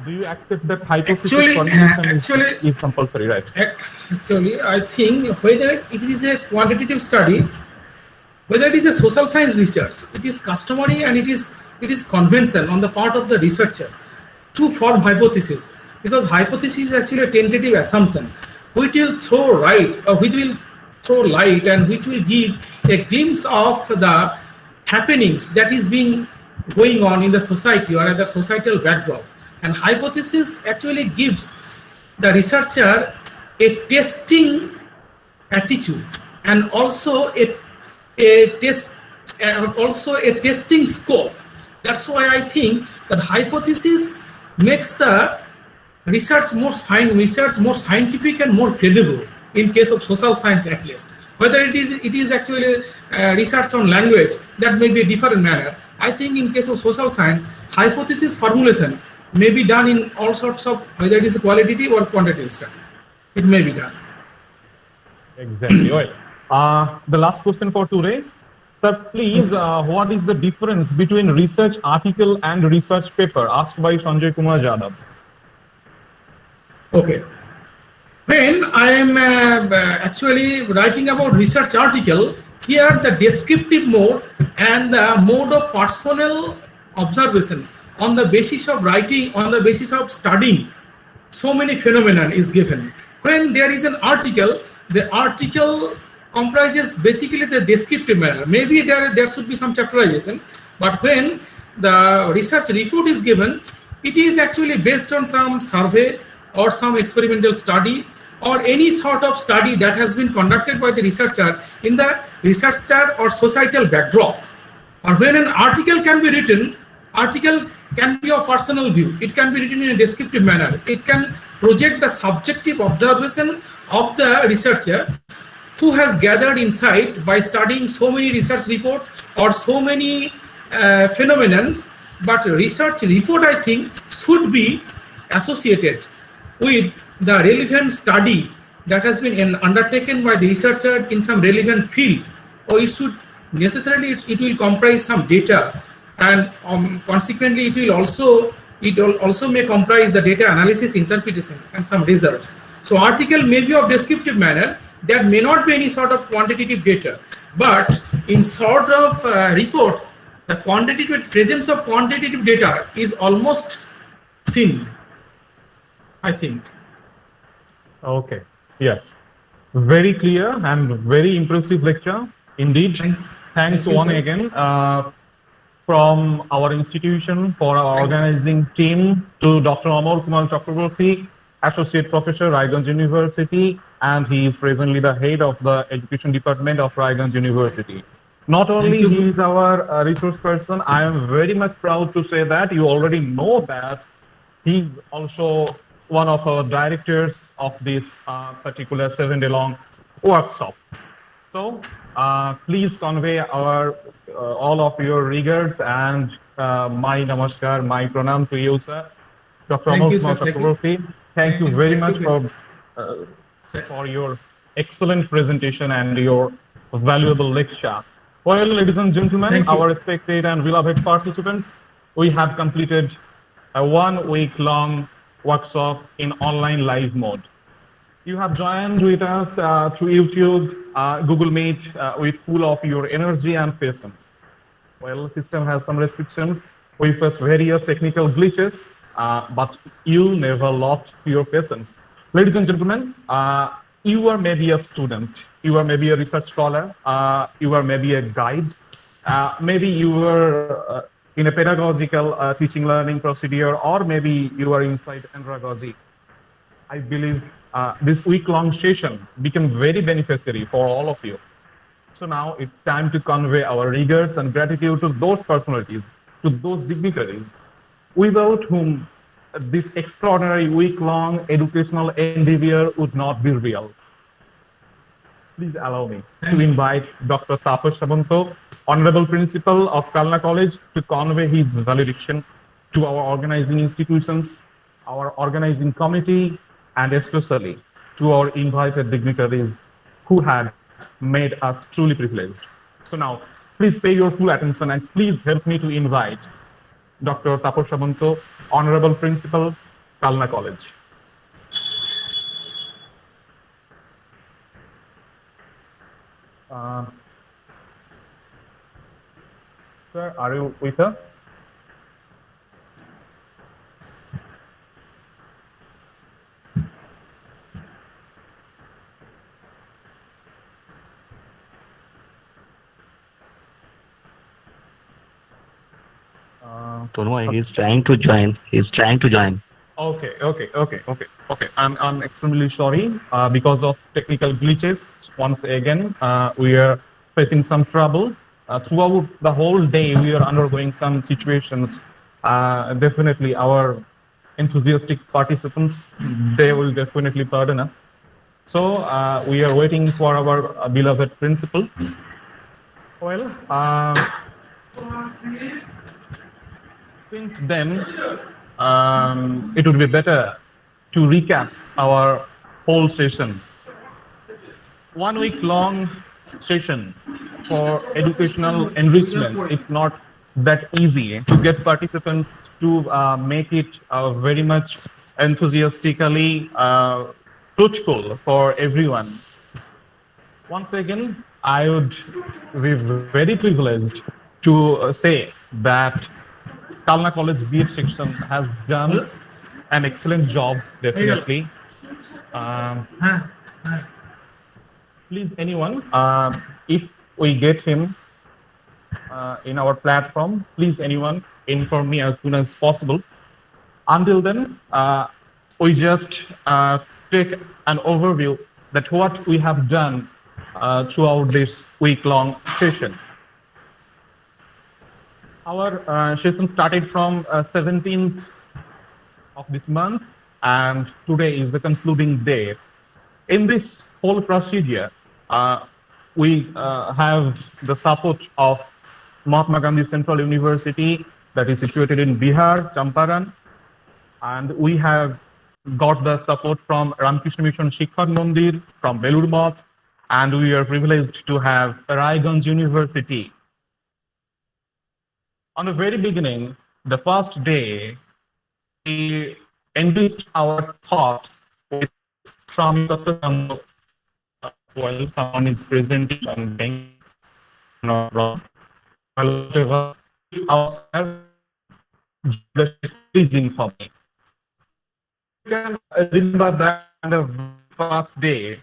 Do you accept that hypothesis Actually, formulation is compulsory, right? Actually, I think whether it is a quantitative study, whether it is a social science research, it is customary and it is conventional on the part of the researcher to form hypothesis, because hypothesis is actually a tentative assumption which will throw light and which will give a glimpse of the happenings that is being going on in the society or at the societal backdrop. And hypothesis actually gives the researcher a testing attitude and also a testing scope. That's why I think that hypothesis makes the research more scientific and more credible in case of social science at least. Whether it is actually research on language, that may be a different manner. I think in case of social science, hypothesis formulation may be done in all sorts of, whether it is a qualitative or quantitative study. It may be done. Exactly. Right. The last question for today. Sir, please, what is the difference between research article and research paper? Asked by Sanjay Kumar Jadhav. Okay. When I am actually writing about research article, here the descriptive mode and the mode of personal observation on the basis of writing, on the basis of studying so many phenomena is given. When there is an article, the article comprises basically the descriptive manner. Maybe there should be some chapterization, but when the research report is given, it is actually based on some survey or some experimental study or any sort of study that has been conducted by the researcher in the researcher or societal backdrop. Or when an article can be written, article can be of personal view. It can be written in a descriptive manner. It can project the subjective observation of the researcher who has gathered insight by studying so many research reports or so many phenomena. But research report, I think, should be associated with the relevant study that has been undertaken by the researcher in some relevant field, or it should necessarily it will comprise some data, and consequently it will also may comprise the data analysis, interpretation, and some results. So article may be of descriptive manner. There may not be any sort of quantitative data, but in sort of report, the quantitative presence of quantitative data is almost seen, I think. Okay. Yes. Very clear and very impressive lecture. Indeed. Thanks once again from our institution for our organizing team to Dr. Amol Kumar Chakraborty, Associate Professor, Raiganj University, and he is presently the head of the Education Department of Raiganj University. Not only he is our resource person, I am very much proud to say that you already know that he is also one of our directors of this particular 7-day-long workshop. So please convey our all of your regards and my namaskar, my pranam to you, sir. Dr. Amol Kumar Chakraborty, thank you very much for your excellent presentation and your valuable lecture. Well, ladies and gentlemen, our respected and beloved participants, we have completed a 1-week-long workshop in online live mode. You have joined with us through YouTube, Google Meet with full of your energy and patience. Well, the system has some restrictions. We faced various technical glitches, but you never lost your patience. Ladies and gentlemen, you are maybe a student, you are maybe a research scholar, you are maybe a guide, maybe you were in a pedagogical teaching learning procedure, or maybe you are inside andragogy. I believe this week-long session became very beneficiary for all of you. So now it's time to convey our regards and gratitude to those personalities, to those dignitaries, without whom this extraordinary week-long educational endeavor would not be real. Please allow me to invite Dr. Tapas Sabanto, Honorable Principal of KALNA College, to convey his valediction to our organizing institutions, our organizing committee, and especially to our invited dignitaries who had made us truly privileged. So now, please pay your full attention and please help me to invite Dr. Tapas Sabanto, Honorable Principal, KALNA College. Sir, are you with us? Tono, he's trying to join. He's trying to join. Okay. I'm extremely sorry because of technical glitches. Once again, we are facing some trouble. Throughout the whole day, we are undergoing some situations. Definitely, our enthusiastic participants, they will definitely pardon us. So we are waiting for our beloved principal. Well, since then, it would be better to recap our whole session. 1 week long session for educational enrichment. It's not that easy to get participants to make it very much enthusiastically fruitful for everyone. Once again, I would be very privileged to say that KALNA College B.Ed section has done an excellent job, definitely. Please, anyone, if we get him in our platform, please, anyone, inform me as soon as possible. Until then, we just take an overview that what we have done throughout this week-long session. Our session started from 17th of this month, and today is the concluding day. In this whole procedure, we have the support of Mahatma Gandhi Central University that is situated in Bihar, Champaran, and we have got the support from Ramakrishna Mission Shikshan Mandir from Belur Math, and we are privileged to have Raiganj University. On the very beginning, the first day, we enriched our thoughts with Swami Tattva. Well, someone is presenting something, not wrong. Whatever, the pleasing for me. You can remember that on the first day,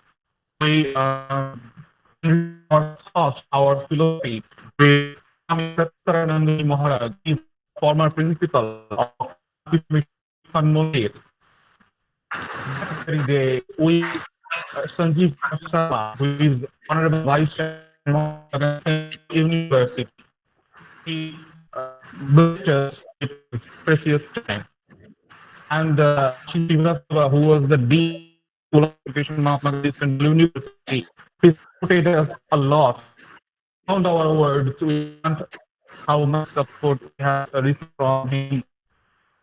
we our thoughts, our philosophy with Swami Maharaj, the former principal of Mission Mandir. Every day, we Sanjeev Sharma, who is Honorable Vice Chairman of the University, he blessed us with precious time. And Srivastava, who was the Dean of Education Mahatma Gandhi Central University, he supported us a lot. Found our words, we learned how much support we have received from him.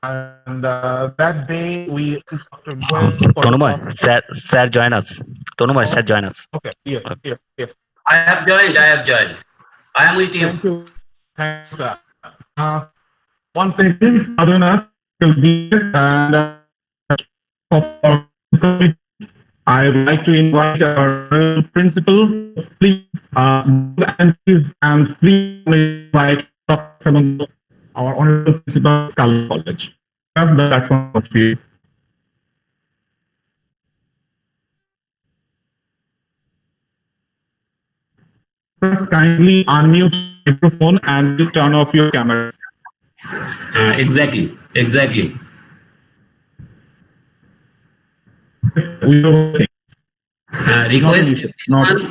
And that day we Tono, sir, join us. Tono, sir, join us. Okay, yes. I have joined. I am with you. Thank you. Thanks, sir. One second, Aduna will be and I would like to invite our principal, please, and please invite our honorable principal of KALNA College. Have the platform of you. Kindly unmute your microphone and turn off your camera. Exactly. We are working. Request everyone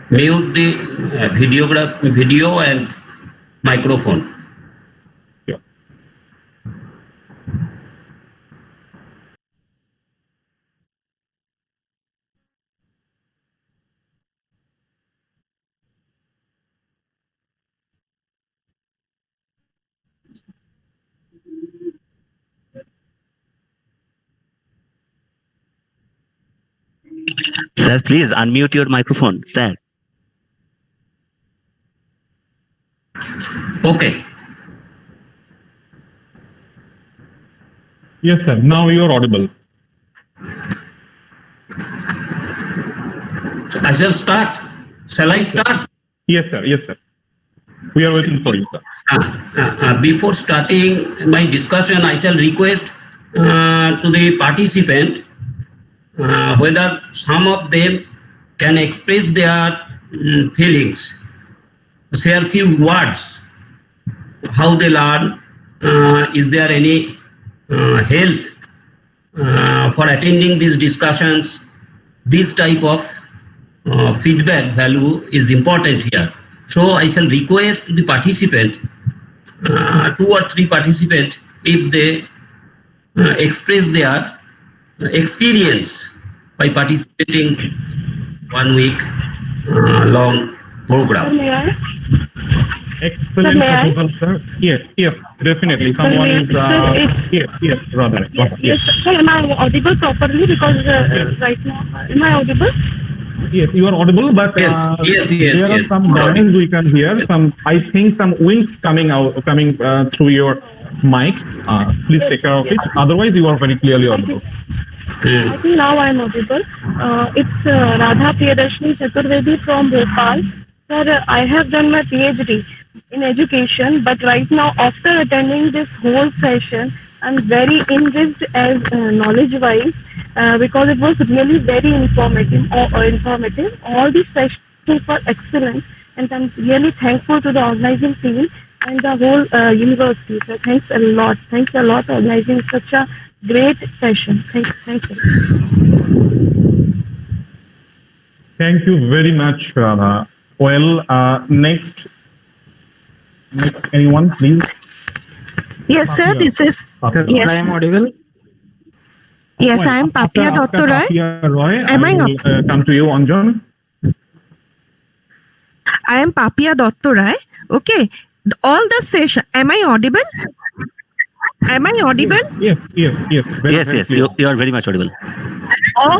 mute the video and microphone. Yeah. Sir, please unmute your microphone, sir. Okay. Yes, sir. Now you are audible. I shall start. Shall I start? Yes, sir. Yes, sir. We are waiting for you, sir. Before starting my discussion, I shall request to the participant whether some of them can express their feelings, share few words, how they learn, is there any help for attending these discussions. This type of feedback value is important here. So I shall request the participant, 2 or 3 participants, if they express their experience by participating 1 week long program. May I? Excellent May I? proposal, sir. Yes, yes, definitely. Someone is, yes, rather. Yes. Sir, am I audible properly? Because right now, am I audible? Yes, you are audible, but Yes, there are yes. some noise we can hear. I think some winds coming through your mic. Please take care of it. Otherwise, you are very clearly audible. I think now I am audible. It's Radha Priyadarshini Chaturvedi from Bhopal. Sir, I have done my PhD in education, but right now, after attending this whole session, I'm very enriched as knowledge-wise because it was really very informative. All these sessions were excellent, and I'm really thankful to the organizing team and the whole university. So thanks a lot. Thanks a lot for organizing such a great session. Thanks. Thank you very much, Radha. Well, next, anyone, please? Yes, sir. This is. Yes. I am audible. Yes, I am Papia Dr. Roy. Am I will come to you, Anjan. I am Papia Dr. Roy. Okay. All the session. Am I audible? Am I audible? Yes. Yes, you are very much audible. All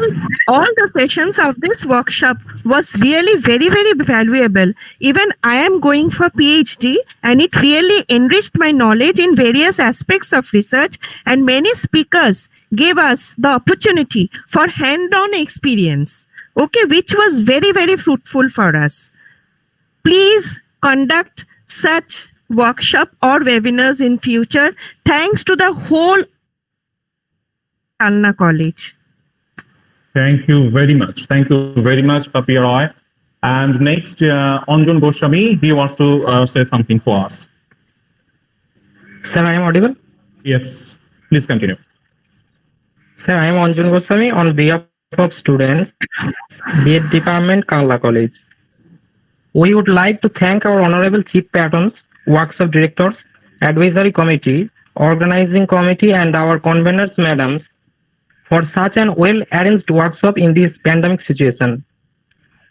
the sessions of this workshop was really very, very valuable. Even I am going for PhD, and it really enriched my knowledge in various aspects of research, and many speakers gave us the opportunity for hand-on experience, okay, which was very, very fruitful for us. Please conduct such workshop or webinars in future. Thanks to the whole KALNA College. Thank you very much. Thank you very much, Papi Roy. And next, Anjan Goswami, he wants to say something for us. Sir, I am audible. Yes, please continue. Sir, I am Anjan Goswami on behalf of students, B.Ed Department, KALNA College. We would like to thank our honorable chief patrons, workshop directors, advisory committee, organizing committee, and our conveners, madams, for such an well-arranged workshop in this pandemic situation.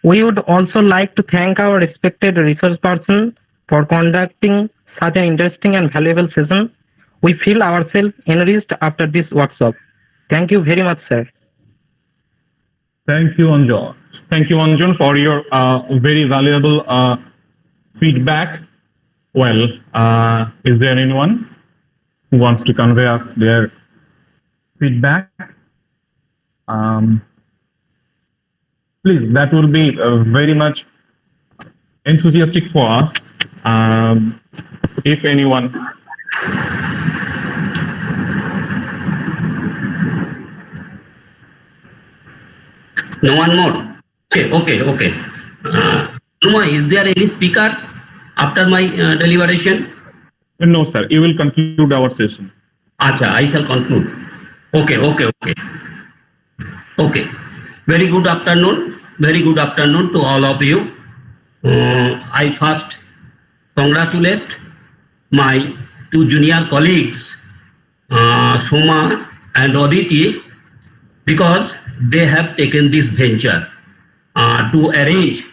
We would also like to thank our respected resource person for conducting such an interesting and valuable session. We feel ourselves enriched after this workshop. Thank you very much, sir. Thank you, Anjan. Thank you, Anjan, for your very valuable feedback. Well, is there anyone who wants to convey us their feedback? Please, that will be very much enthusiastic for us. If anyone. No one more. Okay. Numa, is there any speaker after my deliberation? No, sir. You will conclude our session. Acha, I shall conclude. Okay. Very good afternoon. Very good afternoon to all of you. I first congratulate my 2 junior colleagues, Soma and Aditi, because they have taken this venture to arrange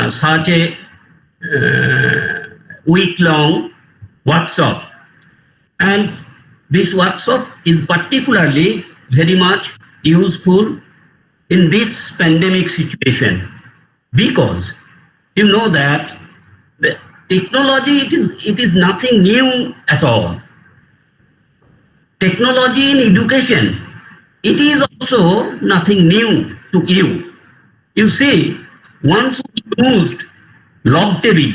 such a week-long workshop. And this workshop is particularly very much useful in this pandemic situation, because you know that the technology, it is nothing new at all. technology in education, it is also nothing new to you. You see, once we used log table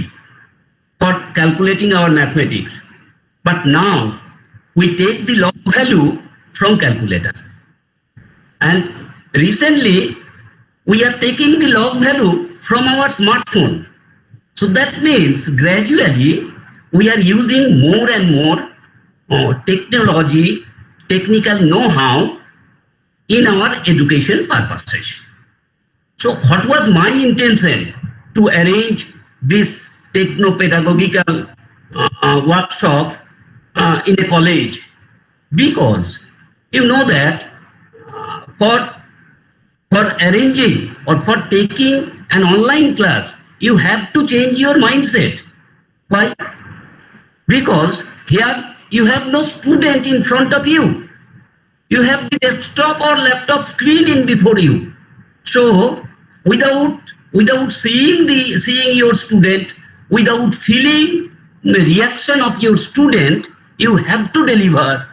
for calculating our mathematics, but now we take the log value from calculator. And recently, we are taking the log value from our smartphone. So that means gradually we are using more and more technology, technical know-how in our education purposes. So what was my intention to arrange this techno-pedagogical workshop in a college? Because you know that for arranging or for taking an online class, you have to change your mindset. Why? Because here you have no student in front of you. You have the desktop or laptop screen in before you. So without seeing your student, without feeling the reaction of your student, you have to deliver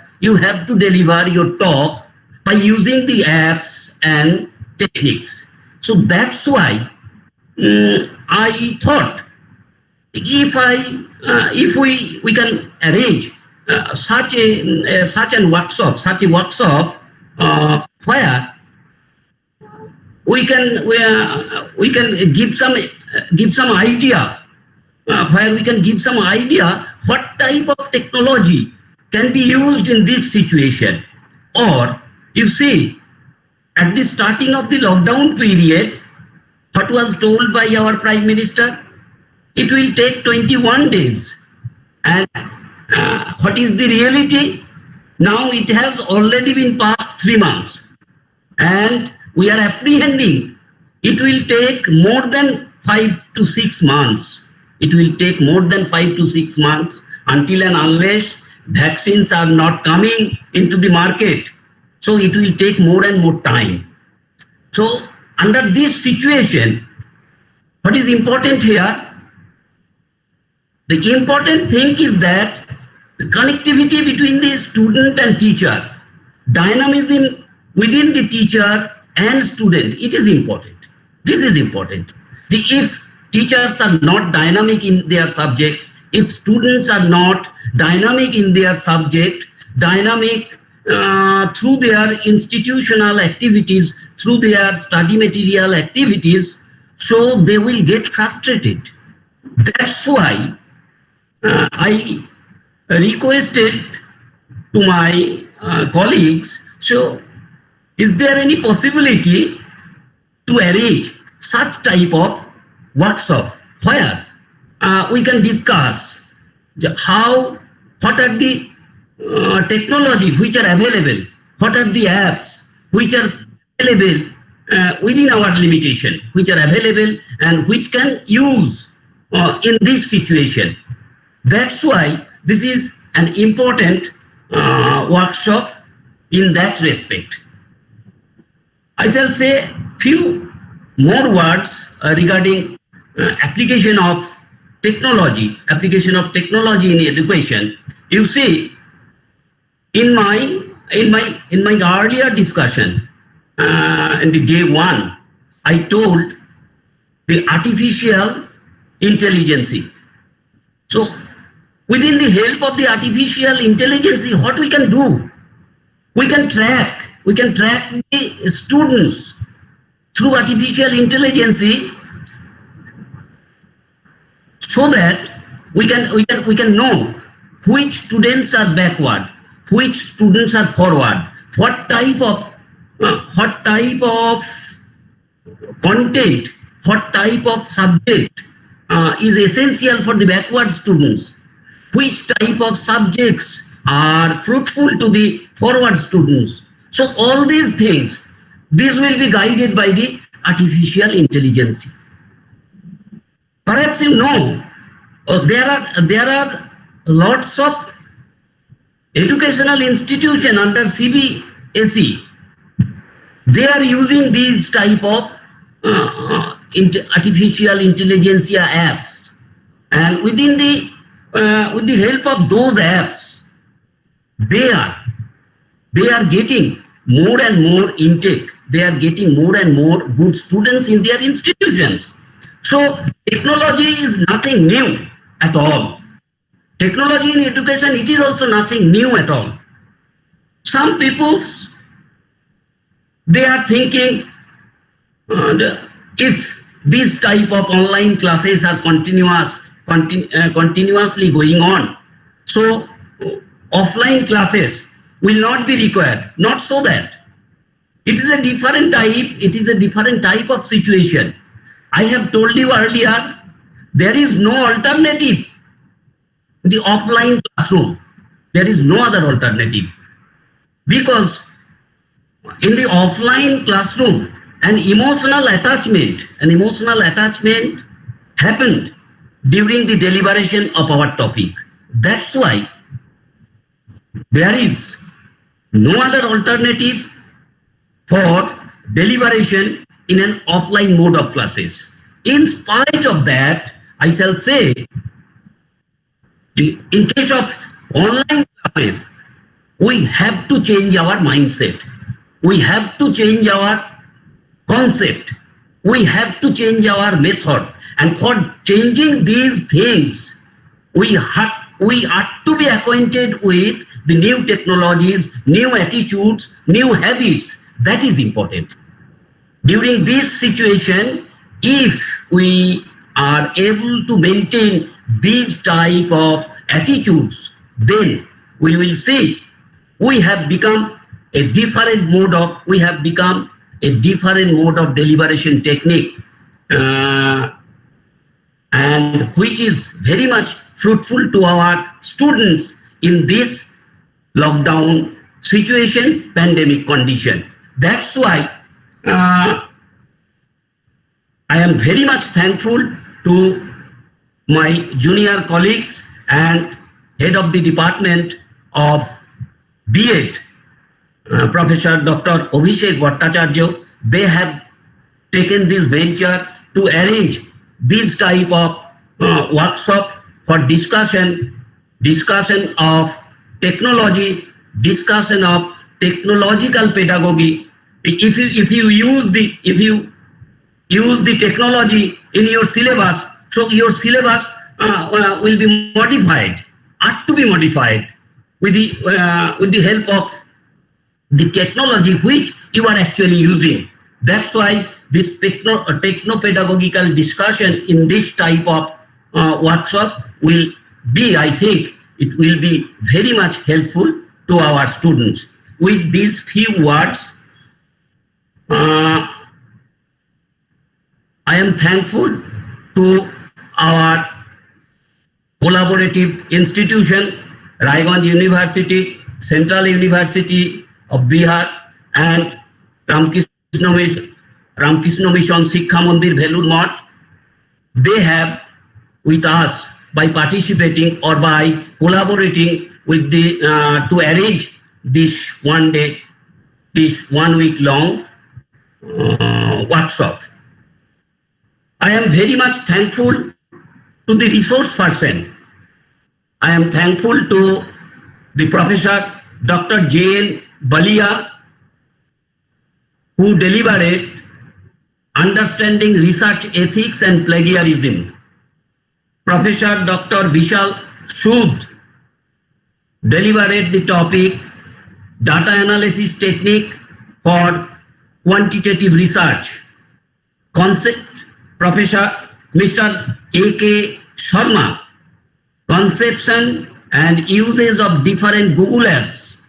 your talk by using the apps and techniques. So that's why I thought if we can arrange such a workshop where we can give some idea what type of technology can be used in this situation. Or you see, at the starting of the lockdown period, what was told by our Prime Minister, it will take 21 days. And what is the reality? Now it has already been past 3 months. And we are apprehending it will take more than 5 to 6 months. It will take more than 5 to 6 months until and unless vaccines are not coming into the market. So it will take more and more time. So under this situation, what is important here? The important thing is that the connectivity between the student and teacher, dynamism within the teacher and student, it is important. This is important. If teachers are not dynamic in their subject, if students are not dynamic in their subject, dynamic through their institutional activities, through their study material activities, so they will get frustrated. That's why I requested to my colleagues, so is there any possibility to arrange such type of workshop where we can discuss what are the technology which are available, what are the apps which are available within our limitation, which are available and which can use in this situation. That's why this is an important workshop in that respect. I shall say few more words regarding application of technology in education. You see, in my earlier discussion, in the day one, I told the artificial intelligence. So within the help of the artificial intelligence, what we can do? We can track the students through artificial intelligence, so that we can know which students are backward, which students are forward, what type of content, what type of subject is essential for the backward students, which type of subjects are fruitful to the forward students. So all these things, this will be guided by the artificial intelligence. Perhaps you know, there are lots of educational institutions under CBSE. They are using these type of artificial intelligence apps, and with the help of those apps, they are they are getting more and more intake. They are getting more and more good students in their institutions. So technology is nothing new at all. Technology in education, it is also nothing new at all. Some people, they are thinking if this type of online classes are continuously going on, so offline classes will not be required. Not so that. It is a different type. It is a different type of situation. I have told you earlier, there is no alternative. The offline classroom, there is no other alternative. Because in the offline classroom, an emotional attachment happened during the deliberation of our topic. That's why there is no other alternative for deliberation in an offline mode of classes. In spite of that, I shall say, in case of online classes, we have to change our mindset. We have to change our concept. We have to change our method. And for changing these things, we are to be acquainted with the new technologies, new attitudes, new habits. That is important. During this situation, if we are able to maintain these type of attitudes, then we will see we have become a different mode of deliberation technique, and which is very much fruitful to our students in this lockdown situation, pandemic condition. That's why I am very much thankful to my junior colleagues and head of the department of B.Ed, Professor Dr. Abhishek Bhattacharya. They have taken this venture to arrange this type of workshop for discussion of technology, discussion of technological pedagogy. If you use the technology in your syllabus, so your syllabus will be modified, are to be modified with the help of the technology which you are actually using. That's why this techno-pedagogical discussion in this type of workshop will be, I think, it will be very much helpful to our students. With these few words, I am thankful to our collaborative institution, Raiganj University, Central University of Bihar, and Ramkrishna Mission Shiksha Mandir, Velur Math. They have with us by participating or by collaborating with the to arrange this 1 week long workshop. I am very much thankful to the resource person. I am thankful to the Professor Dr. J.N. Balia, who delivered Understanding Research Ethics and Plagiarism. Professor Dr. Vishal Sood delivered the topic Data Analysis Technique for Quantitative Research. Concept, Professor Mr. A.K. Sharma, Conception and Uses of Different Google Apps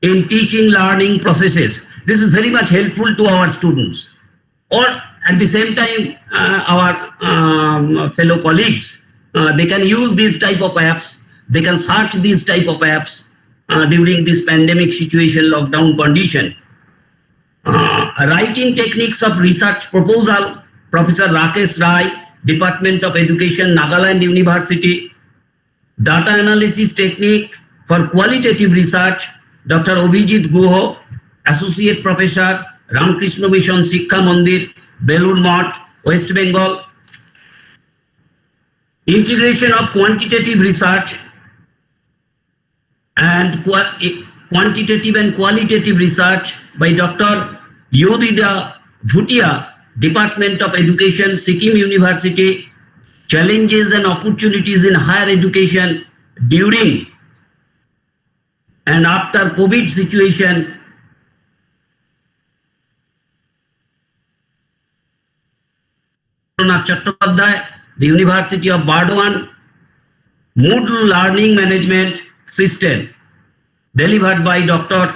in Teaching Learning Processes. This is very much helpful to our students. Or at the same time, our fellow colleagues, they can use these type of apps, they can search these type of apps during this pandemic situation, lockdown condition. Writing Techniques of Research Proposal, Professor Rakesh Rai, Department of Education, Nagaland University. Data Analysis Technique for Qualitative Research, Dr. Abhijit Guho, Associate Professor, Ramkrishna Mission Shiksha Mandir, Velur Math, West Bengal. Integration of Quantitative Research and Quantitative and Qualitative Research by Dr. Jodhira Bhutiya, Department of Education, Sikkim University, Challenges and Opportunities in Higher Education during and after COVID situation. Chattopadhyay, the University of Burdwan, Moodle Learning Management System, delivered by Dr.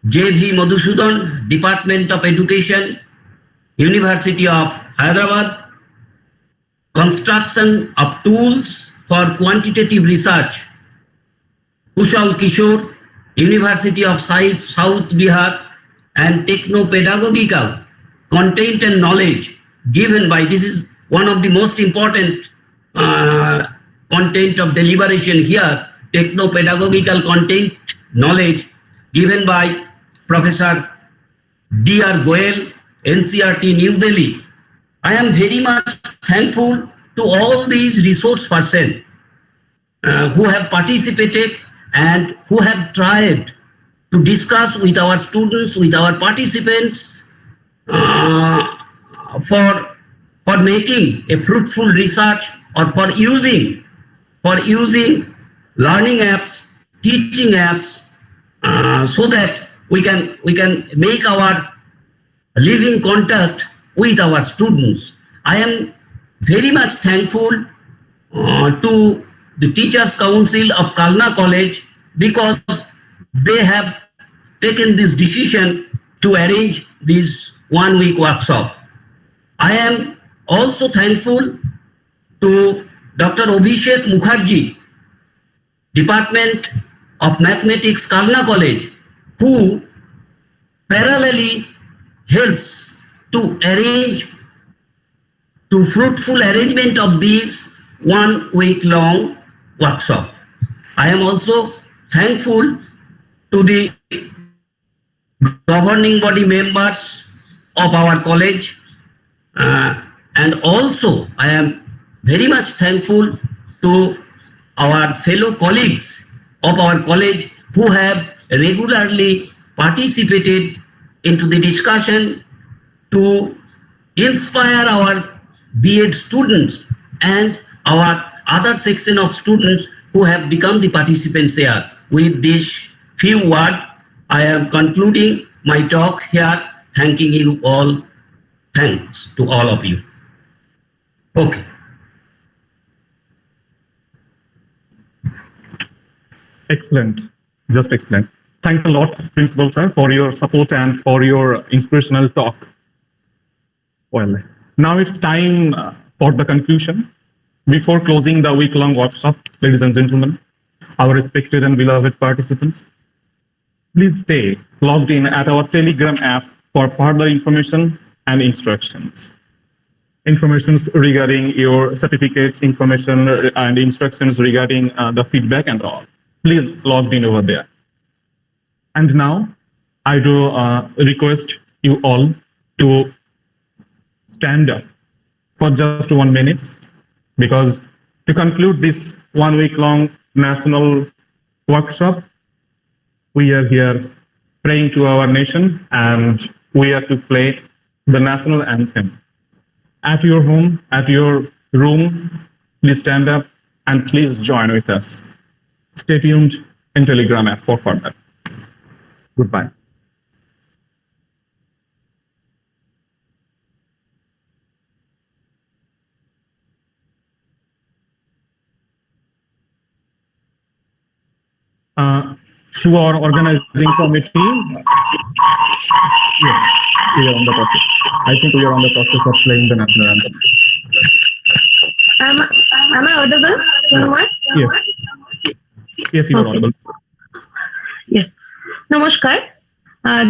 J.V. Madhusudan, Department of Education, University of Hyderabad, Construction of Tools for Quantitative Research, Kushal Kishore, University of South Bihar, and Techno-Pedagogical Content and Knowledge given by, this is one of the most important content of deliberation here, Techno-Pedagogical Content Knowledge given by Professor D.R. Goel, NCRT, New Delhi. I am very much thankful to all these resource persons who have participated and who have tried to discuss with our students, with our participants, for making a fruitful research or for using learning apps, teaching apps, so that we can make our living contact with our students. I am very much thankful to the Teachers Council of KALNA College because they have taken this decision to arrange this 1 week workshop. I am also thankful to Dr. Abhishek Mukherjee, Department of Mathematics, KALNA College, who parallelly helps to arrange to fruitful arrangement of this 1 week long workshop. I am also thankful to the governing body members of our college, and also I am very much thankful to our fellow colleagues of our college who have regularly participated into the discussion to inspire our B.Ed students and our other section of students who have become the participants here. With this few words, I am concluding my talk here, thanking you all. Thanks to all of you. Okay. Excellent. Just excellent. Thanks a lot, Principal Sir, for your support and for your inspirational talk. Well, now it's time for the conclusion. Before closing the week-long workshop, ladies and gentlemen, our respected and beloved participants, please stay logged in at our Telegram app for further information and instructions. Informations regarding your certificates, information and instructions regarding the feedback and all. Please log in over there. And now I do request you all to stand up for just 1 minute, because to conclude this 1 week long national workshop, we are here praying to our nation and we are to play the national anthem. At your home, at your room, please stand up and please join with us. Stay tuned in Telegram app for further. Goodbye. To our organizing committee, yes, we are on the process. I think we are on the process of playing the national anthem. Am I audible? Yes. Yes, you are audible. Yes. Namaskar.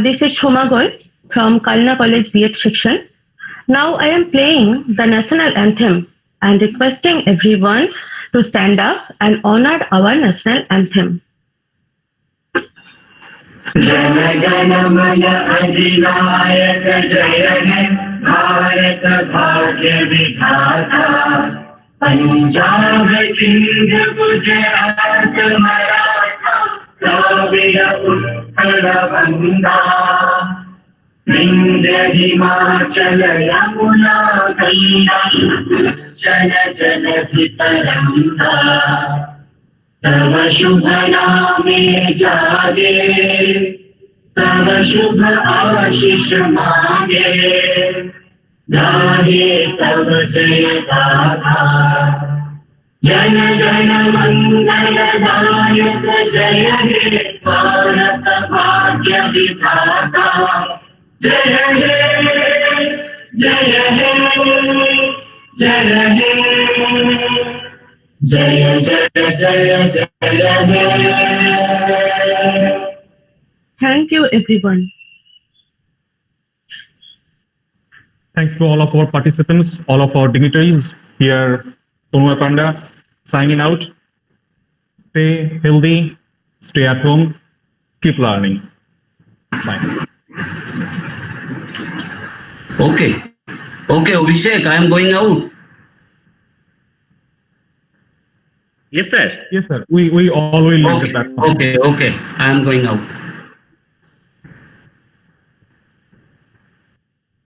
This is Shoma Goel from KALNA College B.Ed section. Now I am playing the national anthem and requesting everyone to stand up and honor our national anthem. Jana Gana मन अधिनायक जय हे भारत भाग्य विधाता पंजाब सिंध गुजरात मराठा द्राविड उत्कल गंगा विंध्य हिमाचल यमुना गंगा उच्चल जलधि तरंगा तव शुभ नामे जागे तव शुभ आशीष मांगे गाहे तव जय गाथा जन गण मंगल दायक जय हे भारत भाग्य विधाता जय हे जय हे जय हे जय जय जय जय हे. Thank you, everyone. Thanks to all of our participants, all of our dignitaries. Here, Tanmay Panda signing out. Stay healthy, stay at home, keep learning. Bye. Okay, Abhishek, I am going out. Yes, sir. Yes, sir. We all will leave the platform. Okay, I am going out.